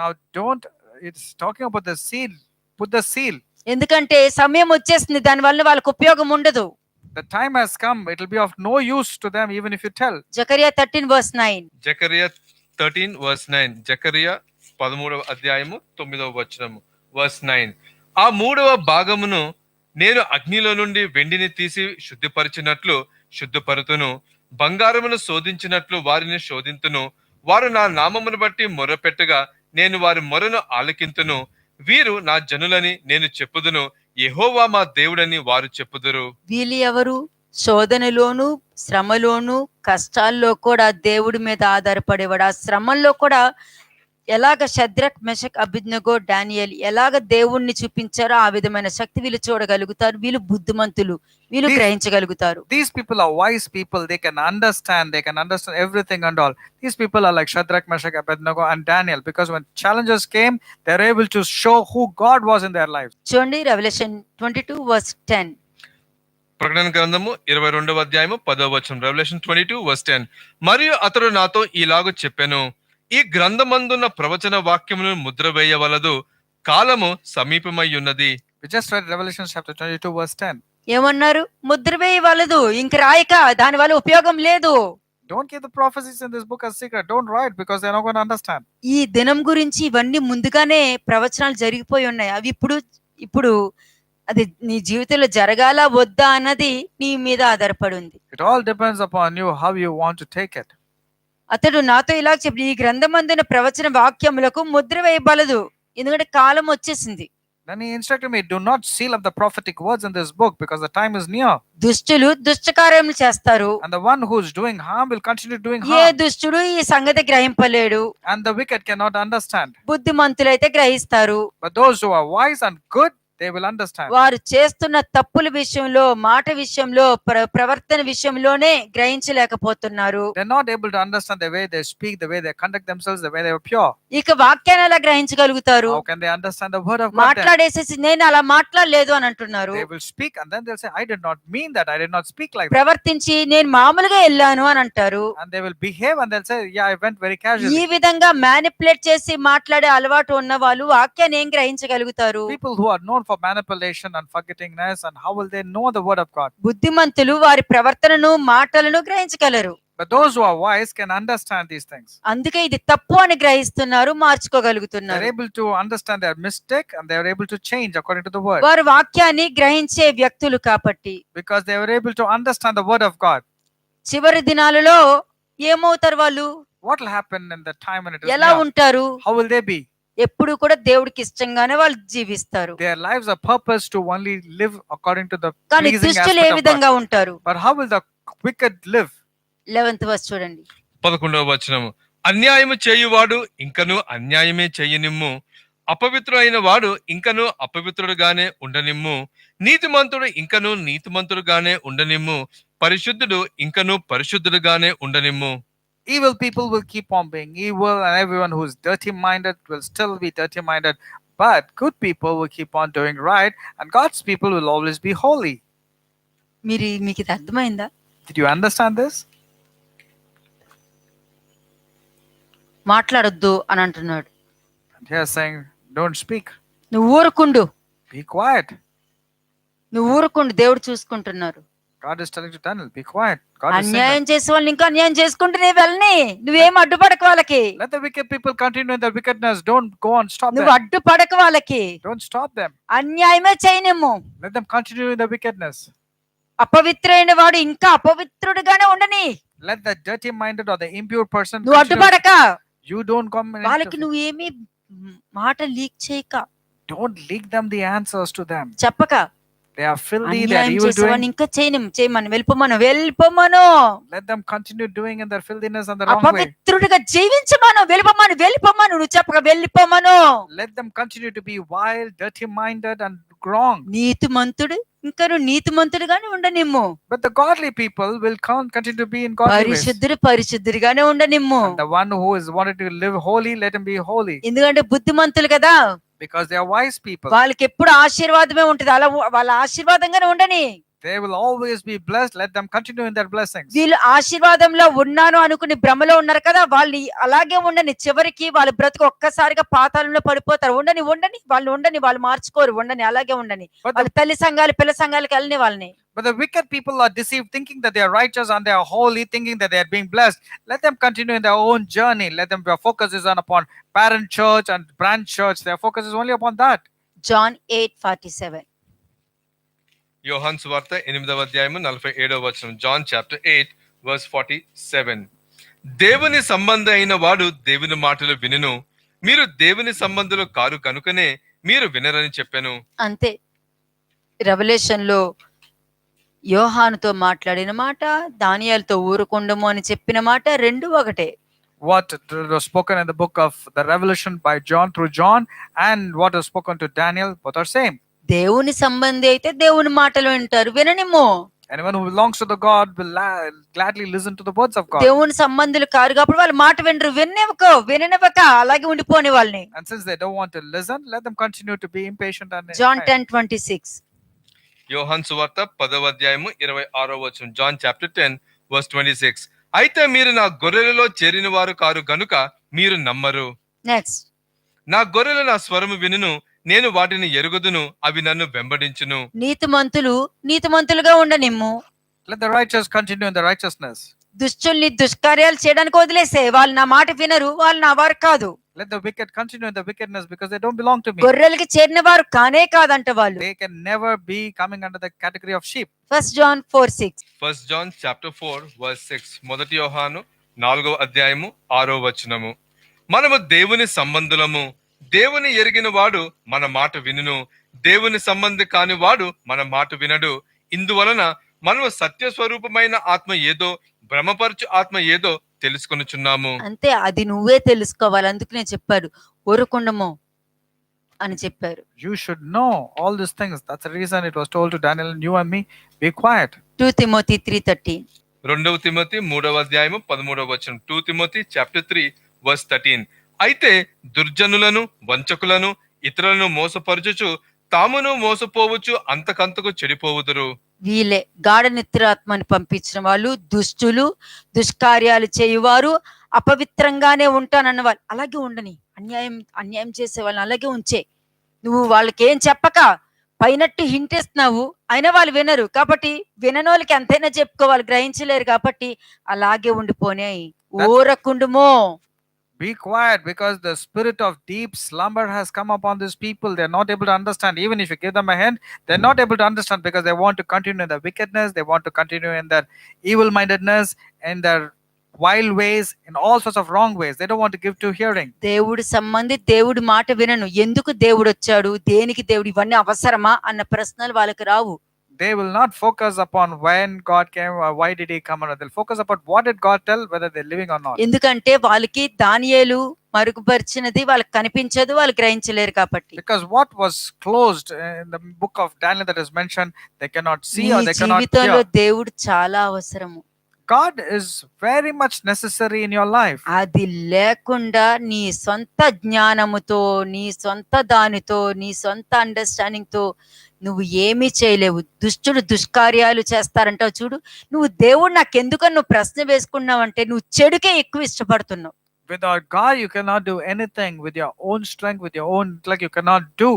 Now don't, it's talking about the seal. Put the seal. ఎందుకంటే సమయం వచ్చేసింది, దాని వల్ల వాళ్ళకి ఉపయోగం ఉండదు. The time has come. It will be of no use to them even if you tell. Zechariah 13 verse 9. Zechariah 13 verse 9. Zechariah 13వ అధ్యాయము 9వ వచనము verse 9. ఆ 3వ భాగమును నేను అగ్నిలో నుండి వెండిని తీసి శుద్ధిపరిచినట్లు శుద్ధపరుతును, బంగారమును శోధించినట్లు వారిని శోధింతును. వారు నా నామమును బట్టి మొర్రపెట్టగా నేను వారి మొరను ఆలకింతును. వీరు నా జనులని నేను చెప్పుదును, యెహోవా మా దేవుడని వారు చెప్పుదురు. వీళ్ళు ఎవరు? శోధనలోను శ్రమలోను కష్టాల్లో కూడా దేవుడి మీద ఆధారపడేవాడు. ఆ శ్రమల్లో కూడా ఎలాగ షద్రక్ మెషక్ అబేద్నెగో డానియేల్ ఎలాగ దేవుణ్ణి చూపించారో ఆ విధమైన శక్తి వీళ్ళు చూడగలుగుతారు. వీళ్ళు బుద్ధిమంతులు, వీళ్ళు గ్రహించగలుగుతారు. These people are wise people. They can understand everything and all. These people are like Shadrach, Meshach, Abednego and Daniel, because when challenges came, they're able to show who God was in their lives. చూడండి revolution 22 verse 10. ప్రకటన గ్రంథము 22వ అధ్యాయము 10వ వచనం. Revolution 22 verse 10. మరియు అతడు నాతో ఇలాగ చెప్పెను, ఈ గ్రంథమందున్న ప్రవచన వాక్యమును ముద్ర వేయవలదు, కాలము సమీపమై ఉన్నది. We just read Revelation chapter 22 verse 10. ఏమన్నారు? ముద్ర వేయవలదు, ఇంక రాయక, దాని వల్ల ఉపయోగం లేదు. Don't keep the prophecies in this book as secret. Don't write, because they're not going to understand. ఈ దినం గురించి ఇవన్నీ ముందుగానే ప్రవచనాలు జరిగిపోయి ఉన్నాయి. అవి ఇప్పుడు అది నీ జీవితంలో జరగాల వద్దా అన్నది నీ మీద ఆధారపడి ఉంది. It all depends upon you how you want to take it. అతడు నాతో ఇలా చెప్పి, ఈ గ్రంథమందున ప్రవచన వాక్యములకు ముద్ర వేయబలదు, ఎందుకంటే కాలం వచ్చేసింది. Then he instructed me, do not seal up the prophetic words in this book, because the time is near. దుష్టులు దుష్టకార్యములు చేస్తారు. And the one who is doing harm will continue doing A harm. దుష్టుడు ఈ సంగతి గ్రహింపలేడు. And the wicked cannot understand. బుద్ధిమంతులైతే గ్రహిస్తారు. But those who are wise and good, they will understand. వారు చేస్తున్న తప్పుల విషయంలో, మాట విషయంలో, ప్రవర్తన విషయంలోనే గ్రహించలేకపోతున్నారు. They're not able to understand the way they speak, the way they conduct themselves, the way they are pure. ఇక వాక్యాన్ని ఎలా గ్రహించగలుగుతారు? How can they understand the word of God then? మాట్లాడేసేసి నేను అలా మాట్లాడలేదు అని అంటున్నారు. They will speak and then they'll say, I did not mean that, I did not speak like that. ప్రవర్తించి నేను మామూలుగా వెళ్ళాను అని అంటారు. And they will behave and they'll say, yeah, I went very ఈ casually. విధంగా మ్యానిపులేట్ చేసి మాట్లాడే అలవాటు ఉన్న వాళ్ళు వాక్యాన్ని ఏం గ్రహించగలుగుతారు? People who are known for manipulation and forgettingness, and how will they know the word of God? బుద్ధిమంతులు వారి ప్రవర్తనను, మాటలను గ్రహించగలరు. But those who are wise can understand these things. అందుకే ఇది తప్పు అని గ్రహిస్తున్నారు, They're మార్చుకోగలుగుతున్నారు. able to understand their mistake and they are able to change according to the word. వారు వాక్యాన్ని గ్రహించే వ్యక్తులు కాబట్టి Because they were able to understand the word of God. చివరి దినాలలో ఏమవుతారు వాళ్ళు? What will happen in the time when it is ఎలా near? ఉంటారు? How will they be? ఎప్పుడు కూడా దేవుడికి ఇష్టంగానే వాళ్ళు జీవిస్తారు. Their lives are purposed to only live according to the కానీ pleasing దుష్టులు ఏ aspect of God. విధంగా ఉంటారు? But how will the wicked live? 11th verse చూడండి. 11వ వచనము. అన్యాయము చేయువాడు ఇంకను అన్యాయమే చేయనిమ్ము, అపవిత్రుడైన వాడు ఇంకను అపవిత్రుడుగానే ఉండనిమ్ము, నీతిమంతుడు ఇంకను నీతిమంతుడుగానే ఉండనిమ్ము, పరిశుద్ధుడు ఇంకను పరిశుద్ధుడుగానే ఉండనిమ్ము. Evil people will keep on being evil, and everyone who is dirty minded will still be dirty minded. But good people will keep on doing right, and God's people will always be holy. మీకు ఇది అర్థమైందా? Did you understand this? మాట్లాడొద్దు అని అంటున్నాడు. And here saying, don't speak, నువ్వు ఊరుకుండు, be quiet. నువ్వు ఊరుకుండు, దేవుడు చూసుకుంటున్నారు. God is telling to Daniel, be quiet. God is saying అన్యాయం చేసే వాళ్ళని ఇంకా అన్యాయం చేసుకుంటూ నీ వెళ్ళని, నువ్వేం అడ్డుపడక వాళ్ళకి, that. Let the wicked people continue in their wickedness. Don't go on, stop నువ్వు them. అడ్డుపడక వాళ్ళకి, Don't stop them. అన్యాయమే చేయనిమ్ము. Let them continue in their wickedness. అపవిత్రైన వాడు ఇంకా అపవిత్రుడుగానే ఉండని, Let the dirty minded or the impure person నువ్వు continue. అడ్డుపడక You don't come in. వాళ్ళకి నువ్వేమి మాట లీక్ చేయక, Don't leak them the answers to them. చెప్పక, They are filthy, they are అన్యాయం evil చేసేవాడిని doing. ఇంకా చేయమని వెళ్ళిపోమను, Let them continue doing in their filthiness and the wrong way. అపవిత్రుడిగా జీవించమను, వెళ్ళిపోమను, నువ్వు చెప్పక వెళ్ళిపోమను. Let them continue to be wild, dirty minded and wrong. నీతిమంతుడు ఇంకను నీతిమంతుడుగానే ఉండనిమ్ము, But the godly people will continue to be in godly ways. పరిశుద్ధుడిగానే ఉండనిమ్ము. And the one who is wanted to live holy, let him be holy. ఎందుకంటే బుద్ధిమంతులు కదా, Because they are wise people. వాళ్ళకి ఎప్పుడు ఆశీర్వాదమే ఉంటది. అలా వాళ్ళ ఆశీర్వాదంగానే ఉండని. They will always be blessed. Let them continue in their blessings. వీళ్ళు ఆశీర్వాదంలో ఉన్నాను అనుకుని భ్రమలో ఉన్నారు కదా, వాళ్ళు అలాగే ఉండని. చివరికి వాళ్ళ బ్రతుకు ఒక్కసారిగా పాతాళంలో పడిపోతారు. ఉండని వాళ్ళు మార్చుకోరు. ఉండని అలాగే ఉండని. But వాళ్ళ తల్లి సంఘాలు, పిల్ల సంఘాలకు వెళ్ళని వాళ్ళని. But the wicked people are deceived, thinking that they are righteous and they are holy, thinking that they are being blessed. Let them continue in their own journey. Let them, their focus is upon parent church and branch church. Their focus is only upon that. John 8:47. యోహాను సువార్త 8వ అధ్యాయము 47వ వచనం. John chapter 8 verse 47. దేవుని సంబంధి అయిన వాడు దేవుని మాటలు వినును, మీరు దేవుని సంబంధులు కారు కనుకనే మీరు వినరని చెప్పాను. అంతే. రెవల్యూషన్ లో యోహానుతో మాట్లాడిన మాట, దానియేలుతో ఊరుకుండము అని చెప్పిన మాట రెండు ఒకటే. What was spoken in the book of the Revelation by John through John and what was spoken to Daniel, both are same. దేవుని సంబంధి అయితే దేవుని మాటలు వింటారు, విననిమ్ము. Anyone who belongs to the God will gladly listen to the words of God. దేవుని సంబంధులు car కాబట్టి వాళ్ళ మాట వినరు, విననివ్వక అలాగే ఉండిపోని వాళ్ళని. And since they don't want to listen, let them continue to be impatient and John 10:26. యోహాను సువార్త 10వ అధ్యాయము 26వ వచనం. John chapter 10 verse 26. అయితే మీరు నా గొర్రెలలో చేరిన వారు కారు గనుక మీరు నమ్మరు. నెక్స్ట్. నా గొర్రెలు నా స్వరము వినును, నేను వాటిని ఎరుగుదును, అవి నన్ను వెంబడించును. నీతిమంతులుగా ఉండనిమ్ము. let the righteous continue in the righteousness. దుష్టుల్ని దుష్కార్యాలు చేయడానికి వదిలేసే. వాళ్ళు నా మాట వినరు, వాళ్ళు నా వారు కాదు. Let the wicked continue in the wickedness because they don't belong to me. గొర్రెలకి చేరిన వారు కానే కాదంట వాళ్ళు. They can never be coming under the category of sheep. 1 John 4:6. 1 John chapter 4 verse 6. మొదటి యోహాను 4వ అధ్యాయము 6వ వచనము. మనము దేవుని సంబంధులము, దేవుని ఎరిగిన వాడు మన మాట వినును, దేవుని సంబంధి కాని వాడు మన మాట వినడు. ఇందువలన మనము సత్య స్వరూపమైన ఆత్మ ఏదో, భ్రమపరచు ఆత్మ ఏదో తెలుసుకొనుచున్నాము. అంతే, అది నువ్వే తెలుసుకోవాలి. అందుకనే చెప్పాడు ఊరుకుండము అని చెప్పారు. You should know all these things. That's the reason it was told to Daniel and you and me, be quiet. 2 Timothy 3:13. 2 Timothy 3:13 2 Timothy chapter 3 verse 13. అయితే దుర్జనులను వంచకులను ఇతరులను మోసపరచుచు తామును మోసపోవచ్చు అంతకంతకు చెడిపోవుదురు. వీళ్ళే గాఢ నిద్రాత్మని పంపించిన వాళ్ళు, దుష్టులు, దుష్కార్యాలు చేయువారు, అపవిత్రంగానే ఉంటానన్న వాళ్ళు. అలాగే ఉండని, అన్యాయం చేసే వాళ్ళని అలాగే ఉంచే. నువ్వు వాళ్ళకి ఏం చెప్పక పైనట్టు హింట్ ఇస్తున్నావు, అయినా వాళ్ళు వినరు. కాబట్టి విననోళ్ళకి ఎంతైనా చెప్పుకోవాలి, గ్రహించలేరు. కాబట్టి అలాగే ఉండిపోనే, ఊరకుండుమో. Be quiet, because the spirit of deep slumber has come upon these people. They're not able to understand. Even if you give them a hint, they're not able to understand, because they want to continue in their wickedness, they want to continue in their evil mindedness, in their wild ways, in all sorts of wrong ways. They don't want to give to hearing. దేవుడి సంబంధి దేవుడి మాట వినను. ఎందుకు దేవుడు వచ్చాడు, దేనికి దేవుడు, ఇవన్నీ అవసరమా అన్న ప్రశ్నలు వాళ్ళకి రావు. They will not focus upon when God came or why did he come, or they'll focus upon what did God tell, whether they're living or not. ఎందుకంటే వాళ్ళకి దానియేలు మరుగుపరిచినది వాళ్ళకి కనిపించదు, వాళ్ళు గ్రహించలేరు. కాబట్టి Because what was closed in the book of Daniel that is mentioned, they cannot see or నీ they cannot జీవితంలో hear. దేవుడు చాలా అవసరము. God is very much necessary in your life. అది లేకుండా నీ సొంత జ్ఞానముతో, నీ సొంత దానితో, నీ సొంత అండర్స్టాండింగ్ తో నువ్వు ఏమీ చేయలేవు. దుష్టుడు దుష్కార్యాలు చేస్తారంటావు చూడు. నువ్వు దేవుడు నాకెందుకని నువ్వు ప్రశ్న వేసుకున్నావు అంటే నువ్వు చెడుకే ఎక్కువ ఇష్టపడుతున్నావు. Without God, you cannot do anything. With your own strength, with your own intellect, you cannot do.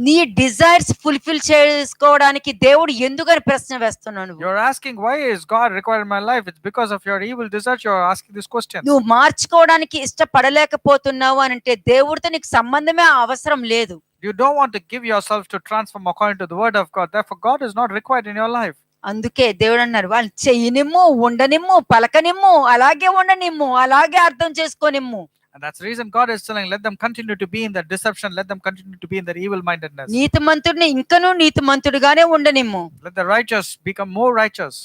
నీ డిజైర్స్ ఫుల్ఫిల్ చేసుకోవడానికి దేవుడు ఎందుకని ప్రశ్న వేస్తున్నావు నువ్వు? You're asking, why is God required in my life? It's because of your evil desires you're asking this question. నువ్వు మార్చుకోవడానికి ఇష్టపడలేకపోతున్నావు అని అంటే దేవుడితో నీకు సంబంధమే అవసరం లేదు. You don't want to give yourself to transform according to the word of God. Therefore, God is not required in your life. అందుకే దేవుడు అన్నారు, వాళ్ళు చెయ్యనిమ్ము, ఉండనిమ్ము, పలకనిమ్ము, అలాగే ఉండనిమ్ము, అలాగే అర్థం చేసుకోనిమ్ము. And that's the reason God is telling, let them continue to be in their deception, let them continue to be in their evil mindedness. నీతిమంతుడిని ఇంకనూ నీతిమంతుడిగానే ఉండనిమ్ము. Let the righteous become more righteous.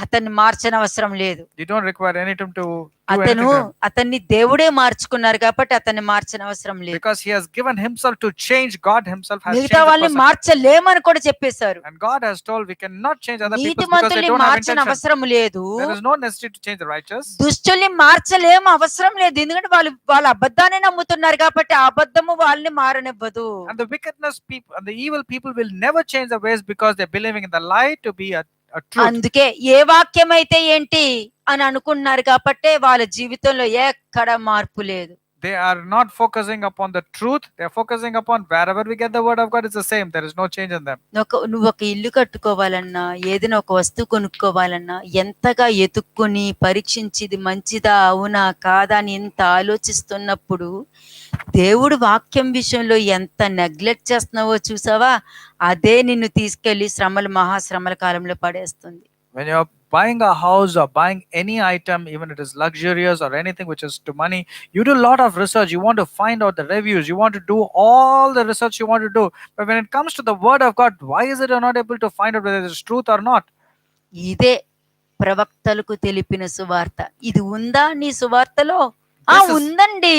అతన్ని మార్చనవసరం లేదు. You don't require anything to do అతను anything to him. అతన్ని దేవుడే మార్చుకున్నారు కాబట్టి అతన్ని మార్చనవసరం లేదు. Because he has given himself to change. God himself has changed మిగతా the వాళ్ళని person. మార్చలేమని కూడా చెప్పేశారు. And God has told we cannot change other people because they నీతిమంతుల్ని don't have మార్చని intention. అవసరం లేదు, There is no necessity to change the righteous. దుష్టుల్ని మార్చలేము అవసరం లేదు. ఎందుకంటే వాళ్ళ అబద్ధాన్ని నమ్ముతున్నారు కాబట్టి ఆ అబద్ధము వాళ్ళని మారనివ్వదు. And the wickedness people and the evil people will never change their ways because they're believing in the lie to be a truth. అందుకే ఏ వాక్యం అయితే ఏంటి అని అనుకుంటున్నారు కాబట్టి వాళ్ళ జీవితంలో ఎక్కడ మార్పు లేదు. They are not focusing upon the truth. They are focusing upon wherever we get the word of God, it's the same. There is no change in them. నువ్వు ఒక ఇల్లు కట్టుకోవాలన్నా, ఏదైనా ఒక వస్తువు కొనుక్కోవాలన్నా ఎంతగా ఎతుక్కుని పరీక్షించి ఇది మంచిదా అవునా కాదా అని ఎంత ఆలోచిస్తున్నప్పుడు దేవుడు వాక్యం విషయంలో ఎంత నెగ్లెక్ట్ చేస్తున్నావో చూసావా, అదే నిన్ను తీసుకెళ్లి మహాశ్రమల కాలంలో పడేస్తుంది. When you're buying a house or buying any item, even it is luxurious or anything which is to money, you do a lot of research. You want to find out the reviews. You want to do all the research you want to do. But when it comes to the word of God, why is it you're not able to find out whether it is truth or not? ఇదే ప్రవక్తలకు తెలిపిన సువార్త. ఇది ఉందా నీ సువార్తలో? ఉందండి.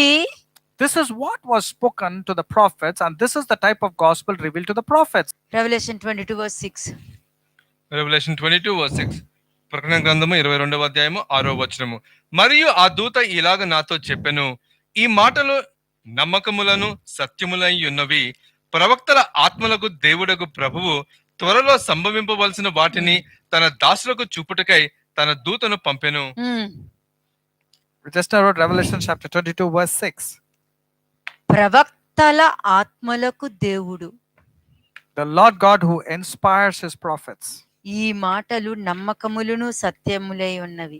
This is what was spoken to the prophets, and this is the type of gospel revealed to the prophets. Revelation 22:6. Revelation 22:6. ప్రకటన గ్రంథము 22:6. మరియు ఆ దూత ఇలాగ నాతో చెప్పెను, ఈ మాటలు నమ్మకములను సత్యములై ఉన్నవి. ప్రవక్తల ఆత్మలకు దేవుడగు ప్రభువు త్వరలో సంభవింపవలసిన వాటిని తన దాసులకు చూపుటకై తన దూతను పంపెను. We just wrote Revelation chapter 22 verse 6. ప్రవక్తల ఆత్మలకు దేవుడు, The Lord God who inspires his prophets. ఈ మాటలు నమ్మకములను సత్యములై ఉన్నవి.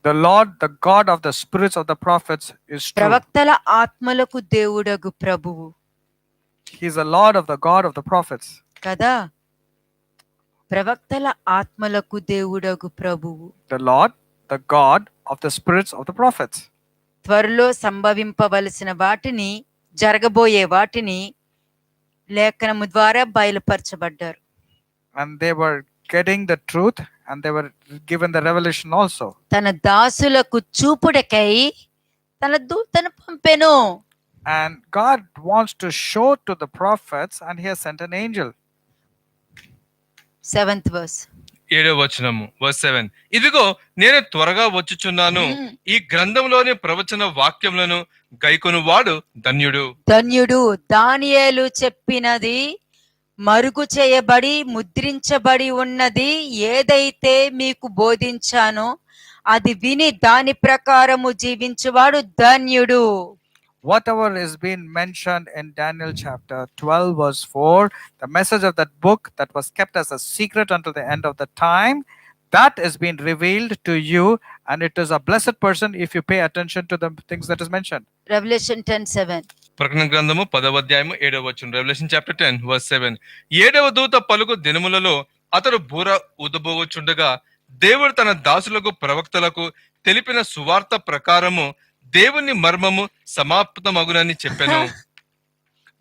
The Lord, the God of the spirits of the prophets is true. ప్రవక్తల ఆత్మలకు దేవుడగు ప్రభువు. He is the Lord of the God of the prophets. కదా, ప్రవక్తల ఆత్మలకు దేవుడగు ప్రభువు. The Lord, the God of the spirits of the prophets. త్వరలో సంభవింపవలసిన వాటిని, జరగబోయే వాటిని లేఖనము ద్వారా బయలుపరచబడ్డారు. And they were getting the truth and they were given the revelation also. తన దాసులకు చూపుటకై తన దూతను పంపెను. And God wants to show to the prophets, and He has sent an angel. 7th verse. 7వ వచనము వర్స్ 7. ఇదిగో నేను త్వరగా వచ్చుచున్నాను, ఈ గ్రంథంలోని ప్రవచన వాక్యములను గైకొనువాడు ధన్యుడు. ధన్యుడు. దానియేలు చెప్పినది మరుగు చేయబడి ముద్రించబడి ఉన్నది ఏదైతే మీకు బోధించానో అది విని దాని ప్రకారము జీవించువాడు ధన్యుడు. Whatever is being mentioned in Daniel chapter 12 verse 4, the message of that book that was kept as a secret until the end of the time, that is being revealed to you, and it is a blessed person if you pay attention to the things that is mentioned. Revelation 10:7. ప్రకటన గ్రంథము 10వ అధ్యాయము 7వ వచనం. Revelation chapter 10 verse 7. 7వ దూత పలుకు దినములలో అతడు బూర ఊదబోవచుండగా దేవుడు తన దాసులకు ప్రవక్తలకు తెలిపిన సువార్త ప్రకారము దేవుని మర్మము సమాప్తమగునని చెప్పెను.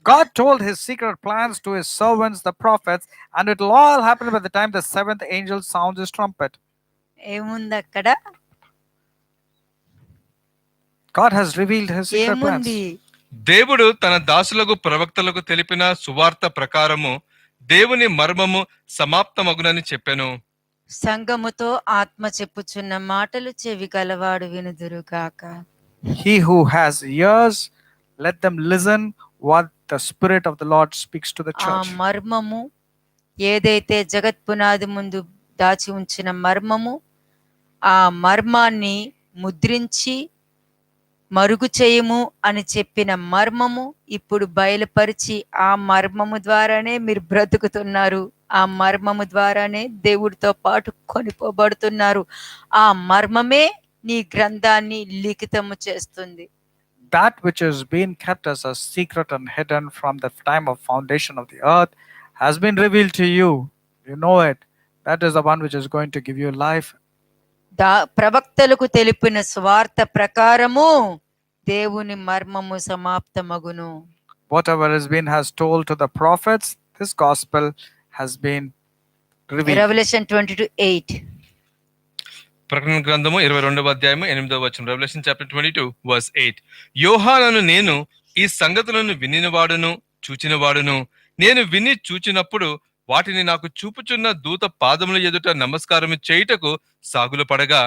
God told His secret plans to His servants, the prophets, and it will all happen by the time the seventh angel sounds his trumpet. ఏముంది అక్కడ? God has revealed His secret plans. ఏముంది? దేవుడు తన దాసులకు ప్రవక్తలకు తెలిపిన సువార్త ప్రకారము దేవుని మర్మము సమాప్తమగునని చెప్పెను. సంఘముతో ఆత్మ చెప్పుచున్న మాటలు చెవి గలవాడు వినుదురుగాక. He who has ears, let them listen what the Spirit of the Lord speaks to the ఆ church. మర్మము ఏదైతే జగత్ పునాది ముందు దాచి ఉంచిన మర్మము, ఆ మర్మాన్ని ముద్రించి మరుగు చేయము అని చెప్పిన మర్మము ఇప్పుడు బయలుపరిచి ఆ మర్మము ద్వారానే మీరు బ్రతుకుతున్నారు. ఆ మర్మము ద్వారానే దేవుడితో పాటు కొనిపోబడుతున్నారు. ఆ మర్మమే నీ గ్రంథాన్ని లిఖితము చేస్తుంది. That which is being kept as a secret and hidden from the time of foundation of the earth has been revealed to you. You know it. That is the one which is going to give you life. ప్రవక్తలకు తెలిపిన స్వార్థ ప్రకారము దేవుని మర్మము సమాప్తమగును. Whatever has told to the prophets, this gospel has been revealed. Revelation 22:8. ప్రకటన గ్రంథము 22వ అధ్యాయము 8వ వచనం. Revelation chapter 22 verse 8. యోహానను నేను ఈ సంగతులను వినినవాడును చూచినవాడును. నేను విని చూచినప్పుడు వాటిని నాకు చూపుచున్న దూత పాదముల ఎదుట నమస్కారం చేయుటకు సాగులు పడగా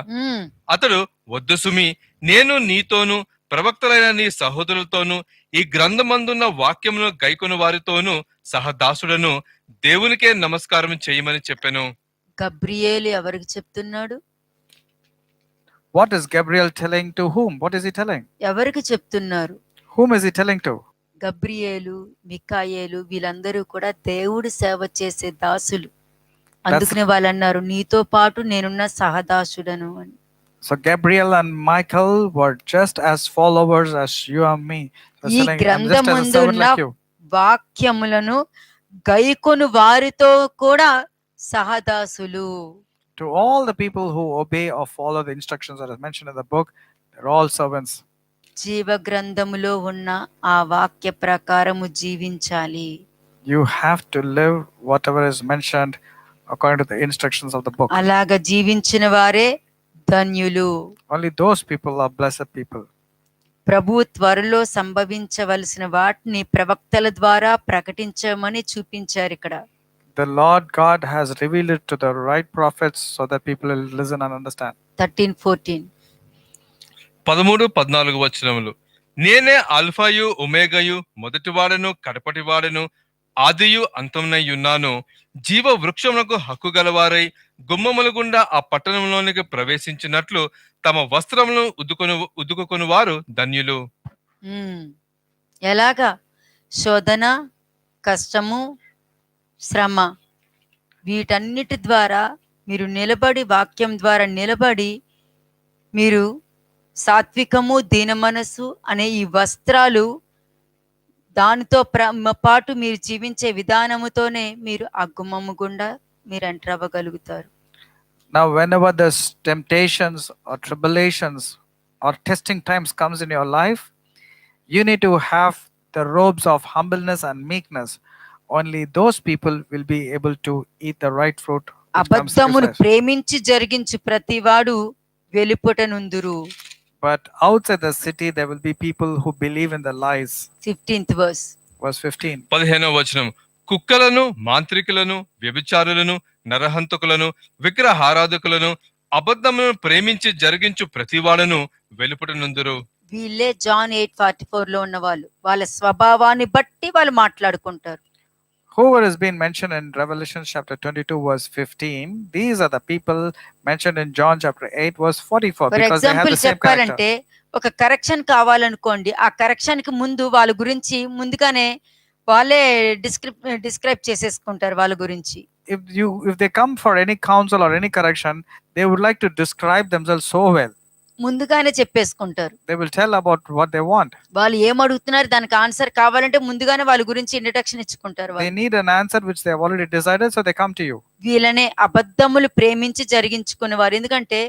అతడు వద్దు సుమి, నేను నీతోను ప్రవక్తలైన నీ సహోదరులతోనూ ఈ గ్రంథమందున్న వాక్యమును గైకొను వారితోనూ సహదాసుడను దేవునికే నమస్కారం చేయమని చెప్పెను. గబ్రియేలు ఎవరికి చెప్తున్నాడు? What is Gabriel telling to whom? What is he telling? ఎవరికి చెప్తున్నారు? Whom is he telling to? Gabriel, మికాయేలు వీళ్ళందరూ కూడా దేవుడి సేవ చేసే దాసులు. అందుకనే వాళ్ళు అన్నారు నీతో పాటు నేనున్న సహదాసుడను అని. So Gabriel and Michael were just as followers as you and me. ఈ గ్రంథమందున్న వాక్యములను గైకొను వారితో కూడా సహదాసులు. To all the people who obey or follow the instructions that are mentioned in the book, they're all servants. జీవ గ్రంథములో ఉన్న ఆ వాక్య ప్రకారము జీవించాలి. You have to live whatever is mentioned according to the instructions of the book. అలాగా జీవించిన వారే ధన్యులు. Only those people are blessed people. ప్రభు త్వరలో సంభవించవలసిన వాటిని ప్రవక్తల ద్వారా ప్రకటించమని చూపించారు ఇక్కడ. The Lord God has revealed it to the right prophets so that people will listen and understand. 13-14. 13-14 వచనములు. నేనే ఆల్ఫాయు ఒమేగయు, మొదటివాడను కడపటివాడను, ఆదియు అంతమునై ఉన్నాను. జీవ వృక్షమునకు హక్కు గలవారై గుమ్మముల గుండా ఆ పట్టణంలోనికి ప్రవేశించినట్లు తమ వస్త్రములను ఉదుకుకొని వారు ధన్యులు. ఎలాగా? శోధన, కష్టము, శ్రమ వీటన్నిటి ద్వారా మీరు నిలబడి, వాక్యం ద్వారా నిలబడి మీరు సాత్వికము, దీన మనసు అనే ఈ వస్త్రాలు దానితో పాటు మీరు జీవించే విధానముతోనే మీరు ఆ గుమ్మము గుండా మీరు enter అవ్వగలుగుతారు. Now whenever there's temptations or tribulations or testing times comes in your life, you need to have the robes of humbleness and meekness. Only those people will be able to eat the right fruit. అబద్ధమును ప్రేమించి జరిగించు ప్రతివాడు వెలుపట నుందురు. But outside the city, there will be people who believe in the lies. 15th verse. Verse 15. 15వ వచనం, కుక్కలను, మాంత్రికులను, వ్యభిచారులను, నరహంతకులను, విగ్రహారాధకులను, అబద్ధమును ప్రేమించి జరిగించు ప్రతివాడును వెలుపట నుందురు. వీళ్ళే జాన్ 8:44 ఉన్న వాళ్ళు. వాళ్ళ స్వభావాన్ని బట్టి వాళ్ళు మాట్లాడుకుంటారు. Whoever has been mentioned in Revelation chapter 22 verse 15, these are the people mentioned in John chapter 8 verse 44 for because they have example the same character. చెప్పాలంటే ఒక కరెక్షన్ కావాలనుకోండి, ఆ కరెక్షన్ కి ముందు వాళ్ళ గురించి ముందుగానే వాళ్ళే డిస్క్రైబ్ చేసేసుకుంటారు వాళ్ళ గురించి. If they come for any counsel or any correction, they would like to describe themselves so well. ముందుగానే చెప్పేసుకుంటారు. They will tell about what they want. వాళ్ళు ఏం అడుగుతున్నారు దానికి ఆన్సర్ కావాలంటే ముందుగానే వాళ్ళ గురించి ఇంట్రడక్షన్ ఇచ్చుకుంటారు They వాళ్ళు. need an answer which they have already decided, so they come to you. వీళ్ళనే అబద్ధములు ప్రేమించి జరిగించుకునేవారు. ఎందుకంటే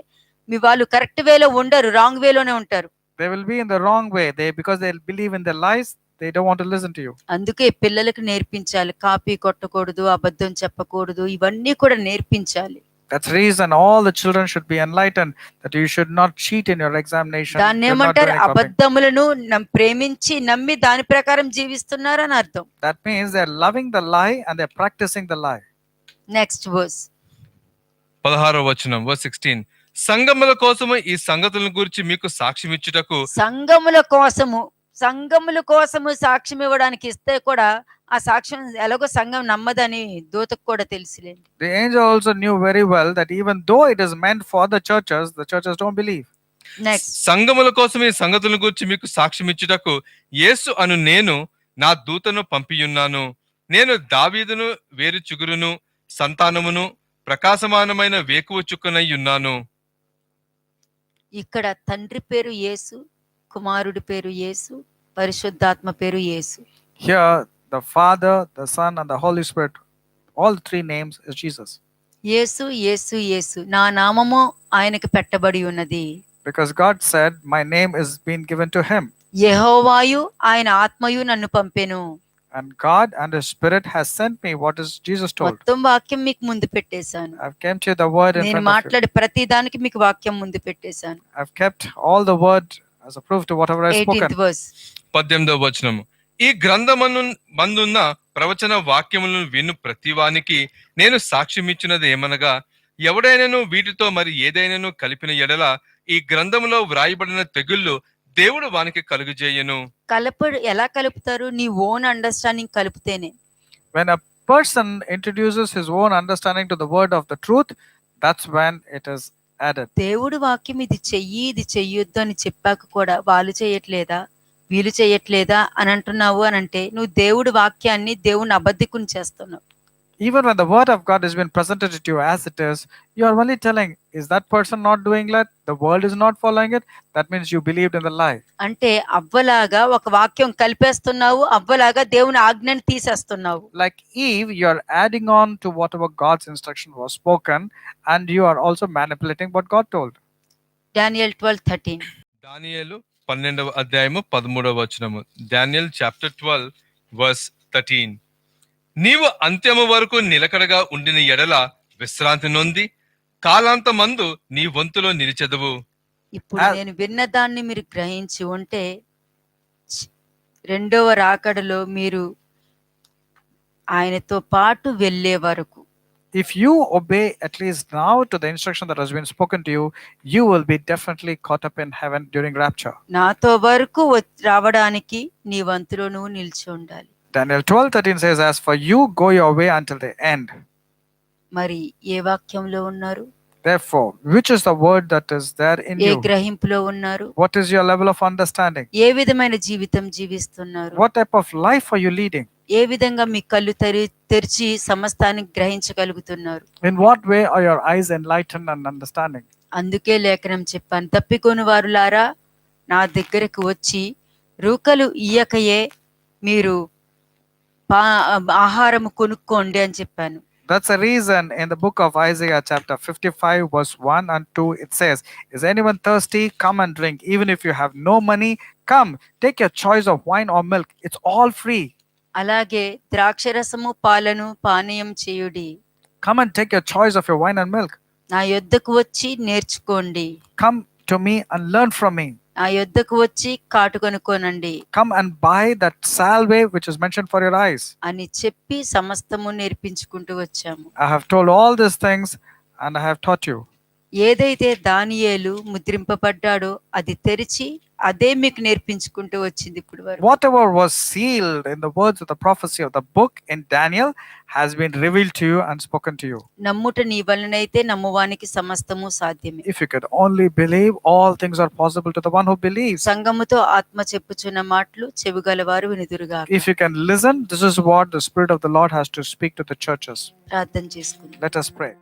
మీ వాళ్ళు కరెక్ట్ వేలో ఉండరు, రాంగ్ వేలోనే ఉంటారు. They will be in the wrong way. Because they believe in the lies, they don't want to listen to you. అందుకే పిల్లలకు నేర్పించాలి, కాపీ కొట్టకూడదు, అబద్ధం చెప్పకూడదు, ఇవన్నీ కూడా నేర్పించాలి. That's the reason all the children should be enlightened that you should not cheat in your examination. దాన్ని You're not ఏమంటారు? doing copying. అబద్ధములను ప్రేమించి నమ్మి దాని ప్రకారం జీవిస్తున్నారు అని అర్థం. That means they're loving the lie and they're practicing the lie. Next verse. 16వ వచనం, వర్స్ 16, సంగముల కోసము ఈ సంగతులను గురించి మీకు సాక్ష్యం ఇచ్చుటకు. సంఘముల కోసము సాక్ష్యం ఇవ్వడానికి ఇస్తే కూడా ఆ సాక్ష్యం ఎలాగో సంఘం నమ్మదని దూతకు కూడా తెలుసులేండి. The angel also knew very well that even though it is meant for the churches don't believe. Next. సంగముల కోసం ఈ సంగతులను గురించి మీకు సాక్ష్యం ఇచ్చుటకు యేసు అను నేను నా దూతను పంపియున్నాను. నేను దావీదును వేరు చిగురును, సంతానమును, ప్రకాశమానమైన వేకువ చుక్కనై ఉన్నాను. ఇక్కడ తండ్రి పేరు యేసు, కుమారుడి పేరు యేసు, పరిశుద్ధాత్మ పేరు యేసు. Here the Father, the Son and the Holy Spirit, all three names is Jesus. యేసు యేసు యేసు, నా నామము ఆయనకు పెట్టబడి ఉన్నది. Because God said, my name is being given to him. యెహోవాయు ఆయన ఆత్మయు నన్ను పంపెను. And God and his Spirit has sent me. What is Jesus told? మొత్తం వాక్యం మీకు ముందు పెట్టేశాను. I've kept you the word in నేను front of you. మాట్లాడే ప్రతి దానికి మీకు వాక్యం ముందు పెట్టేశాను. I've kept all the word as a proof to whatever I've 18th spoken. verse. 18వ వచనము, ఈ గ్రంథమను మందున్న ప్రవచన వాక్యములను విను ప్రతివానికి నేను సాక్ష్యం ఇచ్చినది ఏమనగా, ఎవడైనను వీటితో మరి ఏదైనాను కలిపిన ఎడల ఈ గ్రంథములో వ్రాయబడిన తెగుళ్ళు దేవుడు వానికి కలుగజేయను. ఎలా కలుపుతారు? నీ ఓన్ అండర్స్టాండింగ్ కలిపితేనే. When a person introduces his own understanding to the word of the truth, that's when it is added. దేవుడు వాక్యం ఇది చెయ్యి ఇది చెయ్యొద్దు అని చెప్పాక కూడా వాళ్ళు చేయట్లేదా, వీళ్ళు చేయట్లేదా అని అంటున్నావు అని అంటే నువ్వు దేవుడి వాక్యాన్ని దేవుని అబద్ధికుని చేస్తున్నావు. Even when the word of God has been presented to you as it is, you are only telling, is that person not doing that? The world is not following it. That means you believed in the lie. అంటే అవ్వలాగా ఒక వాక్యం కలిపేస్తున్నావు, అవ్వలాగా దేవుని ఆజ్ఞని తీసేస్తున్నావు. Like Eve, you are adding on to whatever God's instruction was spoken, and you are also manipulating what God told. Daniel 12:13. దానియేలు 12వ అధ్యాయము 13వ వచనము. Daniel chapter 12 verse 13, నీవు అంత్యము వరకు నిలకడగా ఉండిన ఎడల విశ్రాంతి నొంది కాలాంతమందు నీ వంతులో నిలిచెదవు. ఇప్పుడు నేను విన్న దాన్ని మీరు గ్రహించి ఉంటే రెండవ రాకడలో మీరు ఆయనతో పాటు వెళ్ళే వరకు, If you obey at least now to the instruction that has been spoken to you, you will be definitely caught up in heaven during rapture. నాతో వరకు రావడానికి నీ వంతులో నువ్వు నిలిచి ఉండాలి. Daniel 12:13 says, as for you, go your way until the end. మరి ఏ వాక్యంలో ఉన్నారు? Therefore, which is the word that is there in A you? గ్రహింపులో ఉన్నారు? What is your level of understanding? ఏ విధమైన జీవితం జీవిస్తున్నారు? What type of life are you leading? ఏ విధంగా మీ కళ్ళు తెరిచి సమస్తాన్ని గ్రహించగలుగుతున్నారు? In what way are your eyes enlightened and understanding? అందుకే లేఖనం చెప్పాను, తప్పికొని వారులారా నా దగ్గరకు వచ్చి రూకలు ఇయ్యకయే మీరు ఆహారం కొనుక్కోండి అని చెప్పాను. That's the reason in the book of Isaiah chapter 55 verse 1 and 2 it says, is anyone thirsty? Come and drink. Even if you have no money, come, take your choice of wine or milk. It's all free. అలాగే ద్రాక్షరసము పాలను పానీయం చేయుడి. Come and take your choice of your wine and milk. నా యొద్దకు వచ్చి నేర్చుకోండి. Come to me and learn from me. నా యొద్దకు వచ్చి కాటు కొనుక్కోనండి Come and buy that salve which is mentioned for your eyes. అని చెప్పి సమస్తము నేర్పించుకుంటూ వచ్చాము. I have told all these things and I have taught you. ఏదైతే దానియేలు ముద్రింపబడ్డాడో అది తెరిచి అదే మీకు నేర్పించుకుంటూ వచ్చింది ఇప్పుడు వరకు. Whatever was sealed in the words of the prophecy of the book in Daniel has been revealed to you and spoken to you. నమ్ముట నీ వలనైతే నమ్మువానికి సమస్తము సాధ్యమే. If you could only believe, all things are possible to the one who believes. సంఘముతో ఆత్మ చెప్పుచున్న మాటలు చెవిగలవారు వినుదురుగా. If you can listen, this is what the Spirit of the Lord has to speak to the churches. ప్రార్థన చేసుకుందాం. Let us pray.